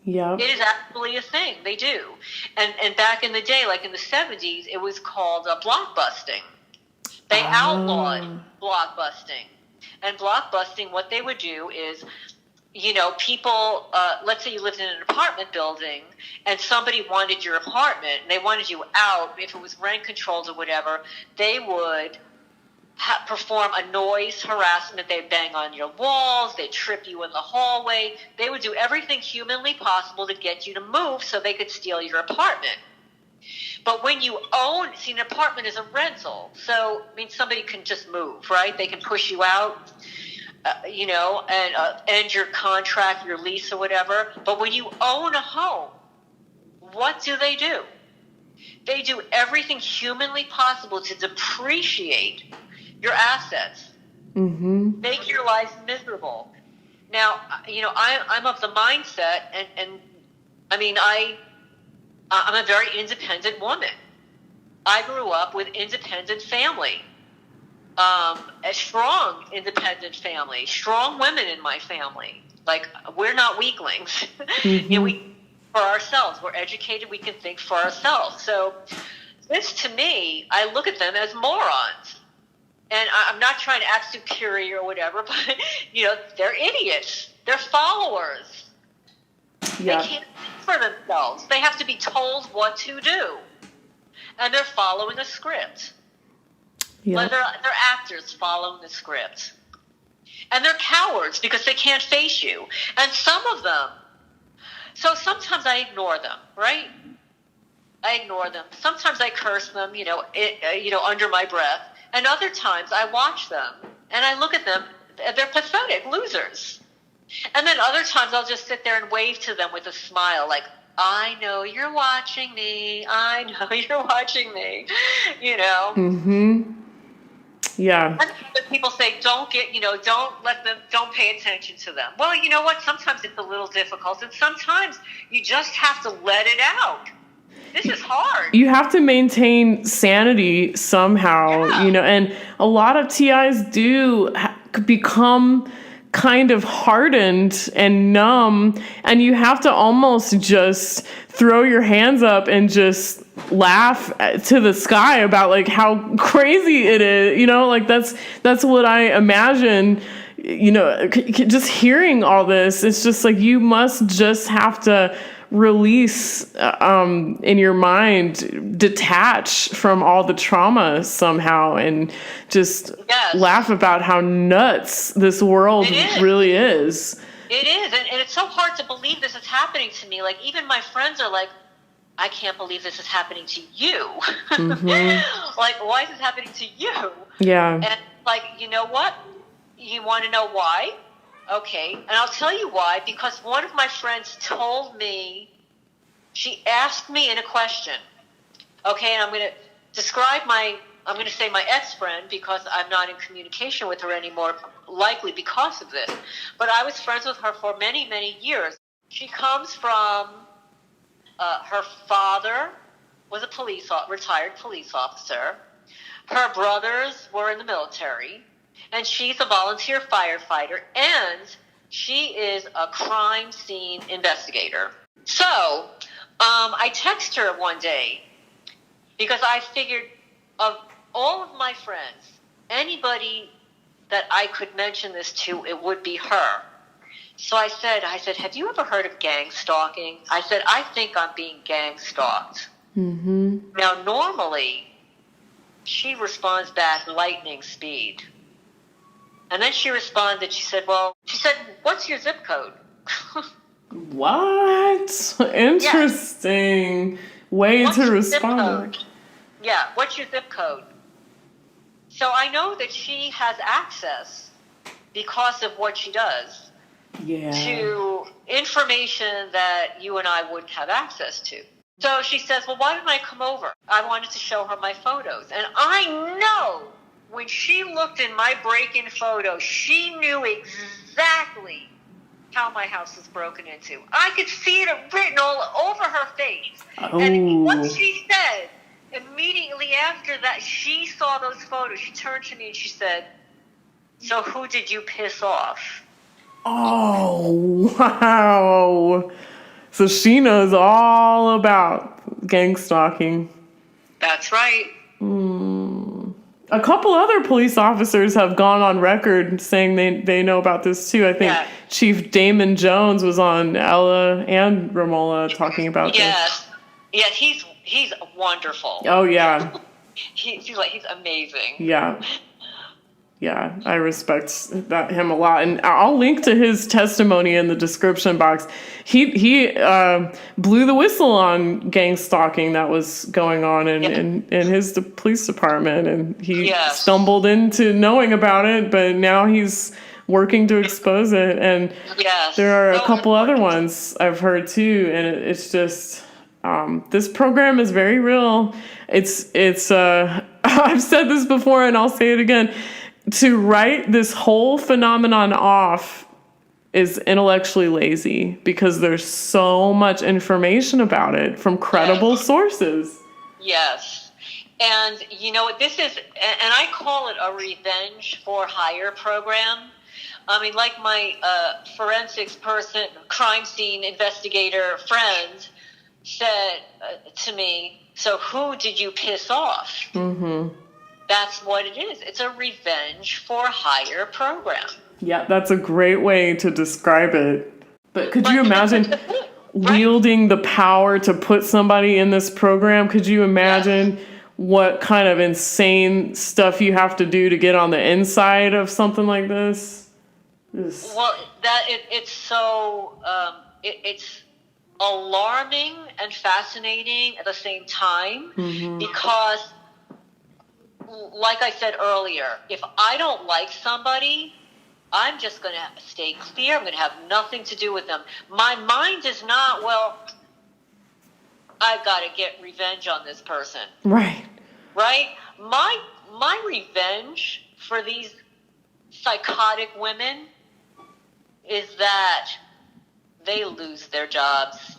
Yeah. It is actually a thing. They do. And back in the day, like in the 70s, it was called blockbusting. They outlawed blockbusting. And blockbusting, what they would do is, people, let's say you lived in an apartment building and somebody wanted your apartment and they wanted you out, if it was rent controlled or whatever, they would perform a noise harassment. They'd bang on your walls. They'd trip you in the hallway. They would do everything humanly possible to get you to move so they could steal your apartment. But when you an apartment is a rental. So, somebody can just move, right? They can push you out, and end your contract, your lease or whatever. But when you own a home, what do? They do everything humanly possible to depreciate your assets, make your life miserable. Now, I'm of the mindset, and I'm a very independent woman. I grew up with independent family, a strong independent family, strong women in my family. Like, we're not weaklings. We for ourselves. We're educated. We can think for ourselves. So this, to me, I look at them as morons. and I'm not trying to act superior or whatever, but, they're idiots. They're followers. Yeah. They can't think for themselves. They have to be told what to do. And they're following a script. Yeah. Well, they're actors following the script. And they're cowards because they can't face you. And some of them, so sometimes I ignore them, right? I ignore them. Sometimes I curse them, under my breath. And other times I watch them and I look at them. They're pathetic losers. And then other times I'll just sit there and wave to them with a smile, like, I know you're watching me. I know you're watching me. Mm-hmm. Yeah. And people say, don't pay attention to them. Well, you know what? Sometimes it's a little difficult, and sometimes you just have to let it out. This is hard. You have to maintain sanity somehow, Yeah. And a lot of TIs do become kind of hardened and numb, and you have to almost just throw your hands up and just laugh to the sky about like how crazy it is, that's what I imagine, just hearing all this. It's just like you must just have to release in your mind, detach from all the trauma somehow, and just laugh about how nuts this world really is. It is, and it's so hard to believe this is happening to me. Like, even my friends are like, I can't believe this is happening to you. Mm-hmm. Like, why is this happening to you? Yeah. And like, you know what? You want to know why? Okay, and I'll tell you why, because one of my friends told me, she asked me in a question, okay, and I'm going to say my ex-friend because I'm not in communication with her anymore, likely because of this, but I was friends with her for many, many years. She comes from, her father was a retired police officer, her brothers were in the military, and she's a volunteer firefighter, and she is a crime scene investigator. So, I text her one day because I figured of all of my friends, anybody that I could mention this to, it would be her. So I said, have you ever heard of gang-stalking? I said, I think I'm being gang-stalked. Mm-hmm. Now, normally, she responds back lightning speed. And then she responded, she said, what's your zip code? What? Interesting way to respond. Yeah, what's your zip code? So I know that she has access, because of what she does, to information that you and I wouldn't have access to. So she says, well, why didn't I come over? I wanted to show her my photos. And I know when she looked in my break-in photo, she knew exactly how my house was broken into. I could see it written all over her face. Oh. And what she said, immediately after that, she saw those photos. She turned to me and she said, so who did you piss off? Oh, wow. So she knows all about gang-stalking. That's right. A couple other police officers have gone on record saying they know about this too. I think Chief Damon Jones was on Ella and Romola talking about this. Yes, he's wonderful. Oh yeah. He's amazing. Yeah, I respect him a lot, and I'll link to his testimony in the description box. He blew the whistle on gang stalking that was going on in his police department, and he stumbled into knowing about it, but now he's working to expose it. And there are a couple other ones I've heard too, and it's just this program is very real. It's I've said this before, and I'll say it again. To write this whole phenomenon off is intellectually lazy because there's so much information about it from credible sources. Yes. And you know what this is, and I call it a revenge for hire program. I mean, like my forensics person, crime scene investigator friend said to me, so who did you piss off? Mm-hmm. that's what it is. It's a revenge for hire program. Yeah, that's a great way to describe it. But could you imagine wielding the power to put somebody in this program? Could you imagine what kind of insane stuff you have to do to get on the inside of something like this? Well, it's so it's alarming and fascinating at the same time, because, like I said earlier, if I don't like somebody, I'm just going to stay clear. I'm going to have nothing to do with them. My mind is not, well, I've got to get revenge on this person. Right. Right? My revenge for these psychotic women is that they lose their jobs.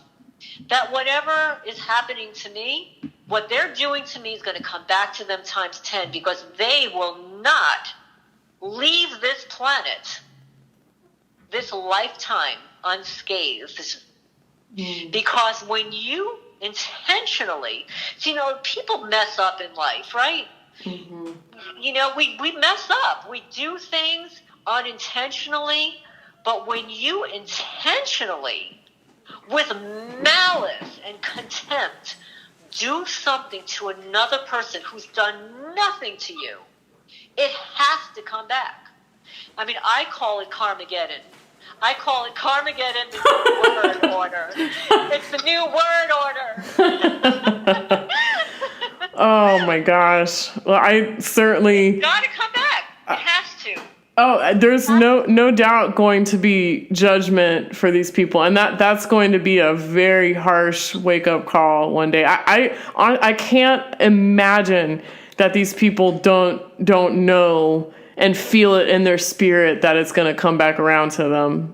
That whatever is happening to me, what they're doing to me is going to come back to them times 10, because they will not leave this planet, this lifetime, unscathed. Because when you intentionally, people mess up in life, right? We mess up. We do things unintentionally, but when you intentionally, with malice and contempt, do something to another person who's done nothing to you, it has to come back. I mean, I call it Carmageddon. I call it Carmageddon, the new word order. It's the new word order. Oh my gosh. Well, I certainly... Gotta come back. It has to. Oh, there's no doubt going to be judgment for these people, and that's going to be a very harsh wake-up call one day. I can't imagine that these people don't know and feel it in their spirit that it's going to come back around to them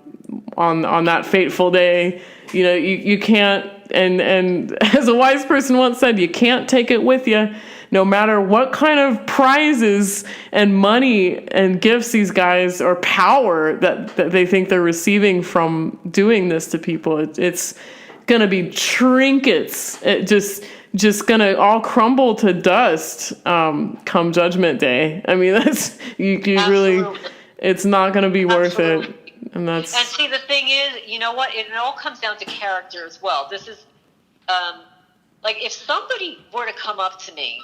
on that fateful day. You can't, and as a wise person once said, you can't take it with you. No matter what kind of prizes and money and gifts these guys, or power that they think they're receiving from doing this to people, it's going to be trinkets. It just going to all crumble to dust come Judgment Day. I mean, that's you really, it's not going to be worth it. And see, the thing is, you know what? It all comes down to character as well. This is like, if somebody were to come up to me,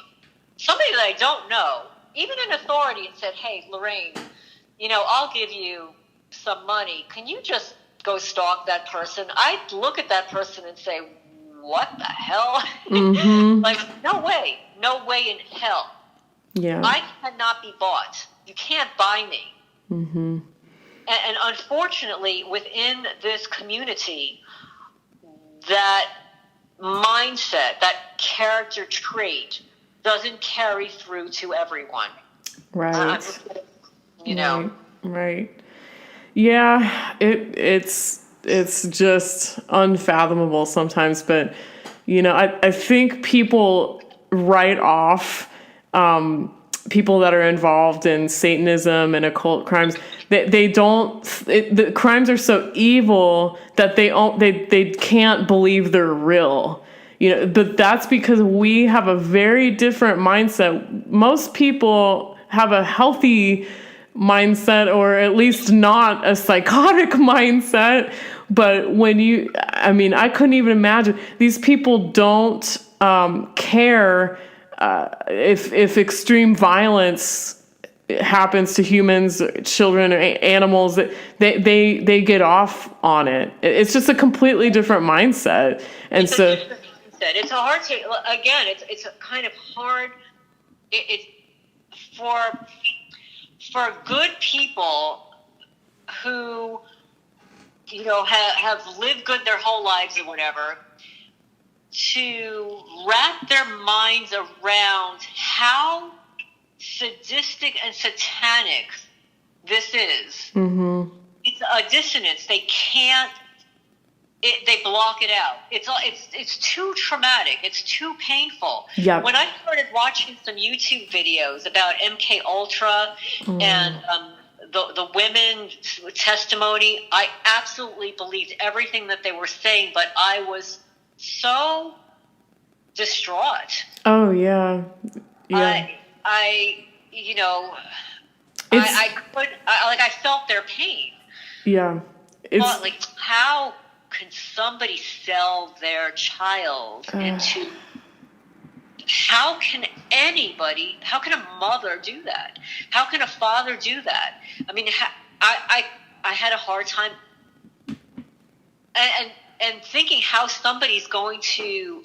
somebody that I don't know, even an authority, and said, "Hey, Lorraine, I'll give you some money. Can you just go stalk that person?" I'd look at that person and say, "What the hell?" Like, no way in hell. Yeah. I cannot be bought. You can't buy me. And unfortunately, within this community, that mindset, that character trait, doesn't carry through to everyone. Right. Right. Yeah, it's just unfathomable sometimes, but I think people write off people that are involved in Satanism and occult crimes. The crimes are so evil that they can't believe they're real. But that's because we have a very different mindset. Most people have a healthy mindset, or at least not a psychotic mindset. But I couldn't even imagine. These people don't care if extreme violence happens to humans, children, or animals. They get off on it. It's just a completely different mindset. And it's a hard to, again, it's a kind of hard, it's for good people who, have lived good their whole lives or whatever, to wrap their minds around how sadistic and satanic this is. It's a dissonance. They can't, they block it out. It's too traumatic. It's too painful. Yeah. When I started watching some YouTube videos about MK Ultra and the women's testimony, I absolutely believed everything that they were saying, but I was so distraught. Oh yeah. you know, I felt their pain. Yeah. But like, how can somebody sell their child into? How can a mother do that? How can a father do that? I mean, I had a hard time and thinking how somebody's going to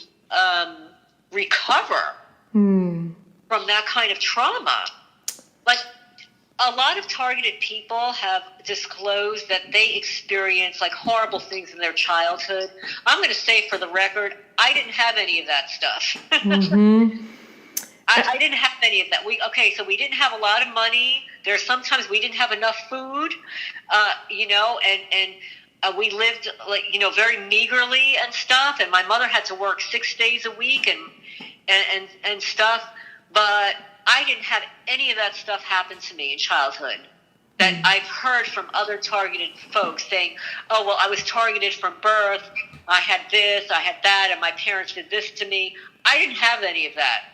recover from that kind of trauma. Like, a lot of targeted people have disclosed that they experience like horrible things in their childhood. I'm going to say for the record, I didn't have any of that stuff. I didn't have any of that. So we didn't have a lot of money. There's sometimes we didn't have enough food, and we lived very meagerly and stuff. And my mother had to work 6 days a week and stuff. But I didn't have any of that stuff happen to me in childhood. That I've heard from other targeted folks saying, "Oh, well, I was targeted from birth. I had this, I had that, and my parents did this to me." I didn't have any of that.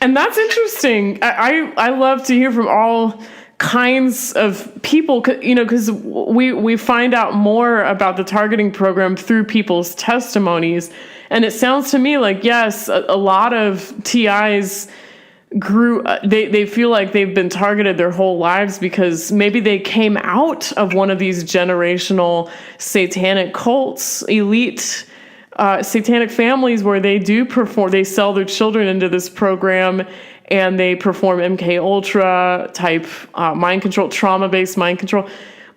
And that's interesting. I love to hear from all kinds of people, because we find out more about the targeting program through people's testimonies. And it sounds to me like, yes, a lot of TIs they feel like they've been targeted their whole lives because maybe they came out of one of these generational satanic cults, elite satanic families where they sell their children into this program and they perform MK Ultra type mind control, trauma-based mind control.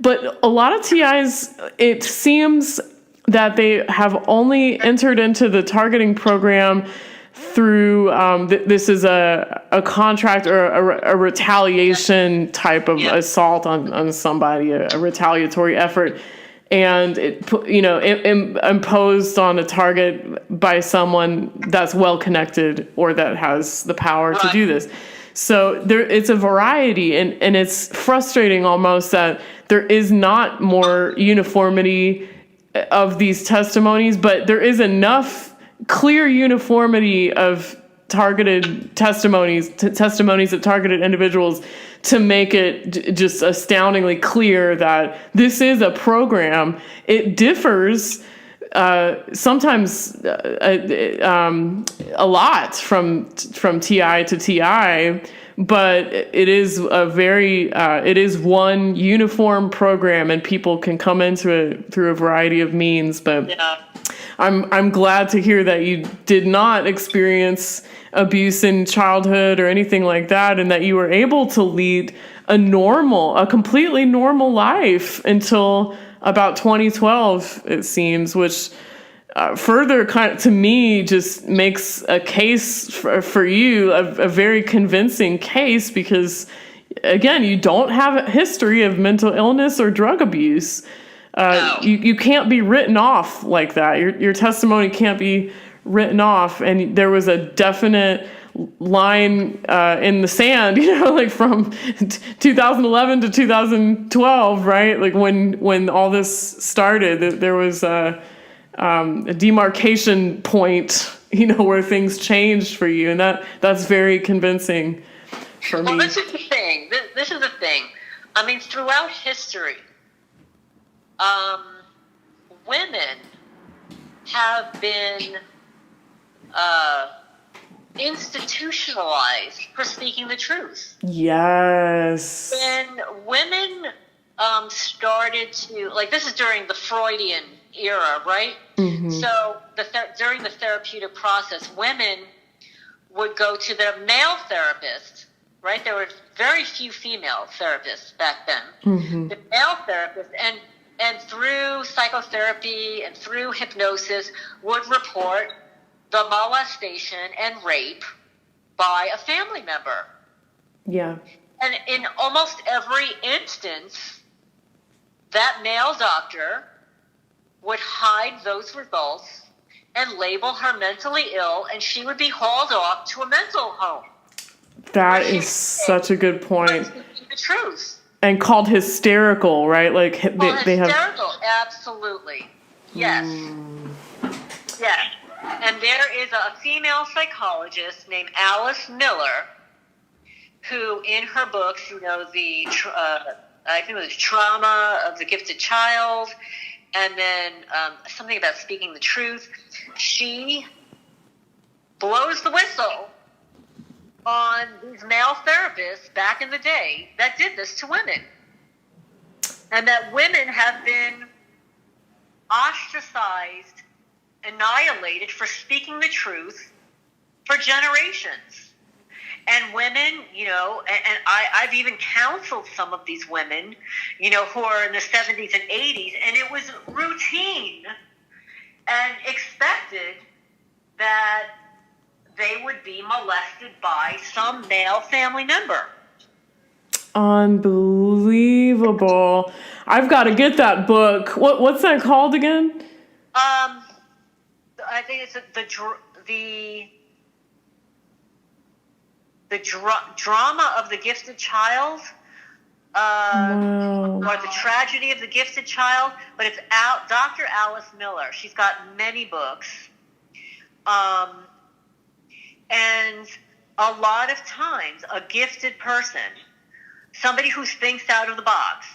But a lot of TIs, it seems that they have only entered into the targeting program through this is a contract or a retaliation type of assault on somebody, a retaliatory effort, and imposed on a target by someone that's well connected or that has the power to do this. So it's a variety, and it's frustrating almost that there is not more uniformity of these testimonies, but there is enough clear uniformity of targeted testimonies of targeted individuals to make it just astoundingly clear that this is a program. It differs sometimes a lot from TI to TI, but it is it is one uniform program, and people can come into it through a variety of means. But I'm glad to hear that you did not experience abuse in childhood or anything like that, and that you were able to lead a completely normal life until about 2012, it seems, which further to me just makes a case for you, a very convincing case, because again, you don't have a history of mental illness or drug abuse. You can't be written off like that. Your testimony can't be written off, and there was a definite line in the sand, like from 2011 to 2012, right? Like when all this started, there was a demarcation point, where things changed for you, and that's very convincing for me. Well, this is the thing. This is the thing. I mean, throughout history, women have been institutionalized for speaking the truth. Yes. When women started to, like, this is during the Freudian era, right? Mm-hmm. So during the therapeutic process, women would go to their male therapist, right? There were very few female therapists back then. Mm-hmm. The male therapist, and through psychotherapy and through hypnosis, would report the molestation and rape by a family member. Yeah. And in almost every instance, that male doctor would hide those results and label her mentally ill, and she would be hauled off to a mental home. That is such a good point. The truth. And called hysterical, right? Like they have hysterical, absolutely. Yes. Yes. And there is a female psychologist named Alice Miller, who in her books, I think it was Trauma of the Gifted Child, and then something about speaking the truth, she blows the whistle on these male therapists back in the day that did this to women. And that women have been ostracized, annihilated for speaking the truth for generations. And women, and I've even counseled some of these women, who are in the 70s and 80s, and it was routine and expected that they would be molested by some male family member. Unbelievable. I've got to get that book. What's that called again? I think it's the drama of the gifted child, Wow. or the tragedy of the gifted child. But it's Dr. Alice Miller. She's got many books, and a lot of times, a gifted person, somebody who thinks out of the box,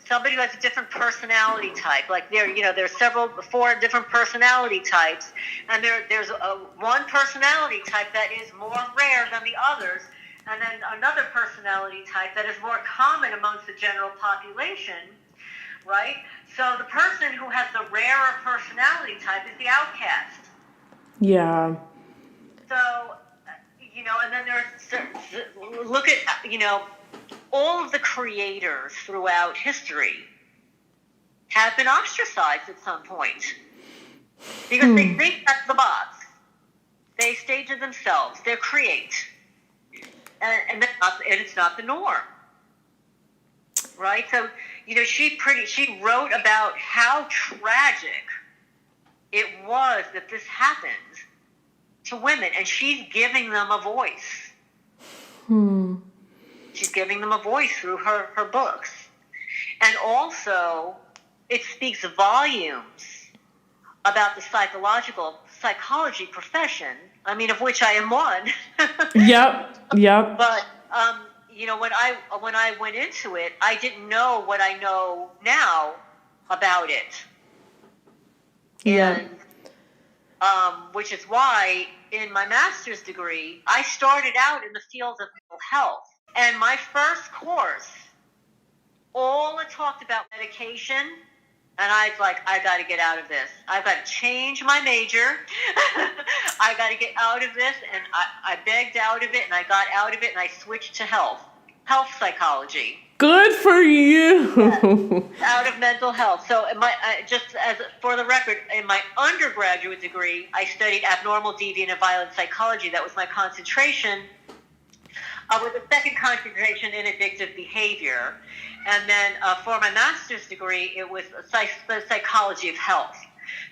somebody who has a different personality type, like there's 4 different personality types, and there's one personality type that is more rare than the others, and then another personality type that is more common amongst the general population, right? So the person who has the rarer personality type is the outcast. Yeah. So, and then look at, all of the creators throughout history have been ostracized at some point because they think that's the box. They stay to themselves. They create, and it's not the norm, right? So she wrote about how tragic it was that this happened to women, and she's giving them a voice. She's giving them a voice through her books. And also, it speaks volumes about the psychology profession, of which I am one. Yep. But, when I went into it, I didn't know what I know now about it. Yeah. And, which is why, in my master's degree, I started out in the field of mental health. And my first course, all it talked about medication, and I was like, I got to get out of this. I've got to change my major. I got to get out of this, and I begged out of it, and I got out of it, and I switched to health psychology. Good for you. Out of mental health. So for the record, in my undergraduate degree, I studied abnormal, deviant, and violent psychology. That was my concentration. With a second concentration in addictive behavior. And then for my master's degree, it was the psychology of health.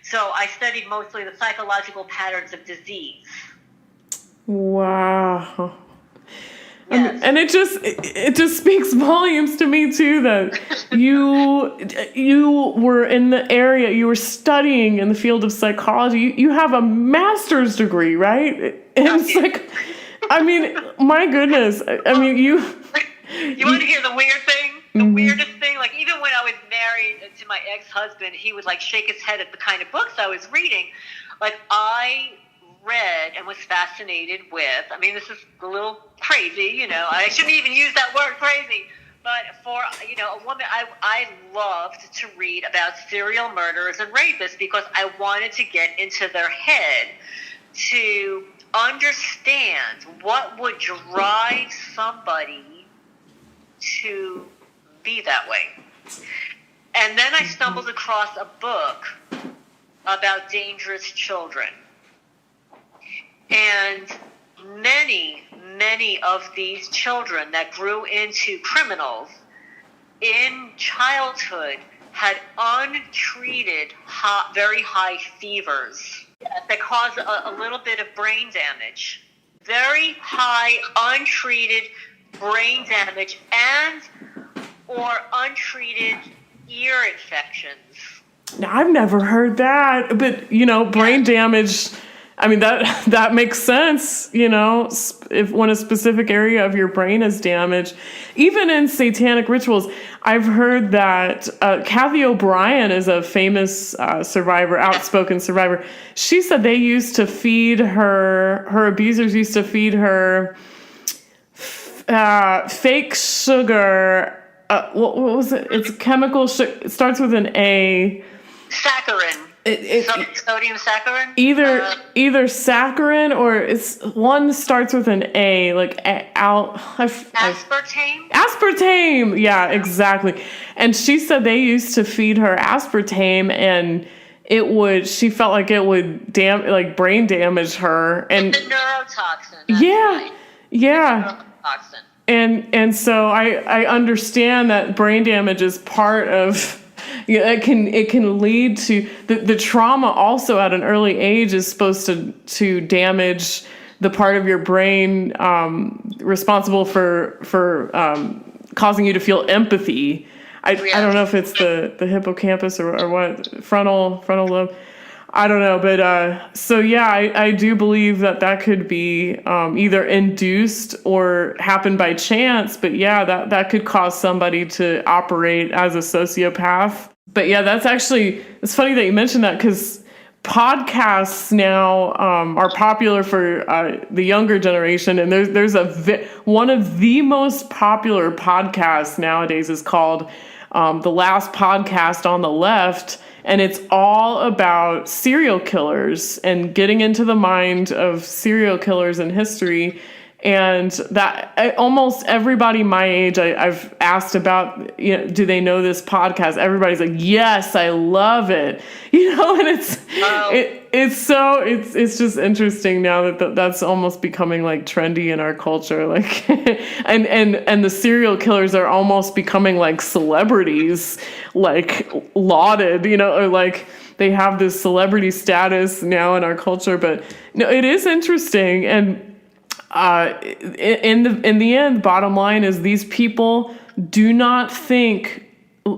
So I studied mostly the psychological patterns of disease. Wow. Yes. And it just speaks volumes to me too that you were in the area, you were studying in the field of psychology. You have a master's degree, right? In my goodness. You want to hear the weird thing? The weirdest thing? Like, even when I was married to my ex-husband, he would shake his head at the kind of books I was reading. Like, I read and was fascinated with, this is a little crazy, I shouldn't even use that word, crazy, but for, a woman, I loved to read about serial murderers and rapists because I wanted to get into their head to understand what would drive somebody to be that way. And then I stumbled across a book about dangerous children. And many of these children that grew into criminals in childhood had untreated very high fevers that cause a little bit of brain damage. Very high untreated brain damage or untreated ear infections. Now, I've never heard that, but brain damage I mean, that makes sense, you know, if when a specific area of your brain is damaged. Even in satanic rituals, I've heard that Kathy O'Brien is a famous survivor, outspoken survivor. She said they used to feed her abusers used to feed her fake sugar. What was it? It's chemical sugar. It starts with an A. Saccharin. Sodium saccharin? Either saccharin or it's one starts with an A, like aspartame? Aspartame, yeah, exactly. And she said they used to feed her aspartame, and she felt like it would brain damage her. And it's a neurotoxin. Yeah. Neurotoxin. And so I understand that brain damage is part of. Yeah, it can lead to the trauma. Also, at an early age, is supposed to damage the part of your brain responsible for causing you to feel empathy. I don't know if it's the hippocampus or what, frontal lobe. I don't know, but so yeah, I do believe that could be either induced or happen by chance. But yeah, that could cause somebody to operate as a sociopath. But yeah, it's funny that you mentioned that, because podcasts now are popular for the younger generation, and there's one of the most popular podcasts nowadays is called The Last Podcast on the Left. And it's all about serial killers and getting into the mind of serial killers in history. And that almost everybody my age I've asked about, you know, do they know this podcast? Everybody's like, yes, I love it. You know, and it's just interesting now that's almost becoming like trendy in our culture. Like, and the serial killers are almost becoming like celebrities, like lauded, you know, or like they have this celebrity status now in our culture. But no, it is interesting. And in the end, bottom line is these people do not think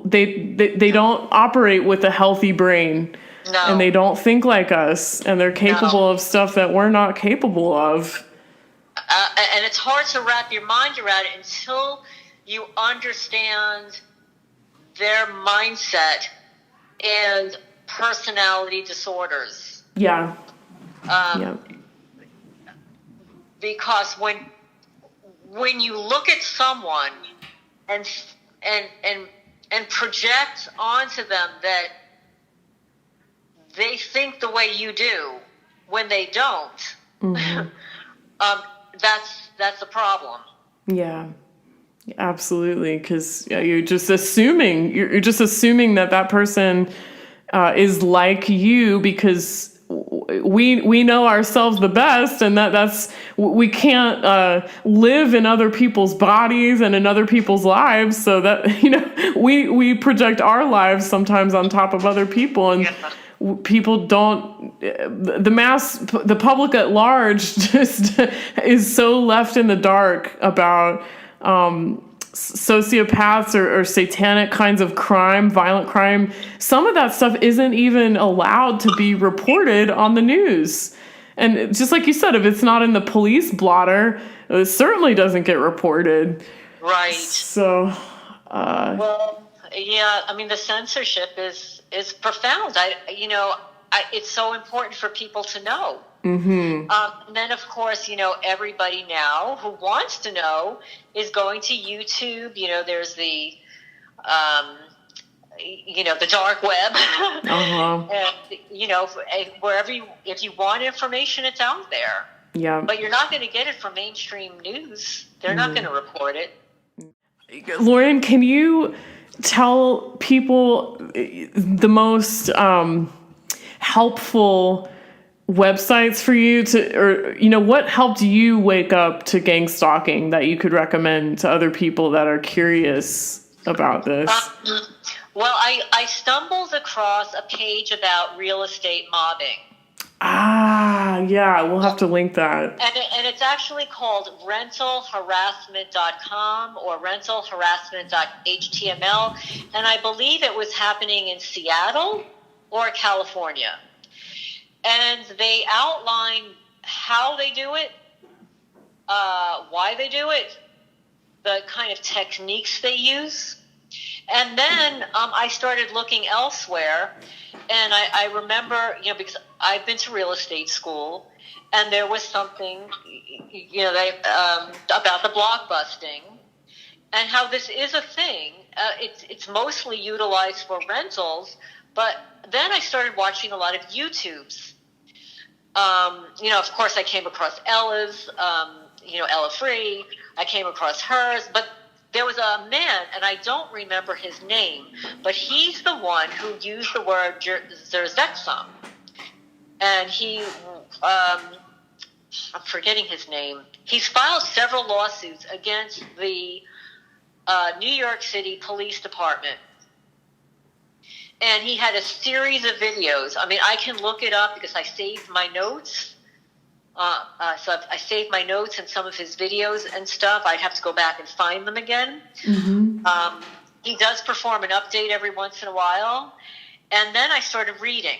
they don't operate with a healthy brain. No. And they don't think like us, and they're capable of stuff that we're not capable of. And it's hard to wrap your mind around it until you understand their mindset and personality disorders. Yeah. Because when you look at someone and project onto them that they think the way you do when they don't, mm-hmm. That's a problem. Yeah, absolutely. Because you're just assuming that person is like you, because we know ourselves the best, and that's we can't live in other people's bodies and in other people's lives, so that, you know, we project our lives sometimes on top of other people, and people don't, the public at large just is so left in the dark about sociopaths or satanic kinds of crime, violent crime. Some of that stuff isn't even allowed to be reported on the news. And just like you said, if it's not in the police blotter, it certainly doesn't get reported. Right. So, well, yeah, I mean, the censorship is profound. It's so important for people to know. Mm-hmm. And then, of course, you know, everybody now who wants to know is going to YouTube. You know, there's the, the dark web. Uh-huh. And, you know, if you want information, it's out there. Yeah. But you're not going to get it from mainstream news. They're not going to report it. Lorraine, can you tell people the most helpful websites for you what helped you wake up to gang stalking that you could recommend to other people that are curious about this? Well, I stumbled across a page about real estate mobbing. Yeah, we'll have to link that. And it's actually called rentalharassment.com or rentalharassment.html, and I believe it was happening in Seattle or California. and they outline how they do it, why they do it, the kind of techniques they use. And then I started looking elsewhere, and I remember, because I've been to real estate school, and there was something, about the blockbusting, and how this is a thing. It's mostly utilized for rentals, but then I started watching a lot of YouTubes. Of course, I came across Ella's, Ella Free. I came across hers, but there was a man, and I don't remember his name, but he's the one who used the word Zerzexum. And he, I'm forgetting his name. He's filed several lawsuits against the New York City Police Department. And he had a series of videos. I mean, I can look it up because I saved my notes. So I saved my notes and some of his videos and stuff. I'd have to go back and find them again. Mm-hmm. He does perform an update every once in a while. And then I started reading.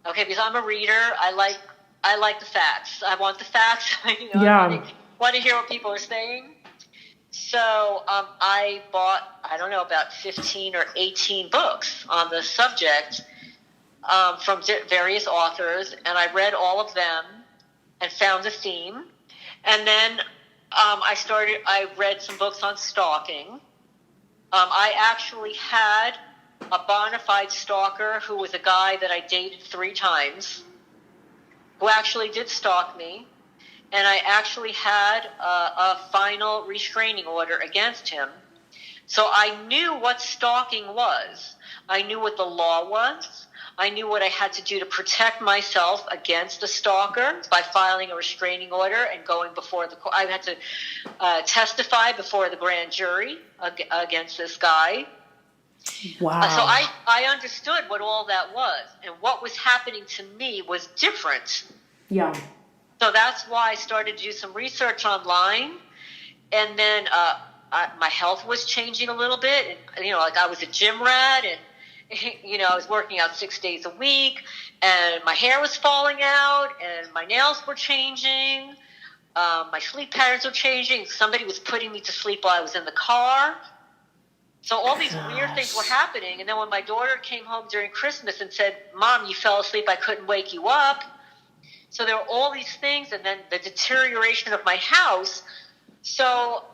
Okay, because I'm a reader. I like the facts. I want the facts. I want to hear what people are saying. So I bought, about 15 or 18 books on the subject from various authors, and I read all of them and found a theme. And then I read some books on stalking. I actually had a bona fide stalker who was a guy that I dated 3 times, who actually did stalk me. And I actually had a final restraining order against him. So I knew what stalking was. I knew what the law was. I knew what I had to do to protect myself against a stalker by filing a restraining order and going before the court. I had to testify before the grand jury against this guy. Wow. So I understood what all that was. And what was happening to me was different. Yeah. So that's why I started to do some research online. And then my health was changing a little bit. And, I was a gym rat, and I was working out 6 days a week, and my hair was falling out, and my nails were changing. My sleep patterns were changing. Somebody was putting me to sleep while I was in the car. So all these weird things were happening. And then when my daughter came home during Christmas and said, "Mom, you fell asleep, I couldn't wake you up." So there were all these things, and then the deterioration of my house. So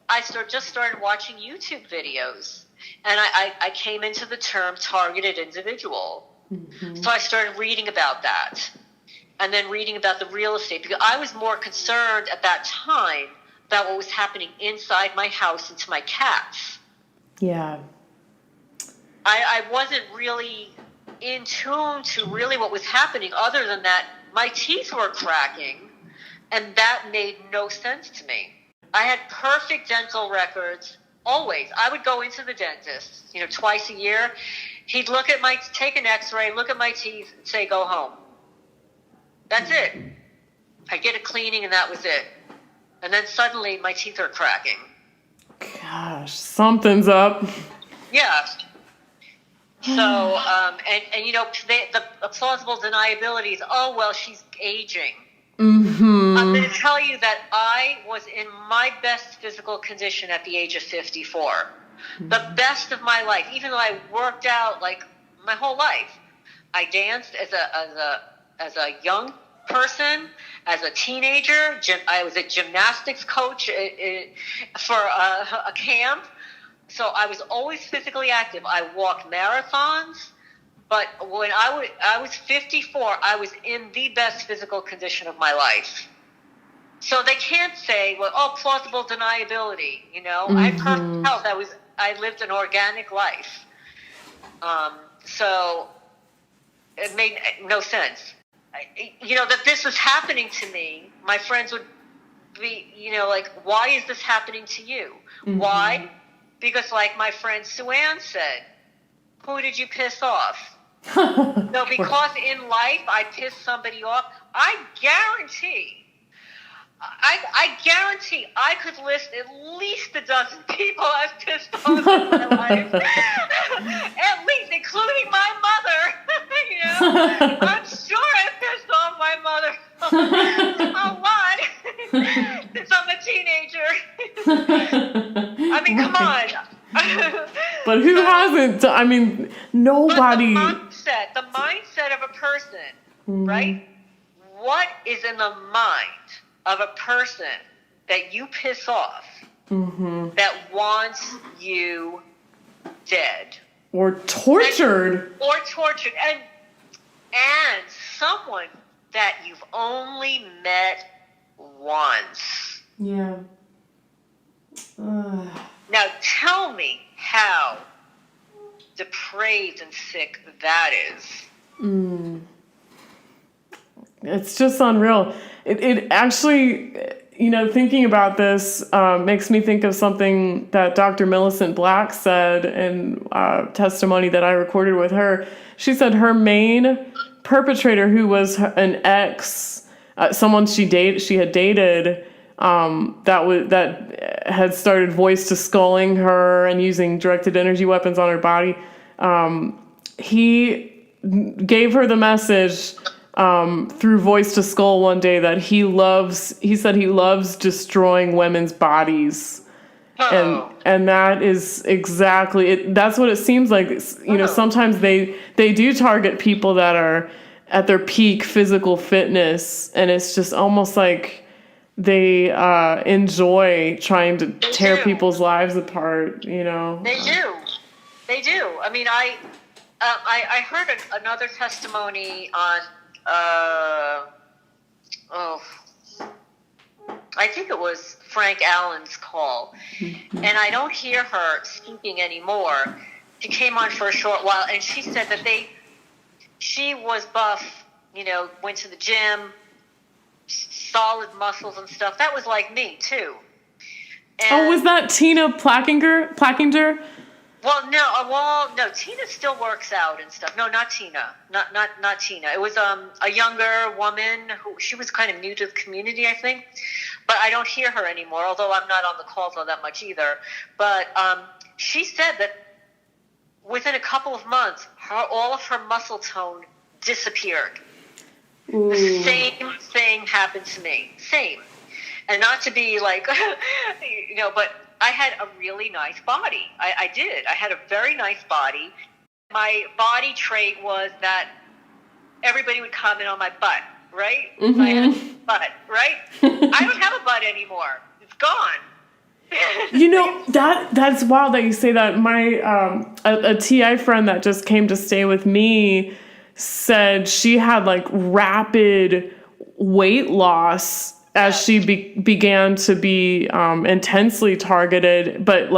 I just started watching YouTube videos. And I came into the term targeted individual. Mm-hmm. So I started reading about that, and then reading about the real estate, because I was more concerned at that time about what was happening inside my house and to my cats. Yeah. I wasn't really in tune to really what was happening, other than that my teeth were cracking, and that made no sense to me. I had perfect dental records. Always. I would go into the dentist, twice a year. He'd take an x-ray, look at my teeth, and say, "Go home." That's it. I'd get a cleaning, and that was it. And then suddenly my teeth are cracking. Gosh, something's up. Yeah. So, the plausible deniability is, oh, well, she's aging. Mm-hmm. I'm going to tell you that I was in my best physical condition at the age of 54. Mm-hmm. The best of my life, even though I worked out like my whole life. I danced as a young person, as a teenager. I was a gymnastics coach for a camp. So I was always physically active. I walked marathons. But when I was 54, I was in the best physical condition of my life. So they can't say, well, plausible deniability. Mm-hmm. I had perfect health. I lived an organic life. So it made no sense. That this was happening to me. My friends would be, like, why is this happening to you? Mm-hmm. Why? Because, like my friend Sue Ann said, who did you piss off? So because in life I pissed somebody off, I guarantee I could list at least a dozen people I've pissed off in my life. At least, including my mother. I'm sure I've A lot. Since I'm a teenager. I mean, come on. But who hasn't? I mean, nobody. But the mindset of a person, right? What is in the mind of a person that you piss off, that wants you dead? Or tortured. And someone that you've only met once. Yeah. Now tell me how depraved and sick that is. It's just unreal. It actually, thinking about this makes me think of something that Dr. Millicent Black said in testimony that I recorded with her. She said her main perpetrator, who was an ex, someone she had dated, that had started voice to sculling her and using directed energy weapons on her body. He gave her the message through voice to skull one day that he said he loves destroying women's bodies. And that is exactly it. That's what it seems like. Sometimes they do target people that are at their peak physical fitness, and it's just almost like they enjoy trying to tear people's lives apart. They do. I mean, I heard another testimony on I think it was Frank Allen's call, and I don't hear her speaking anymore. She came on for a short while, and she said that she was buff, went to the gym, solid muscles and stuff. That was like me too. And, was that Tina Plackinger? No, Tina still works out and stuff. No, not Tina. Not Tina. It was a younger woman she was kind of new to the community, I think. But I don't hear her anymore, although I'm not on the calls all that much either. But she said that within a couple of months, all of her muscle tone disappeared. Ooh. The same thing happened to me. Same. And not to be like, but I had a really nice body. I did. I had a very nice body. My body trait was that everybody would comment on my butt, right? Mm-hmm. I had a butt, right? I don't have a butt anymore. It's gone. That's wild that you say that. My a TI friend that just came to stay with me said she had like rapid weight loss as she began to be intensely targeted, but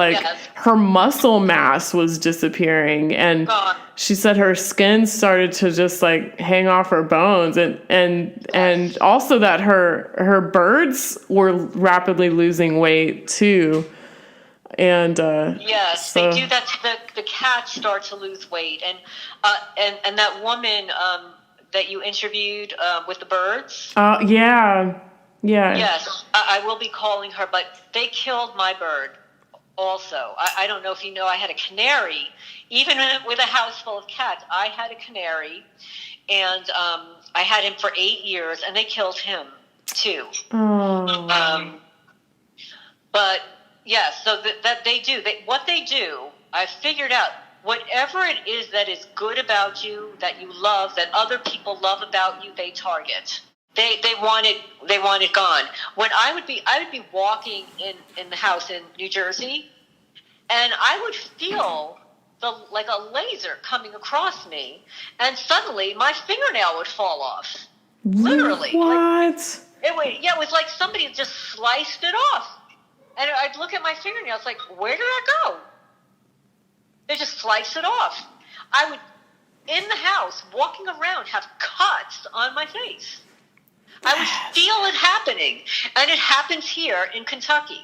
her muscle mass was disappearing, and she said her skin started to just like hang off her bones, and also that her birds were rapidly losing weight too. And yes, they do that. The cats start to lose weight, and that woman that you interviewed with the birds. Yeah. Yes, I will be calling her, but they killed my bird also. I don't know if you know, I had a canary. Even with a house full of cats, I had a canary, and I had him for 8 years, and they killed him too. Oh. But yeah, so that they do. What they do, I've figured out, whatever it is that is good about you, that you love, that other people love about you, they target. They want it gone. When I would be walking in the house in New Jersey, and I would feel like a laser coming across me, and suddenly my fingernail would fall off. Literally. What? It was like somebody had just sliced it off. And I'd look at my fingernails like, where did that go? They just sliced it off. I would, in the house, walking around, have cuts on my face. I would feel it happening, and it happens here in Kentucky.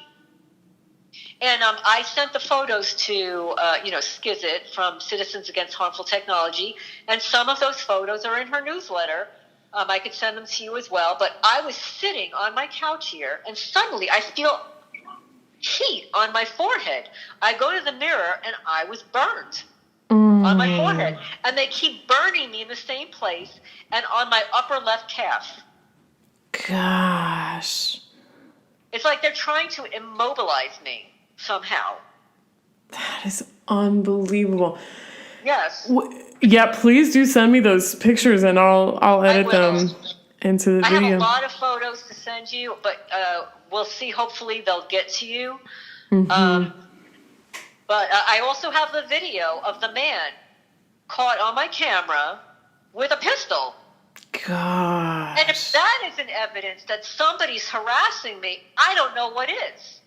And I sent the photos to, Skizit from Citizens Against Harmful Technology, and some of those photos are in her newsletter. I could send them to you as well. But I was sitting on my couch here, and suddenly I feel heat on my forehead. I go to the mirror, and I was burned on my forehead. And they keep burning me in the same place and on my upper left calf. Gosh. It's like they're trying to immobilize me somehow. That is unbelievable. Yes. Yeah, please do send me those pictures and I'll edit will. them into the I video. have a lot of photos to send you, but we'll see. Hopefully they'll get to you. But I also have the video of the man caught on my camera with a pistol. Gosh. And if that isn't evidence that somebody's harassing me, I don't know what is.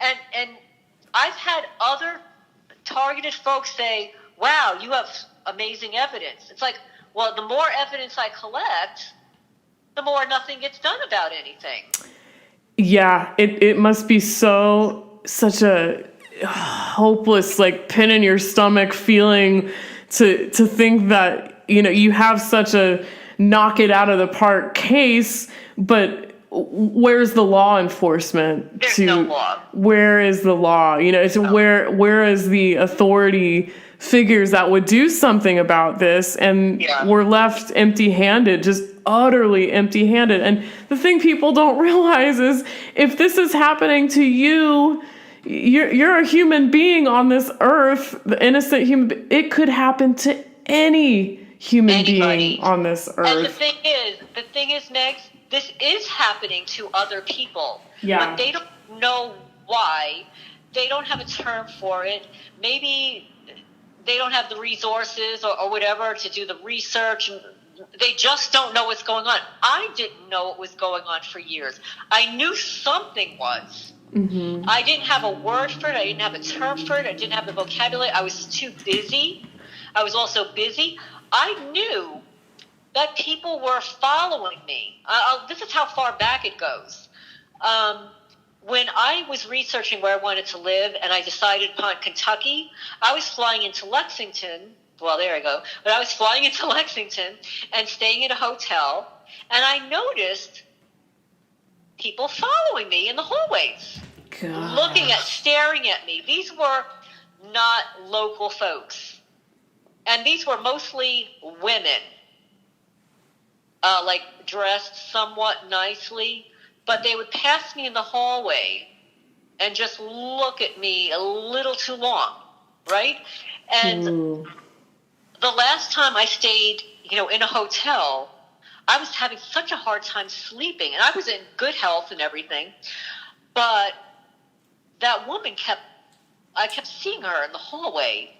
And I've had other targeted folks say, wow, you have amazing evidence. It's like, well, the more evidence I collect, the more nothing gets done about anything. Yeah, it must be such a hopeless, like, pin in your stomach feeling to think that, you know, you have such a knock it out of the park case, but where's the law enforcement? There's no law. Where is the law? You know, it's where is the authority figures that would do something about this? And we're left empty-handed, just utterly empty-handed. And the thing people don't realize is if this is happening to you, you're a human being on this earth, the innocent human. It could happen to any human being on this earth. And the thing is, Megs, this is happening to other people. Yeah. But they don't know why. They don't have a term for it. Maybe they don't have the resources or whatever to do the research. They just don't know what's going on. I didn't know what was going on for years. I knew something was. Mm-hmm. I didn't have a word for it. I didn't have a term for it. I didn't have the vocabulary. I was too busy. I was also busy. I knew that people were following me. This is how far back it goes. When I was researching where I wanted to live and I decided upon Kentucky, I was flying into Lexington. Well, there I go. But I was flying into Lexington and staying in a hotel, and I noticed people following me in the hallways, staring at me. These were not local folks. And these were mostly women, like dressed somewhat nicely, but they would pass me in the hallway and just look at me a little too long, right? And the last time I stayed, in a hotel, I was having such a hard time sleeping, and I was in good health and everything, but that woman I kept seeing her in the hallway.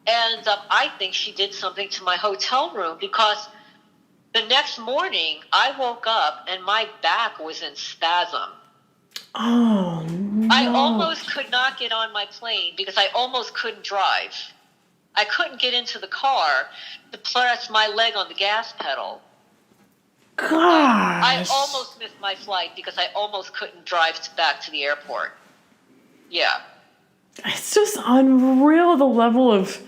And I think she did something to my hotel room, because the next morning I woke up and my back was in spasm. Oh, no. I almost could not get on my plane because I almost couldn't drive. I couldn't get into the car to press my leg on the gas pedal. Gosh. I almost missed my flight because I almost couldn't drive back to the airport. Yeah. It's just unreal, the level of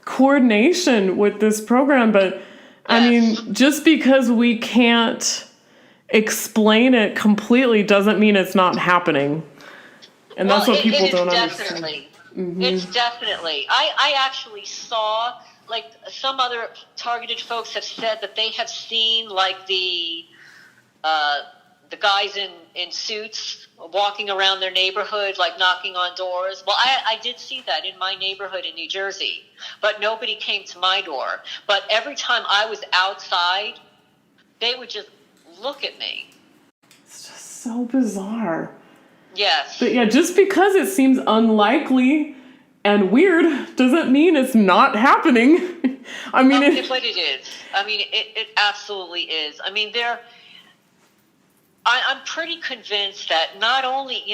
coordination with this program. But I mean, just because we can't explain it completely doesn't mean it's not happening. And that's what people don't understand. Mm-hmm. It's definitely. I actually saw, like, some other targeted folks have said that they have seen, like, the guys in suits walking around their neighborhood, like knocking on doors. Well, I did see that in my neighborhood in New Jersey, but nobody came to my door. But every time I was outside, they would just look at me. It's just so bizarre. Yes. But yeah, just because it seems unlikely and weird doesn't mean it's not happening. I mean, but it is. I mean, it absolutely is. I mean, I'm pretty convinced that not only,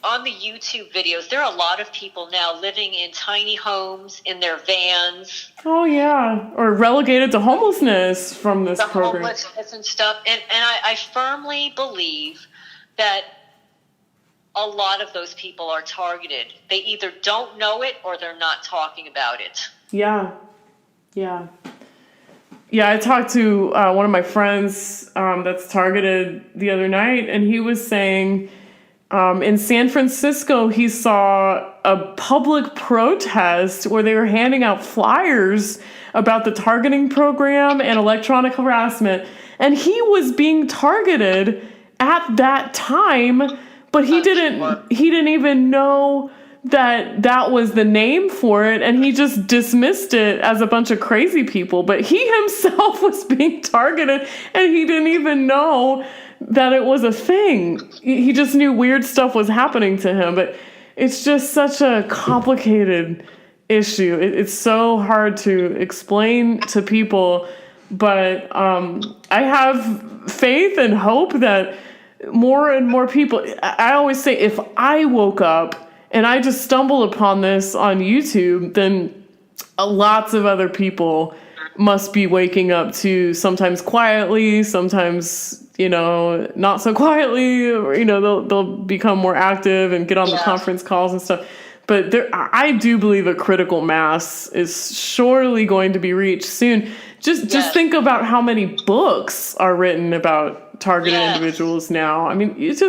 on the YouTube videos, there are a lot of people now living in tiny homes, in their vans. Oh, yeah. Or relegated to homelessness from this program. Homelessness and stuff. And I firmly believe that a lot of those people are targeted. They either don't know it or they're not talking about it. Yeah. Yeah. Yeah, I talked to one of my friends that's targeted the other night, and he was saying in San Francisco he saw a public protest where they were handing out flyers about the targeting program and electronic harassment. And he was being targeted at that time, but he didn't even know that was the name for it, and he just dismissed it as a bunch of crazy people. But he himself was being targeted, and he didn't even know that it was a thing. He just knew weird stuff was happening to him. But it's just such a complicated issue. It's so hard to explain to people, but I have faith and hope that more and more people, I always say, if I woke up and I just stumbled upon this on YouTube, then lots of other people must be waking up too, sometimes quietly, sometimes, not so quietly, or, they'll become more active and get on the conference calls and stuff. But I do believe a critical mass is surely going to be reached soon. Just think about how many books are written about targeted individuals now. I mean, it's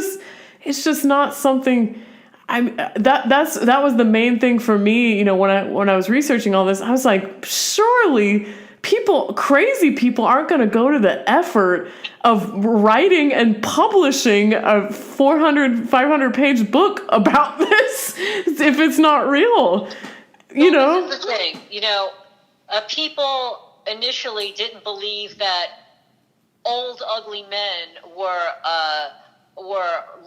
just not something. That was the main thing for me. When I was researching all this, I was like, surely crazy people aren't going to go to the effort of writing and publishing a 400, 500-page book about this if it's not real. This is the thing. People initially didn't believe that old, ugly men were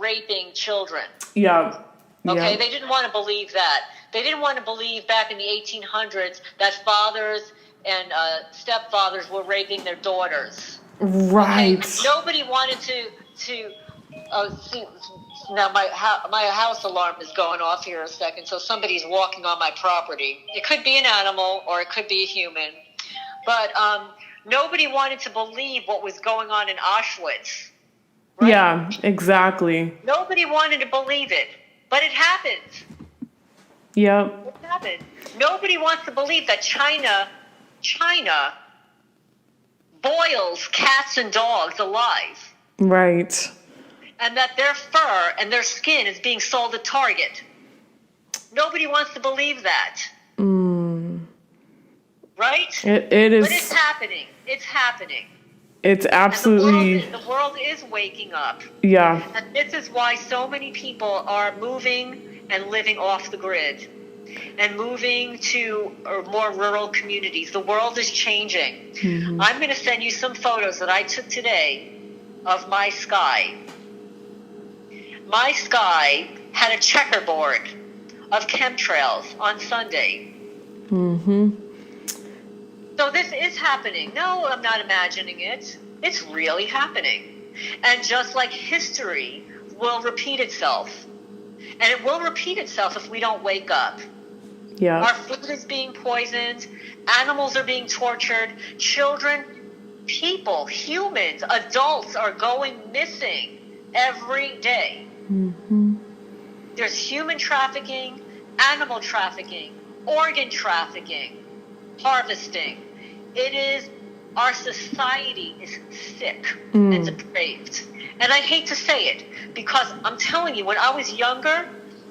raping children. Yeah. Okay, Yeah. they didn't want to believe that. They didn't want to believe back in the 1800s that fathers and stepfathers were raping their daughters. Right. Okay? Nobody wanted to see. Now my house alarm is going off here a second, so somebody's walking on my property. It could be an animal or it could be a human, but nobody wanted to believe what was going on in Auschwitz. Right? Yeah, exactly. Nobody wanted to believe it, but it happened. Yep. It happened. Nobody wants to believe that China boils cats and dogs alive. Right. And that their fur and their skin is being sold at Target. Nobody wants to believe that. Right? It is. But it's happening. It's happening. It's absolutely. And the world is waking up. Yeah. And this is why so many people are moving and living off the grid and moving to more rural communities. The world is changing. Mm-hmm. I'm going to send you some photos that I took today of my sky. My sky had a checkerboard of chemtrails on Sunday. Mm-hmm. So this is happening. No, I'm not imagining it. It's really happening. And just like history will repeat itself. And it will repeat itself if we don't wake up. Yeah. Our food is being poisoned. Animals are being tortured. Children, people, humans, adults are going missing every day. Mm-hmm. There's human trafficking, animal trafficking, organ trafficking, harvesting. It is, our society is sick and depraved. And I hate to say it, because I'm telling you, when I was younger,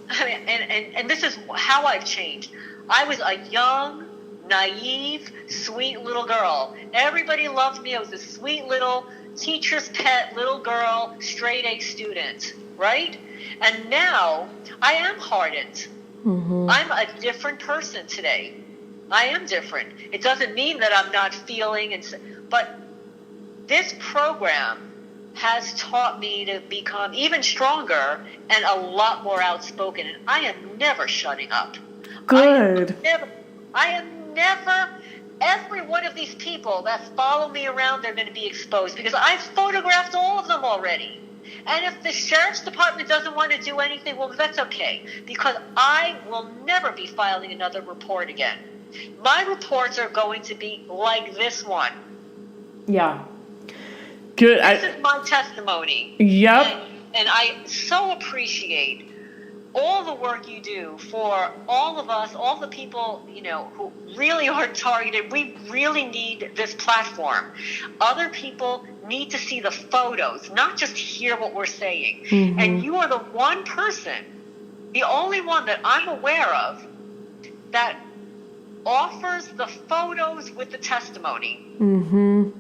and this is how I've changed. I was a young, naive, sweet little girl. Everybody loved me. I was a sweet little teacher's pet little girl, straight A student, right? And now I am hardened. Mm-hmm. I'm a different person today. I am different. It doesn't mean that I'm not feeling, but this program has taught me to become even stronger and a lot more outspoken. And I am never shutting up. Good. I am never, every one of these people that follow me around, they're going to be exposed because I've photographed all of them already. And if the sheriff's department doesn't want to do anything, well, that's okay, because I will never be filing another report again. My reports are going to be like this one. Yeah. Good. This is my testimony. Yep. And I so appreciate all the work you do for all of us, all the people, who really are targeted. We really need this platform. Other people need to see the photos, not just hear what we're saying. Mm-hmm. And you are the one person, the only one that I'm aware of, that offers the photos with the testimony. Mm-hmm.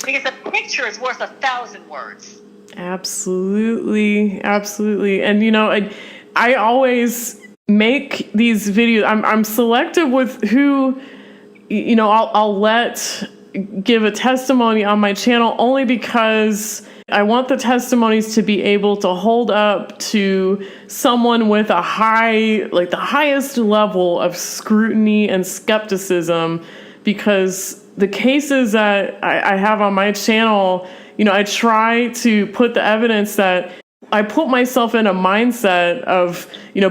Because a picture is worth 1,000 words. Absolutely. Absolutely. And, I always make these videos. I'm selective with who, I'll let give a testimony on my channel, only because I want the testimonies to be able to hold up to someone with the highest level of scrutiny and skepticism, because the cases that I have on my channel, I try to put the evidence that I put myself in a mindset of,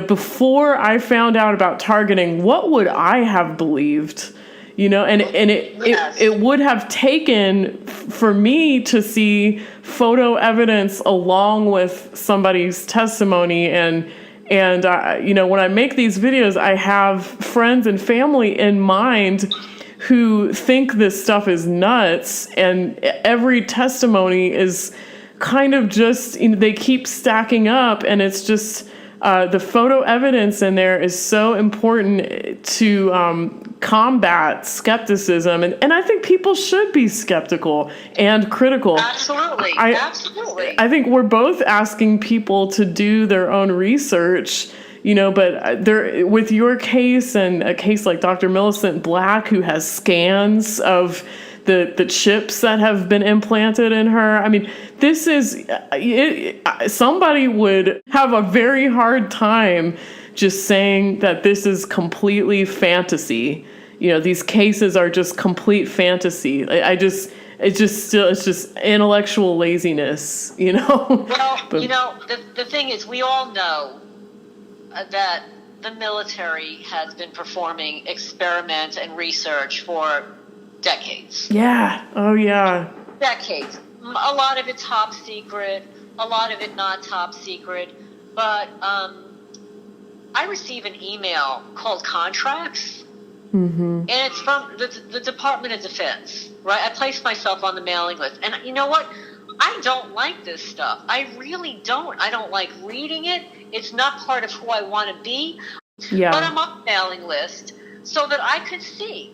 before I found out about targeting, what would I have believed? It would have taken for me to see photo evidence along with somebody's testimony. And when I make these videos, I have friends and family in mind who think this stuff is nuts. And every testimony is kind of just, they keep stacking up, and it's just, the photo evidence in there is so important to combat skepticism. And I think people should be skeptical and critical. Absolutely. Absolutely. I think we're both asking people to do their own research, but with your case and a case like Dr. Millicent Black, who has scans of the chips that have been implanted in her. I mean, this is, somebody would have a very hard time just saying that this is completely fantasy. These cases are just complete fantasy. It's just intellectual laziness, Well, the thing is, we all know that the military has been performing experiments and research for decades. Yeah. Oh, yeah. Decades. A lot of it top secret, a lot of it not top secret. But I receive an email called Contracts, and it's from the Department of Defense, right? I placed myself on the mailing list. And you know what? I don't like this stuff. I really don't. I don't like reading it. It's not part of who I want to be. Yeah. But I'm on the mailing list so that I could see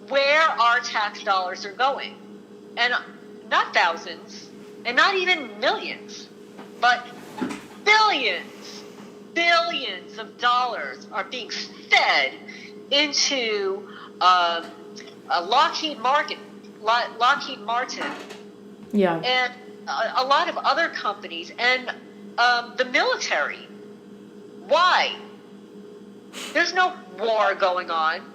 where our tax dollars are going. And not thousands, and not even millions, but billions of dollars are being fed into Lockheed Martin, yeah, and a lot of other companies, and the military. Why? There's no war going on.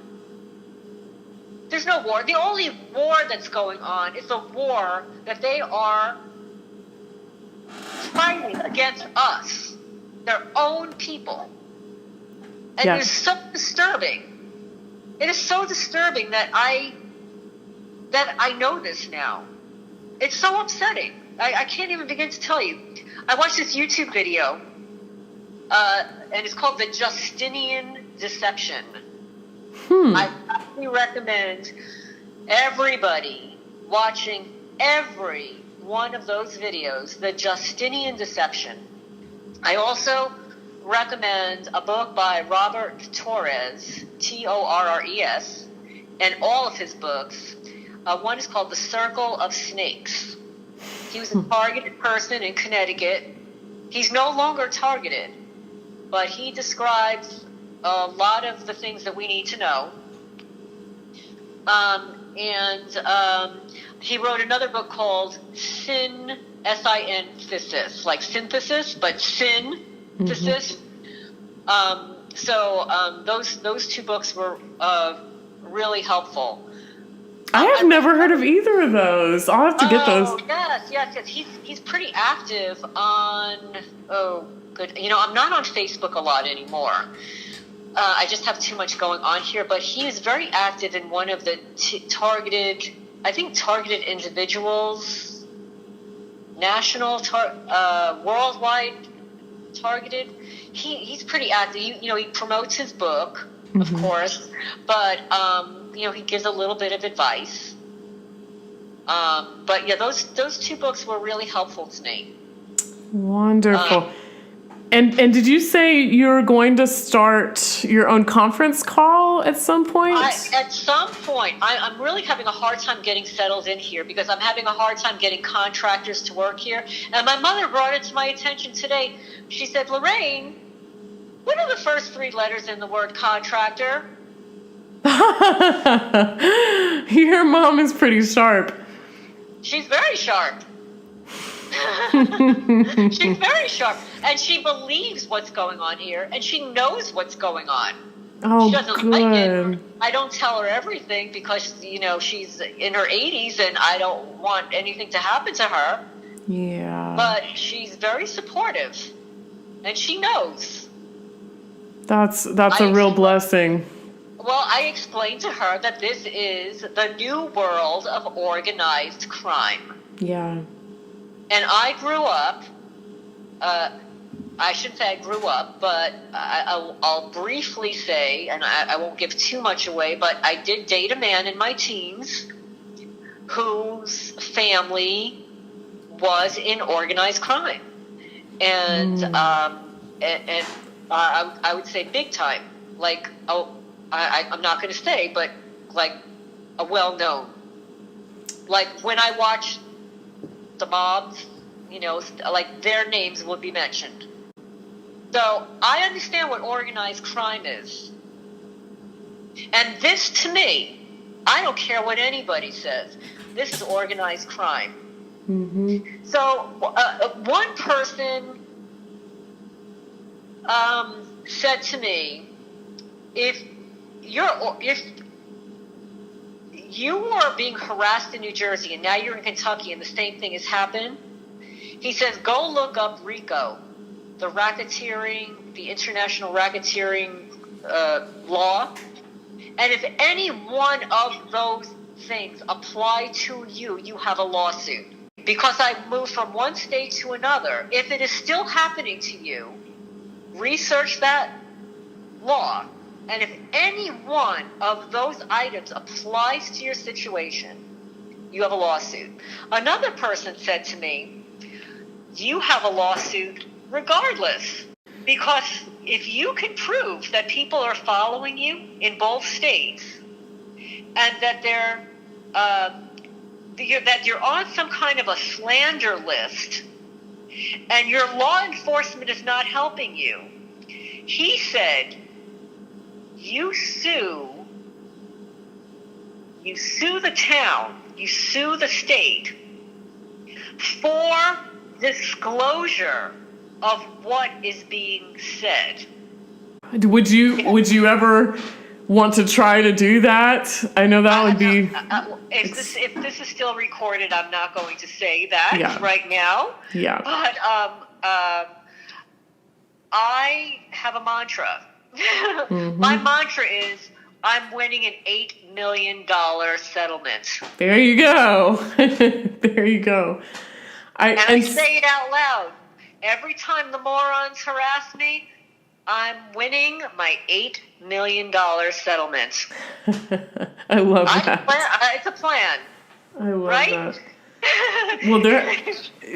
There's no war. The only war that's going on is the war that they are fighting against us, their own people. And Yes. It's so disturbing. It is so disturbing that I know this now. It's so upsetting. I can't even begin to tell you. I watched this YouTube video, and it's called The Justinian Deception. I highly recommend everybody watching every one of those videos, The Justinian Deception. I also recommend a book by Robert Torres, Torres, and all of his books. One is called The Circle of Snakes. He was a targeted person in Connecticut. He's no longer targeted, but he describes a lot of the things that we need to know. He wrote another book called Sin, S-I-N-thesis, like synthesis, but synthesis. Those two books were really helpful. I have never heard of either of those. I'll have to get those. Yes. He's pretty active on. I'm not on Facebook a lot anymore. I just have too much going on here. But he is very active in one of the targeted individuals, national, worldwide targeted. He's pretty active. He promotes his book, of course, but he gives a little bit of advice. But yeah, those two books were really helpful to me. Wonderful. And did you say you're going to start your own conference call at some point? At some point. I'm really having a hard time getting settled in here because I'm having a hard time getting contractors to work here. And my mother brought it to my attention today. She said, Lorraine, what are the first 3 letters in the word contractor? Your mom is pretty sharp. She's very sharp. She's very sharp. And she believes what's going on here, and she knows what's going on. Oh, she doesn't good. like it. I don't tell her everything because, she's in her 80s and I don't want anything to happen to her. Yeah. But she's very supportive, and she knows. That's a real blessing. Well, I explained to her that this is the new world of organized crime. Yeah. And I grew up, I shouldn't say I grew up, but I'll briefly say, and I won't give too much away, but I did date a man in my teens whose family was in organized crime. And I would say big time. Like, I'm not going to say, but like a well-known. Like when I watch the mobs, like their names would be mentioned. So I understand what organized crime is. And this, to me, I don't care what anybody says. This is organized crime. Mm-hmm. So one person said to me, if you are being harassed in New Jersey and now you're in Kentucky and the same thing is happening, he says, go look up RICO, the racketeering, the international racketeering law. And if any one of those things apply to you, you have a lawsuit. Because I moved from one state to another, if it is still happening to you, research that law. And if any one of those items applies to your situation, you have a lawsuit. Another person said to me, you have a lawsuit regardless. Because if you can prove that people are following you in both states and that that you're on some kind of a slander list and your law enforcement is not helping you, he said, you sue the town, you sue the state for disclosure of what is being said. Would you ever want to try to do that? I know that would be... If this is still recorded, I'm not going to say that right now. Yeah. But I have a mantra. Mm-hmm. My mantra is, I'm winning an $8 million settlement. There you go. There you go. I say it out loud. Every time the morons harass me, I'm winning my $8 million settlement. I love that. It's a plan. I love right? that. Well,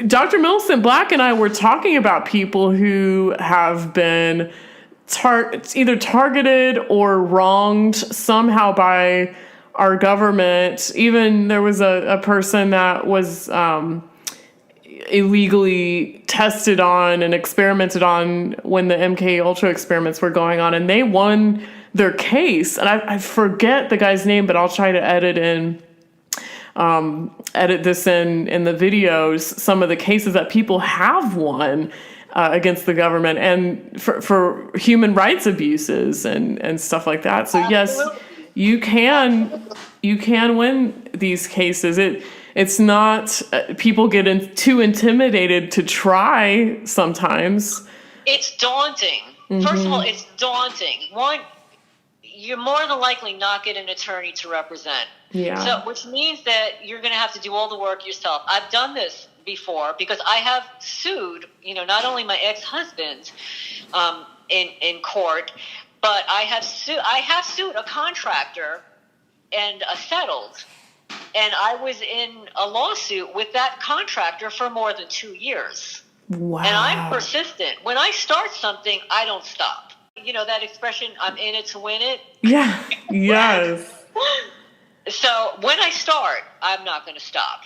Dr. Millicent Black and I were talking about people who have been either targeted or wronged somehow by our government. Even there was a person that was illegally tested on and experimented on when the MK Ultra experiments were going on, and they won their case. And I forget the guy's name, but I'll try to edit this in the videos, some of the cases that people have won against the government and for human rights abuses and stuff like that. So yes, you can win these cases. It's not, people get too intimidated to try sometimes. It's daunting. Mm-hmm. First of all, it's daunting. One, you're more than likely not get an attorney to represent. Yeah. So, which means that you're going to have to do all the work yourself. I've done this before because I have sued, not only my ex-husband in court, but I have sued a contractor and settled. And I was in a lawsuit with that contractor for more than 2 years. Wow. And I'm persistent. When I start something, I don't stop. You know that expression, I'm in it to win it? Yeah. Yes. So when I start, I'm not going to stop.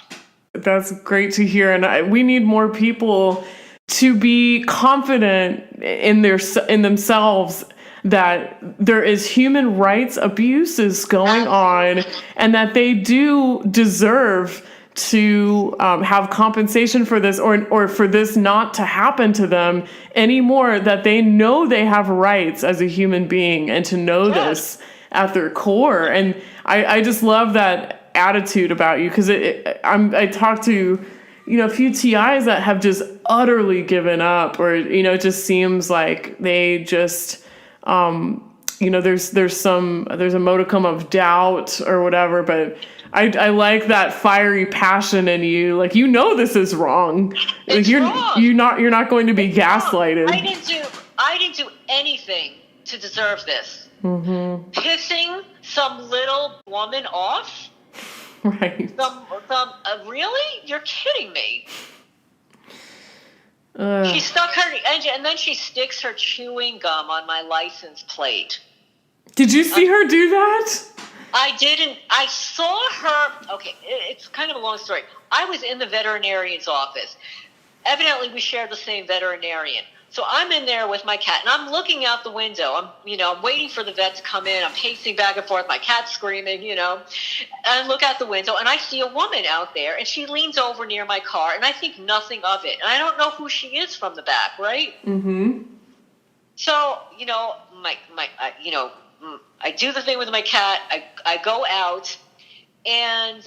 That's great to hear. And we need more people to be confident in themselves that there is human rights abuses going on and that they do deserve to have compensation for this or for this not to happen to them anymore, that they know they have rights as a human being and to know this at their core. And I just love that attitude about you, because I talked to a few TIs that have just utterly given up, or it just seems like they just there's a modicum of doubt or whatever, but I like that fiery passion in you. Like, this is wrong. It's wrong. You're not going to be gaslighted. I didn't do anything to deserve this. Mm-hmm. Pissing some little woman off. Right. Really? You're kidding me. She stuck her engine, and then she sticks her chewing gum on my license plate. Did you see her do that? I didn't. I saw her. Okay, it's kind of a long story. I was in the veterinarian's office. Evidently, we share the same veterinarian. So I'm in there with my cat, and I'm looking out the window. I'm waiting for the vet to come in. I'm pacing back and forth. My cat's screaming, and I look out the window, and I see a woman out there, and she leans over near my car, and I think nothing of it. And I don't know who she is from the back, right? Mm-hmm. So, I do the thing with my cat. I go out, and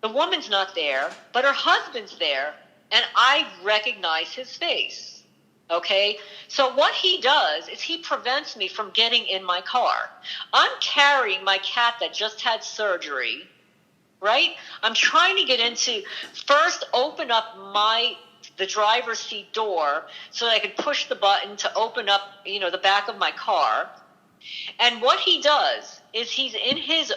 the woman's not there, but her husband's there, and I recognize his face. Okay? So what he does is he prevents me from getting in my car. I'm carrying my cat that just had surgery, right? I'm trying to get first open up the driver's seat door so that I could push the button to open up, the back of my car. And what he does is he's in his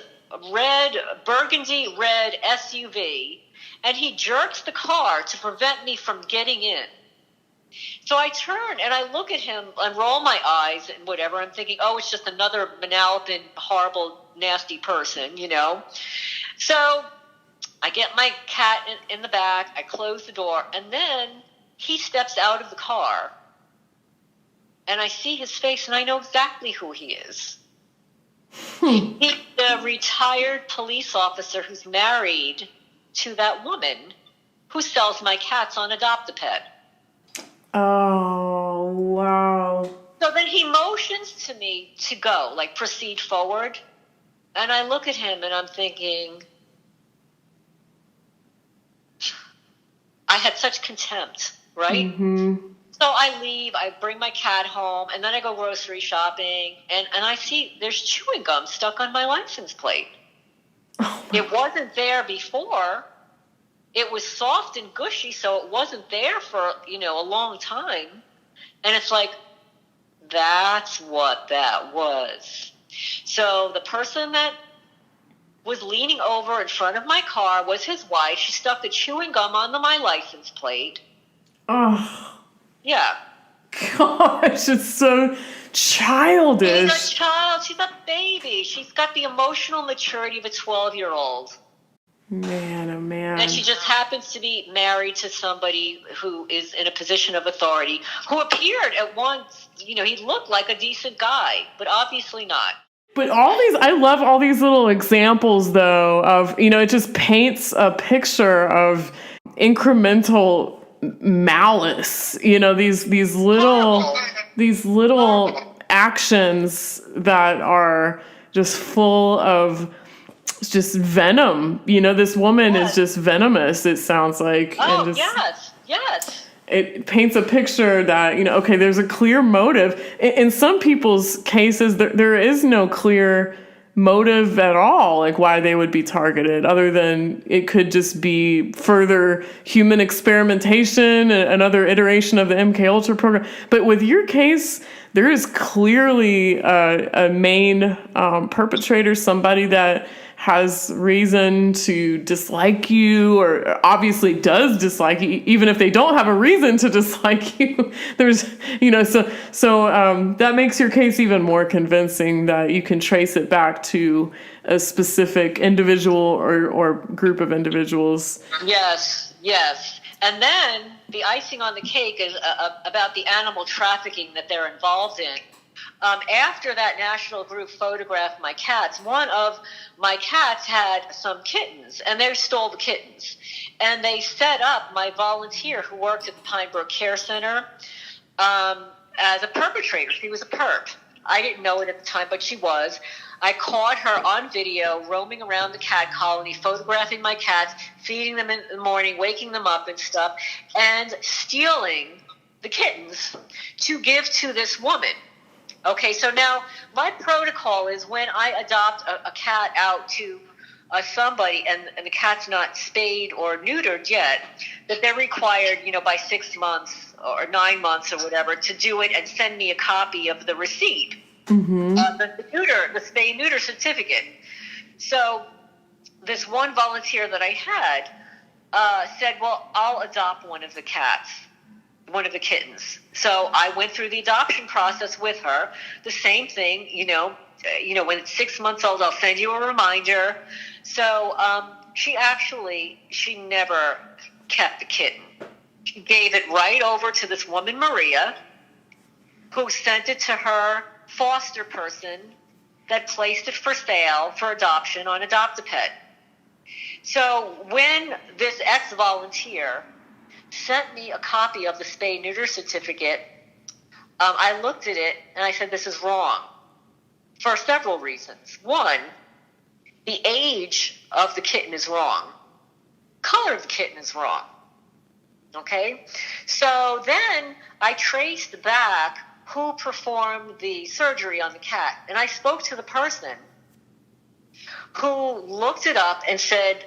burgundy red SUV, and he jerks the car to prevent me from getting in. So I turn and I look at him and roll my eyes and whatever. I'm thinking, oh, it's just another Manalapan horrible, nasty person, So I get my cat in the back. I close the door, and then he steps out of the car. And I see his face, and I know exactly who he is. He's the retired police officer who's married to that woman who sells my cats on Adopt-A-Pet. Oh, wow. So then he motions to me to go, like proceed forward. And I look at him, and I'm thinking, I had such contempt, right? Mm-hmm. So I leave, I bring my cat home, and then I go grocery shopping, and I see there's chewing gum stuck on my license plate. Oh, it wasn't there before. It was soft and gushy, so it wasn't there for, a long time. And it's like, that's what that was. So the person that was leaning over in front of my car was his wife. She stuck the chewing gum on my license plate. Oh. Yeah. Gosh, it's so childish. She's a child. She's a baby. She's got the emotional maturity of a 12-year-old. Man, oh man. And she just happens to be married to somebody who is in a position of authority, who appeared at once, he looked like a decent guy, but obviously not. But I love all these little examples, though, of, it just paints a picture of incremental malice, these little actions that are just full of just venom. This woman is just venomous, it sounds like. Oh, and yes. It paints a picture that, okay, there's a clear motive. In some people's cases, there is no clear motive at all, like why they would be targeted, other than it could just be further human experimentation, another iteration of the MKUltra program. But with your case, there is clearly a main perpetrator, somebody that has reason to dislike you, or obviously does dislike you, even if they don't have a reason to dislike you. There's, so that makes your case even more convincing, that you can trace it back to a specific individual or group of individuals. Yes. And then the icing on the cake is about the animal trafficking that they're involved in. After that national group photographed my cats, one of my cats had some kittens, and they stole the kittens. And they set up my volunteer who worked at the Pine Brook Care Center as a perpetrator. She was a perp. I didn't know it at the time, but she was. I caught her on video roaming around the cat colony, photographing my cats, feeding them in the morning, waking them up and stuff, and stealing the kittens to give to this woman. Okay, so now my protocol is when I adopt a cat out to somebody and the cat's not spayed or neutered yet, that they're required, by 6 months or 9 months or whatever to do it and send me a copy of the receipt. Mm-hmm. The spay neuter certificate. So this one volunteer that I had said, well, I'll adopt one of the kittens. So I went through the adoption process with her. The same thing, when it's 6 months old, I'll send you a reminder. So she never kept the kitten. She gave it right over to this woman, Maria, who sent it to her foster person that placed it for sale for adoption on Adopt-A-Pet. So when this ex-volunteer sent me a copy of the spay-neuter certificate, I looked at it and I said, this is wrong, for several reasons. One, the age of the kitten is wrong. Color of the kitten is wrong. Okay? So then I traced back who performed the surgery on the cat. And I spoke to the person who looked it up and said,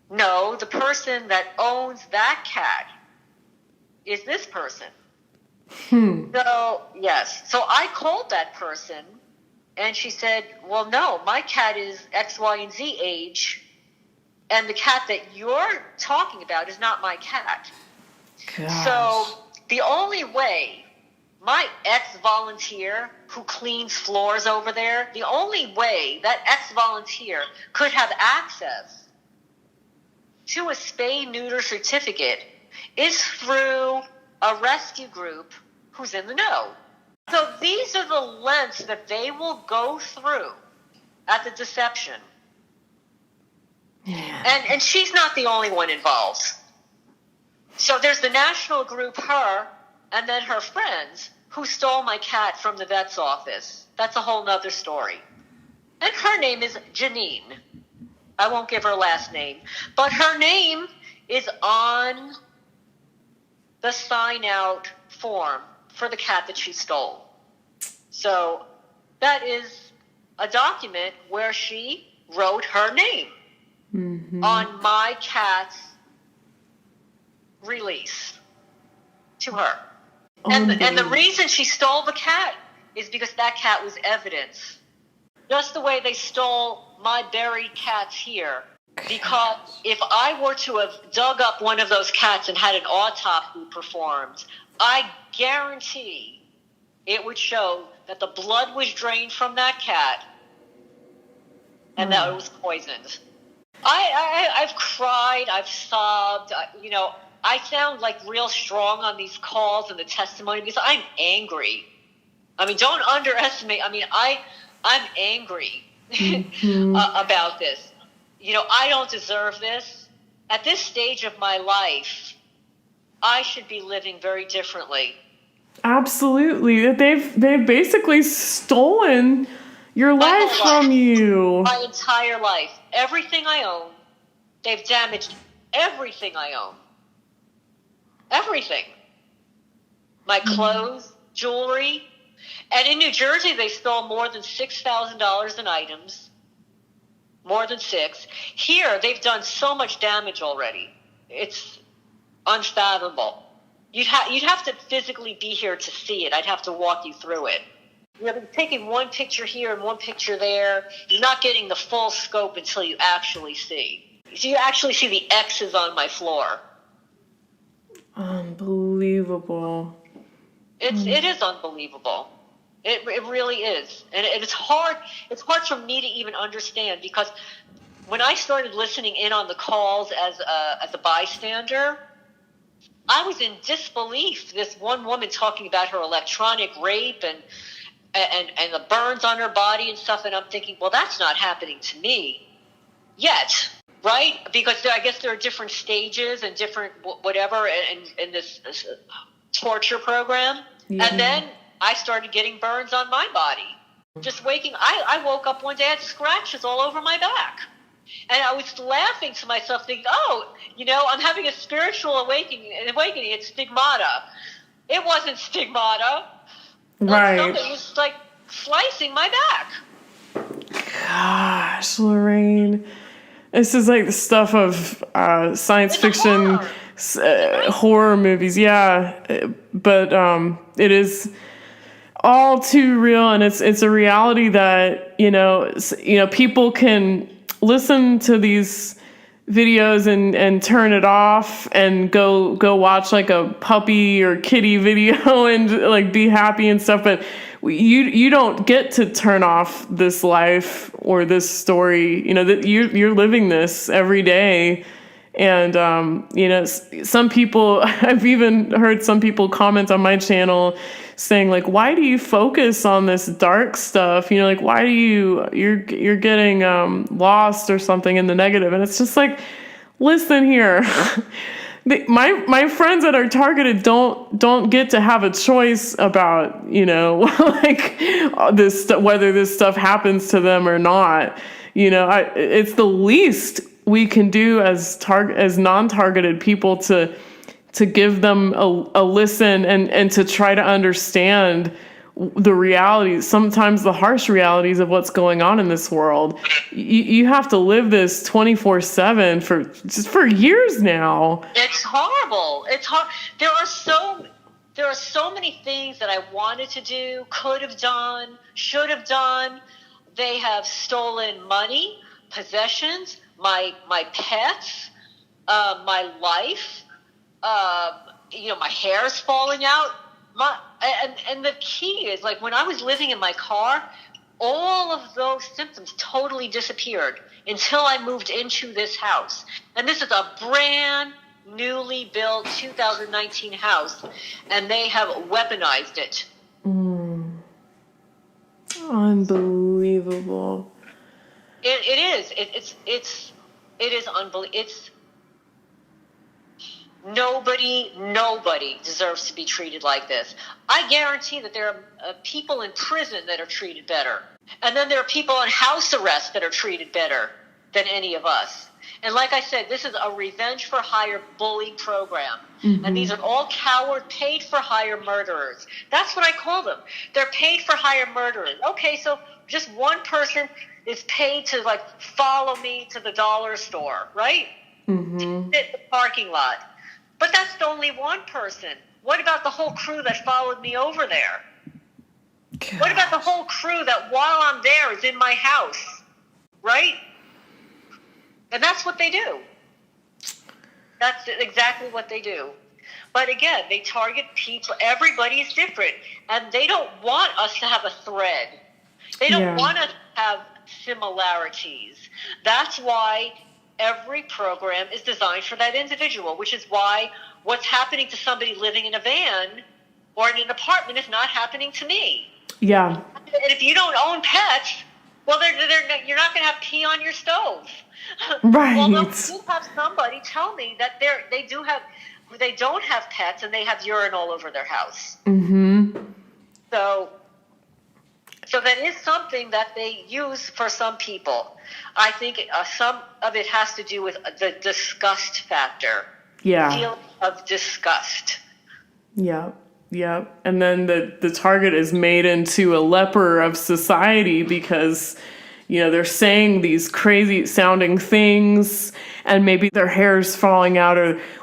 no, the person that owns that cat is this person. So, yes. So I called that person, and she said, well, no, my cat is X, Y, and Z age, and the cat that you're talking about is not my cat. Gosh. So the only way my ex-volunteer who cleans floors over there, the only way that ex-volunteer could have access to a spay-neuter certificate is through a rescue group who's in the know. So these are the lengths that they will go through at the deception. Yeah. And she's not the only one involved. So there's the national group, her, and then her friends who stole my cat from the vet's office. That's a whole nother story. And her name is Janine. I won't give her last name. But her name is on the sign-out form for the cat that she stole. So that is a document where she wrote her name on my cat's release to her. And the reason she stole the cat is because that cat was evidence. Just the way they stole my buried cats here. Because if I were to have dug up one of those cats and had an autopsy performed, I guarantee it would show that the blood was drained from that cat and that it was poisoned. I've cried, I've sobbed, I sound like real strong on these calls and the testimony because I'm angry. I mean, don't underestimate. I mean, I'm angry about this. I don't deserve this. At this stage of my life, I should be living very differently. Absolutely. They've basically stolen your life from you. My entire life. Everything I own. They've damaged everything I own. Everything. My clothes, jewelry. And in New Jersey, they stole more than $6,000 in items. More than 6. Here, they've done so much damage already. It's unfathomable. You'd have to physically be here to see it. I'd have to walk you through it. You're taking one picture here and one picture there. You're not getting the full scope until you actually see. So you actually see the X's on my floor. Unbelievable. It is unbelievable. It really is. And it's hard for me to even understand, because when I started listening in on the calls as a bystander, I was in disbelief. This one woman talking about her electronic rape and the burns on her body and stuff, and I'm thinking, well, that's not happening to me yet, right? Because I guess there are different stages and different whatever in this torture program. Yeah. And then I started getting burns on my body. Just waking, I woke up one day, I had scratches all over my back. And I was laughing to myself, thinking, oh, I'm having a spiritual awakening. It's stigmata. It wasn't stigmata. Right. Something was like slicing my back. Gosh, Lorraine. This is like the stuff of science fiction, horror movies. Yeah. But it is all too real. And it's a reality that, people can listen to these videos and turn it off and go watch like a puppy or kitty video and like be happy and stuff, but you don't get to turn off this life or this story. That you're living this every day. And some people, I've even heard some people comment on my channel saying like, why do you focus on this dark stuff? Like, why do you're getting lost or something in the negative? And it's just like, listen here. My friends that are targeted don't get to have a choice about, like this, whether this stuff happens to them or not. It's the least we can do as non-targeted people to give them a listen and to try to understand the realities, sometimes the harsh realities of what's going on in this world. You have to live this 24/7 for years now. It's horrible. It's hard. There are so many things that I wanted to do, could have done, should have done. They have stolen money, possessions, my pets, my life. My hair's falling out. And the key is, like, when I was living in my car, all of those symptoms totally disappeared until I moved into this house. And this is a brand newly built 2019 house, and they have weaponized it. Unbelievable. It is. It is unbelievable. Nobody deserves to be treated like this. I guarantee that there are people in prison that are treated better. And then there are people on house arrest that are treated better than any of us. And like I said, this is a revenge for hire bully program. Mm-hmm. And these are all coward, paid for hire murderers. That's what I call them. They're paid for hire murderers. Okay, so just one person is paid to like follow me to the dollar store, right? Mm-hmm. To sit in the parking lot. But that's only one person. What about the whole crew that followed me over there? Gosh. What about the whole crew that while I'm there is in my house, right? And that's what they do. That's exactly what they do. But again, they target people. Everybody is different. And they don't want us to have a thread. They don't want us to have similarities. That's why every program is designed for that individual, which is why what's happening to somebody living in a van or in an apartment is not happening to me. Yeah. And if you don't own pets, well, you're not going to have pee on your stove. Right. Well, they'll have somebody tell me that they don't have pets and they have urine all over their house. Mm-hmm. So that is something that they use for some people. I think some of it has to do with the disgust factor. Yeah. Feeling of disgust. Yeah. Yeah. And then the target is made into a leper of society because, they're saying these crazy sounding things and maybe their hair's falling out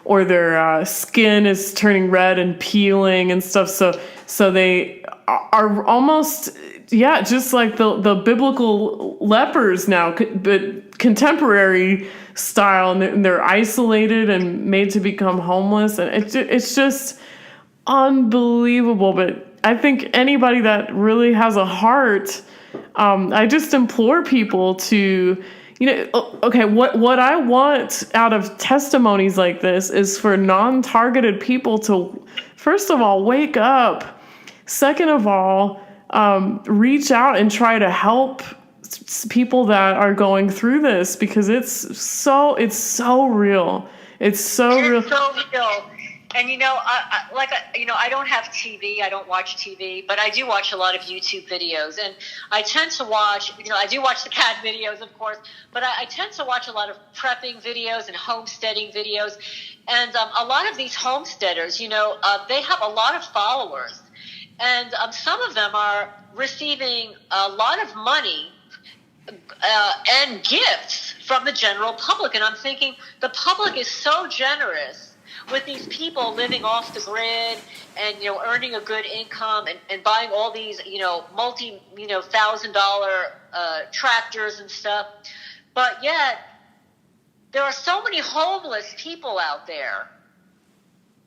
or their skin is turning red and peeling and stuff. So they are almost, just like the biblical lepers now, but contemporary style, and they're isolated and made to become homeless, and it's just unbelievable. But I think anybody that really has a heart, I just implore people to, okay, what I want out of testimonies like this is for non-targeted people to, first of all, wake up. Second of all, reach out and try to help people that are going through this, because it's so real. It's so real. It's so real. And I don't have TV. I don't watch TV, but I do watch a lot of YouTube videos, and I tend to watch. I do watch the cat videos, of course, but I tend to watch a lot of prepping videos and homesteading videos, and a lot of these homesteaders, they have a lot of followers, and some of them are receiving a lot of money and gifts from the general public, and I'm thinking the public is so generous with these people living off the grid and, earning a good income and buying all these, multi, $1,000 tractors and stuff. But yet there are so many homeless people out there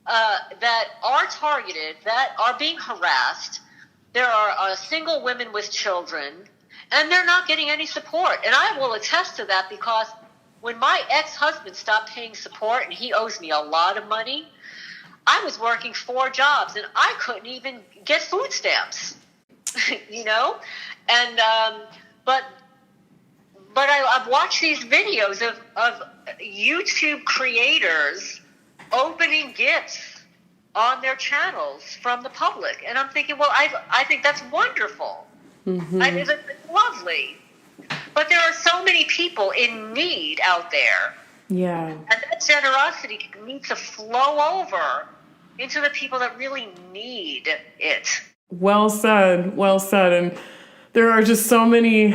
that are targeted, that are being harassed. There are single women with children, and they're not getting any support. And I will attest to that, because when my ex-husband stopped paying support, and he owes me a lot of money, I was working 4 jobs, and I couldn't even get food stamps, And but I've watched these videos of YouTube creators opening gifts on their channels from the public, and I'm thinking, well, I think that's wonderful. Mm-hmm. I think it's lovely. But there are so many people in need out there. Yeah. And that generosity needs to flow over into the people that really need it. Well said. Well said. And there are just so many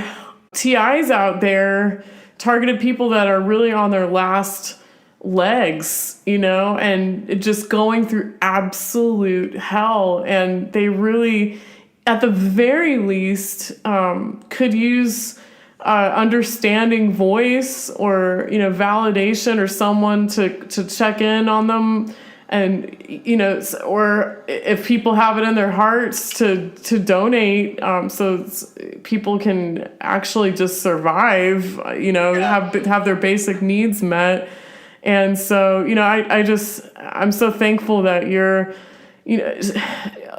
TIs out there, targeted people that are really on their last legs, and just going through absolute hell. And they really, at the very least, could use understanding voice or validation, or someone to check in on them, and or if people have it in their hearts to donate, so people can actually just survive, have their basic needs met. And so I'm so thankful that you're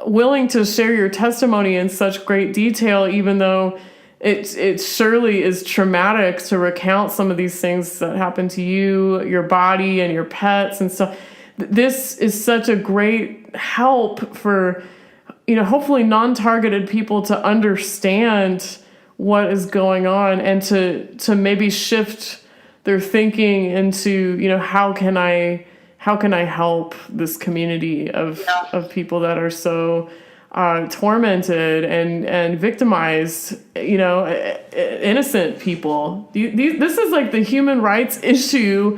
willing to share your testimony in such great detail, even though it surely is traumatic to recount some of these things that happen to you, your body, and your pets and stuff. This is such a great help for, hopefully non-targeted people to understand what is going on, and to maybe shift their thinking into, how can I help this community of people that are so tormented and victimized, innocent people. This is like the human rights issue.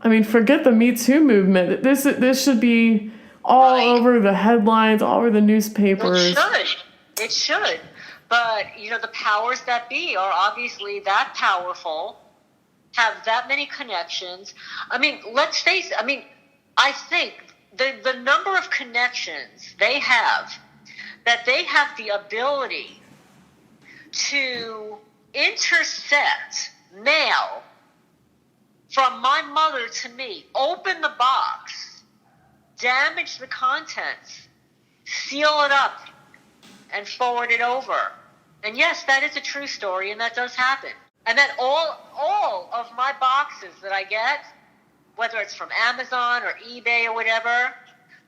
I mean, forget the Me Too movement. This should be all over the headlines, all over the newspapers. It should. But, the powers that be are obviously that powerful, have that many connections. I mean, let's face it. I think the number of connections they have, that they have the ability to intercept mail from my mother to me, open the box, damage the contents, seal it up, and forward it over. And yes, that is a true story, and that does happen. And then all of my boxes that I get, whether it's from Amazon or eBay or whatever,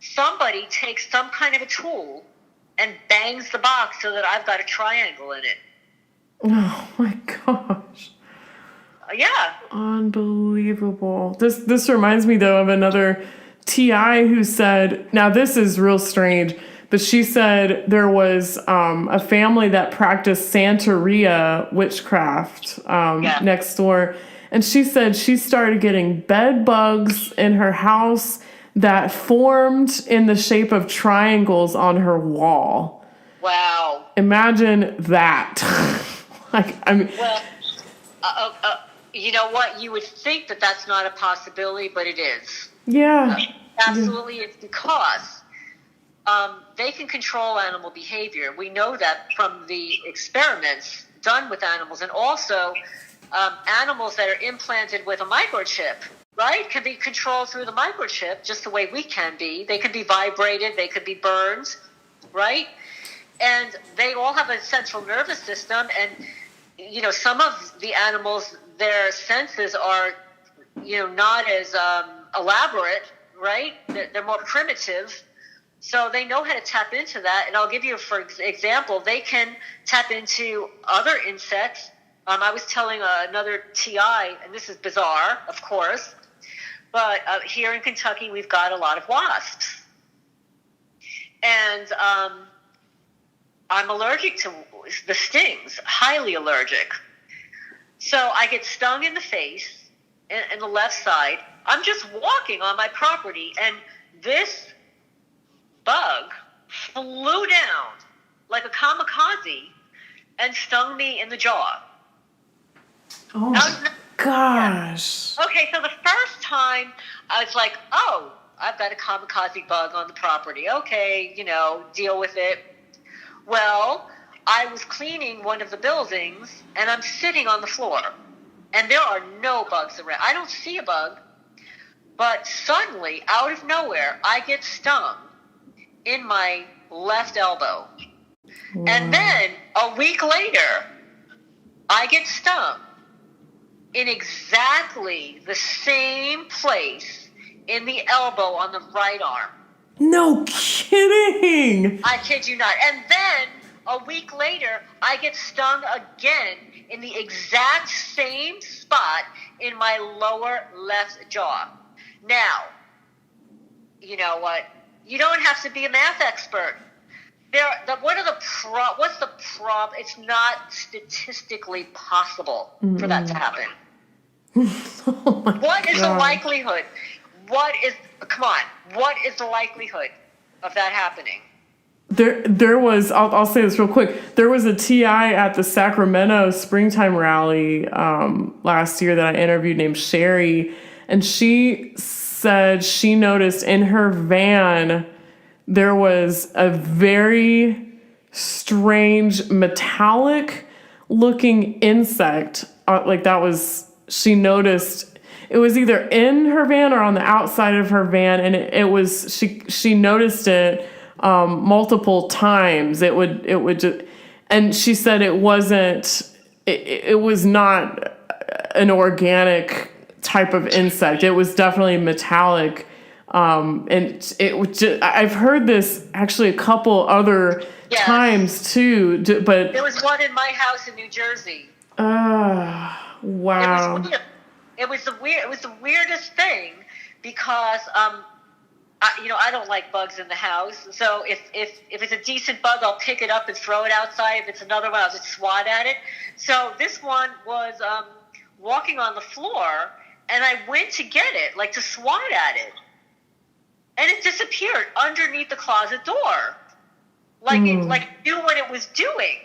somebody takes some kind of a tool and bangs the box so that I've got a triangle in it. Oh my gosh. Yeah. Unbelievable. This reminds me though of another TI who said, now this is real strange, but she said there was a family that practiced Santeria witchcraft next door. And she said she started getting bed bugs in her house that formed in the shape of triangles on her wall. Wow. Imagine that. Like, I mean, Well, you know what? You would think that that's not a possibility, but it is. yeah. Absolutely, it's because they can control animal behavior. We know that from the experiments done with animals, and also animals that are implanted with a microchip, right, can be controlled through the microchip just the way we can be. They can be vibrated, they could be burned, right? And they all have a central nervous system, and, you know, some of the animals, their senses are, you know, not as elaborate, right? They're more primitive. So they know how to tap into that. And I'll give you, for example, they can tap into other insects. I was telling another TI, and this is bizarre, of course, but here in Kentucky, we've got a lot of wasps. And I'm allergic to the stings, highly allergic. So I get stung in the face, in the left side. I'm just walking on my property, and this bug flew down like a kamikaze and stung me in the jaw. Oh my gosh. Okay, so the first time I was like, oh, I've got a kamikaze bug on the property. Okay, you know, deal with it. Well, I was cleaning one of the buildings, and I'm sitting on the floor, and there are no bugs around. I don't see a bug, but suddenly, out of nowhere, I get stung in my left elbow. Wow. And then, a week later, I get stung in exactly the same place in the elbow on the right arm. No kidding. I kid you not. And then a week later, I get stung again in the exact same spot in my lower left jaw. Now, you know what? You don't have to be a math expert. What's the problem? It's not statistically possible for that to happen. Oh my What is God. the likelihood? Come on, what is the likelihood of that happening? There was, I'll say this real quick. There was a TI at the Sacramento springtime rally last year that I interviewed named Sherry, and she said she noticed in her van there was a very strange metallic looking insect. She noticed it was either in her van or on the outside of her van, and she noticed it multiple times. It would just, and she said it was not an organic type of insect. It was definitely metallic. And it was just, I've heard this actually a couple other times too, but there was one in my house in New Jersey. Wow. It was the weirdest thing because I don't like bugs in the house. So if it's a decent bug, I'll pick it up and throw it outside. If it's another one, I'll just swat at it. So this one was walking on the floor, and I went to get it, like to swat at it, and it disappeared underneath the closet door, like it knew what it was doing,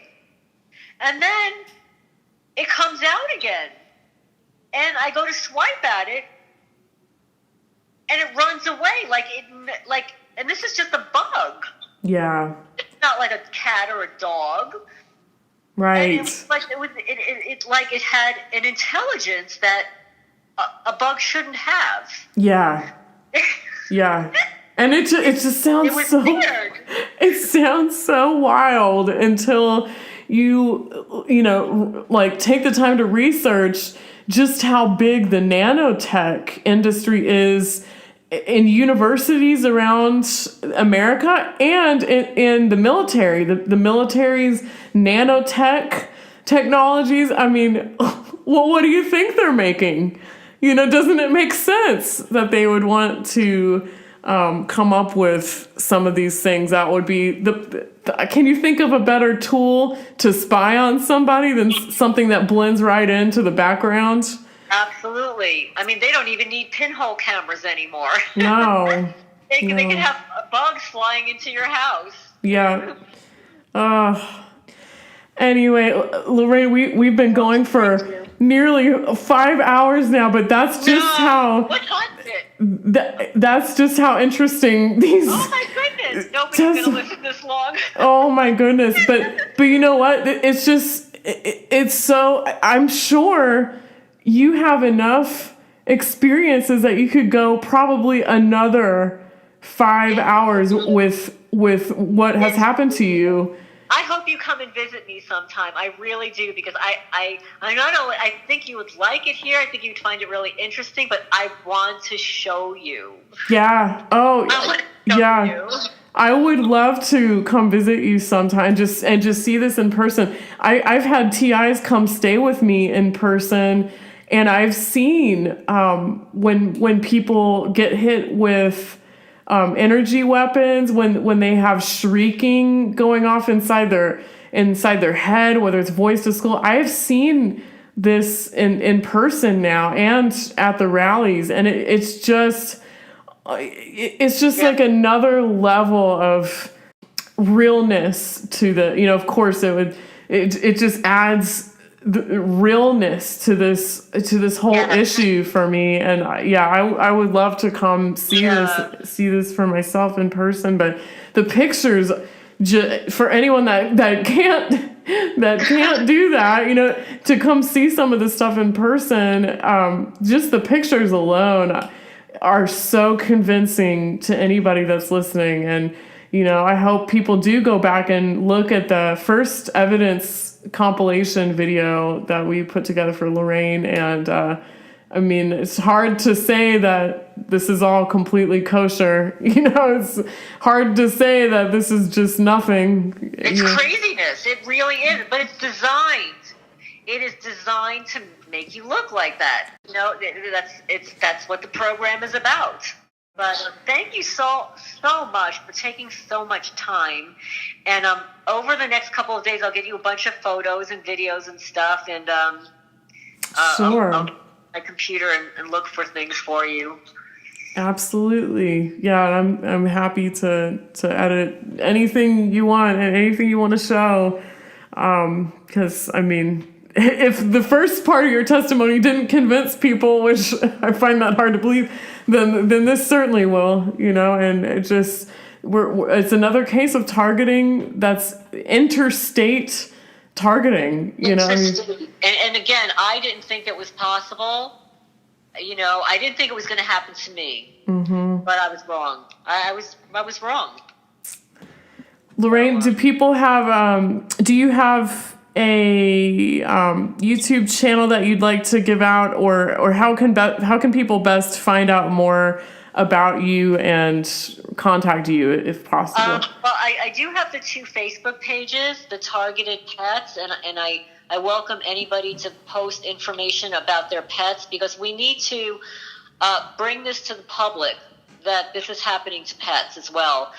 and then it comes out again, and I go to swipe at it, and it runs away and this is just a bug. Yeah. It's not like a cat or a dog. Right. And it had an intelligence that a bug shouldn't have. Yeah. Yeah. And it just sounds so weird. It sounds so wild until you take the time to research just how big the nanotech industry is in universities around America and in the military. The military's nanotech technologies. I mean, well, what do you think they're making? Doesn't it make sense that they would want to come up with some of these things? That would be can you think of a better tool to spy on somebody than something that blends right into the background? Absolutely. I mean, they don't even need pinhole cameras anymore. No. They can have bugs flying into your house. Yeah. Anyway, Lorraine, we've been going for nearly 5 hours now, but that's just how. What time is it? That's just how interesting these. Oh my goodness! Nobody's gonna listen this long. Oh my goodness! But you know what? It's just it's so. I'm sure you have enough experiences that you could go probably another 5 hours with what has happened to you. I hope you come and visit me sometime. I really do, because I not only I think you would like it here. I think you'd find it really interesting. But I want to show you. Yeah. Oh, yeah. You. I would love to come visit you sometime, just see this in person. I've had TIs come stay with me in person, and I've seen when people get hit with energy weapons, when they have shrieking going off inside their head, whether it's voice to skull. I've seen this in person now and at the rallies, and it's just like another level of realness to the, of course it just adds the realness to this whole issue for me. And I would love to come see this for myself in person. But the pictures, for anyone that can't do that, to come see some of the stuff in person, just the pictures alone are so convincing to anybody that's listening. And I hope people do go back and look at the first evidence compilation video that we put together for Lorraine. And I mean, it's hard to say that this is all completely kosher. It's hard to say that this is just nothing. It's craziness. It really is. But it's designed. It is designed to make you look like that. That's what the program is about. But thank you so much for taking so much time. And over the next couple of days, I'll get you a bunch of photos and videos and stuff. And sure. I'll get my computer and look for things for you. Absolutely. Yeah, I'm happy to edit anything you want and anything you want to show. Because, I mean, if the first part of your testimony didn't convince people, which I find that hard to believe, then this certainly will, and it's another case of targeting that's interstate targeting, And again, I didn't think it was possible. I didn't think it was going to happen to me, but I was wrong. I was wrong. Lorraine, do people have, do you have a YouTube channel that you'd like to give out, or how can people best find out more about you and contact you if possible? Well, I do have the 2 Facebook pages, the Targeted Pets, and I welcome anybody to post information about their pets, because we need to bring this to the public that this is happening to pets as well.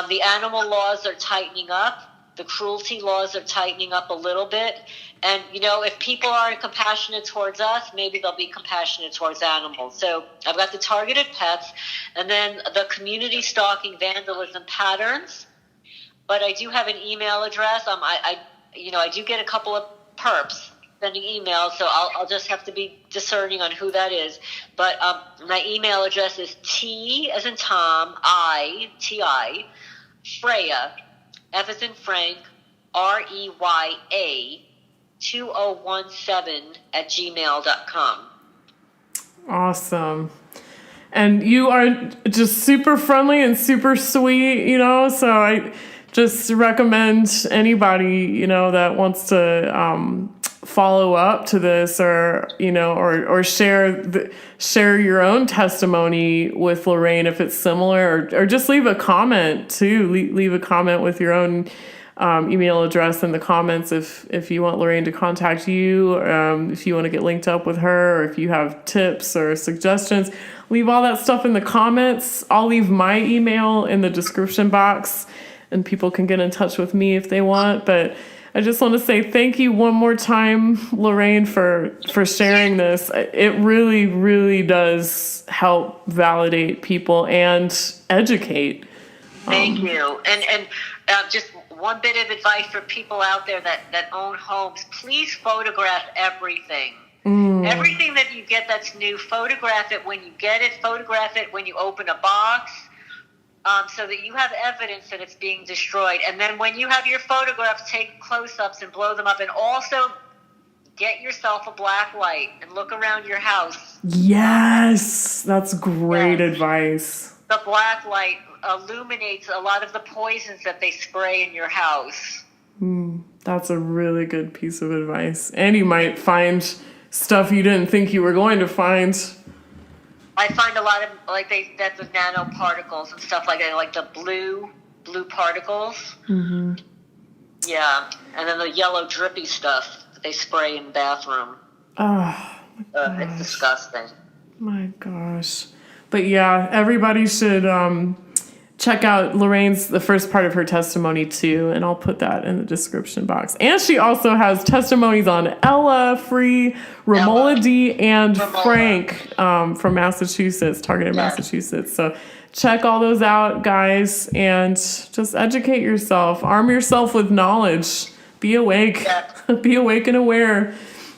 The animal laws are tightening up. The cruelty laws are tightening up a little bit. And, if people aren't compassionate towards us, maybe they'll be compassionate towards animals. So I've got the Targeted Pets, and then the community stalking vandalism patterns. But I do have an email address. I do get a couple of perps sending emails, so I'll just have to be discerning on who that is. But my email address is T as in Tom, I-T-I, Freya, F as in Frank, REYA 2017@gmail.com. Awesome. And you are just super friendly and super sweet, so I just recommend anybody, that wants to follow up to this, or share your own testimony with Lorraine if it's similar, or just leave a comment too. Leave a comment with your own email address in the comments if you want Lorraine to contact you, if you want to get linked up with her, or if you have tips or suggestions. Leave all that stuff in the comments. I'll leave my email in the description box, and people can get in touch with me if they want. But I just want to say thank you one more time, Lorraine, for sharing this. It really, really does help validate people and educate. Thank you. And just one bit of advice for people out there that own homes: please photograph everything. Everything that you get that's new, photograph it when you get it, photograph it when you open a box, so that you have evidence that it's being destroyed. And then when you have your photographs, take close-ups and blow them up. And also get yourself a black light and look around your house. Yes, that's great advice. The black light illuminates a lot of the poisons that they spray in your house. That's a really good piece of advice. And you might find stuff you didn't think you were going to find. I find a lot of that's the nanoparticles and stuff like that, like the blue particles. Yeah, and then the yellow drippy stuff that they spray in the bathroom. Oh, it's disgusting. My gosh. But yeah, everybody should check out the first part of her testimony too, and I'll put that in the description box. And she also has testimonies on Ella, Free, Romola D, and Frank from Massachusetts, targeted Massachusetts. So check all those out, guys, and just educate yourself. Arm yourself with knowledge. Be awake. Yeah. Be awake and aware.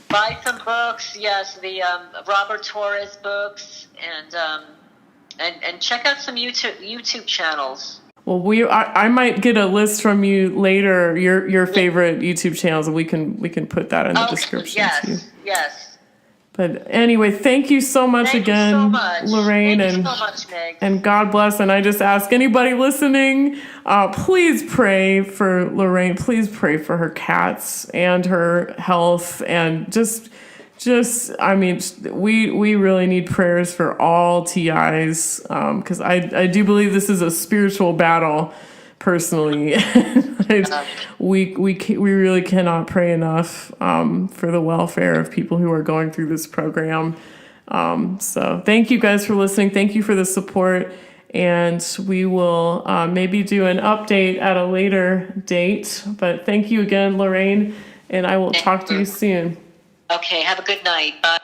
Buy some books, yes, the Robert Torres books, and check out some YouTube channels. Well, I might get a list from you later, your favorite YouTube channels, and we can put that in the description too. Yes. But anyway, thank you so much again, Lorraine, Thank you so much, Meegs. And God bless. And I just ask anybody listening, please pray for Lorraine. Please pray for her cats and her health, and just I mean, we really need prayers for all TIs, because I do believe this is a spiritual battle. Personally, we really cannot pray enough for the welfare of people who are going through this program. So thank you guys for listening. Thank you for the support, and we will maybe do an update at a later date. But thank you again, Lorraine, and I will talk to you soon. Okay, have a good night. Bye.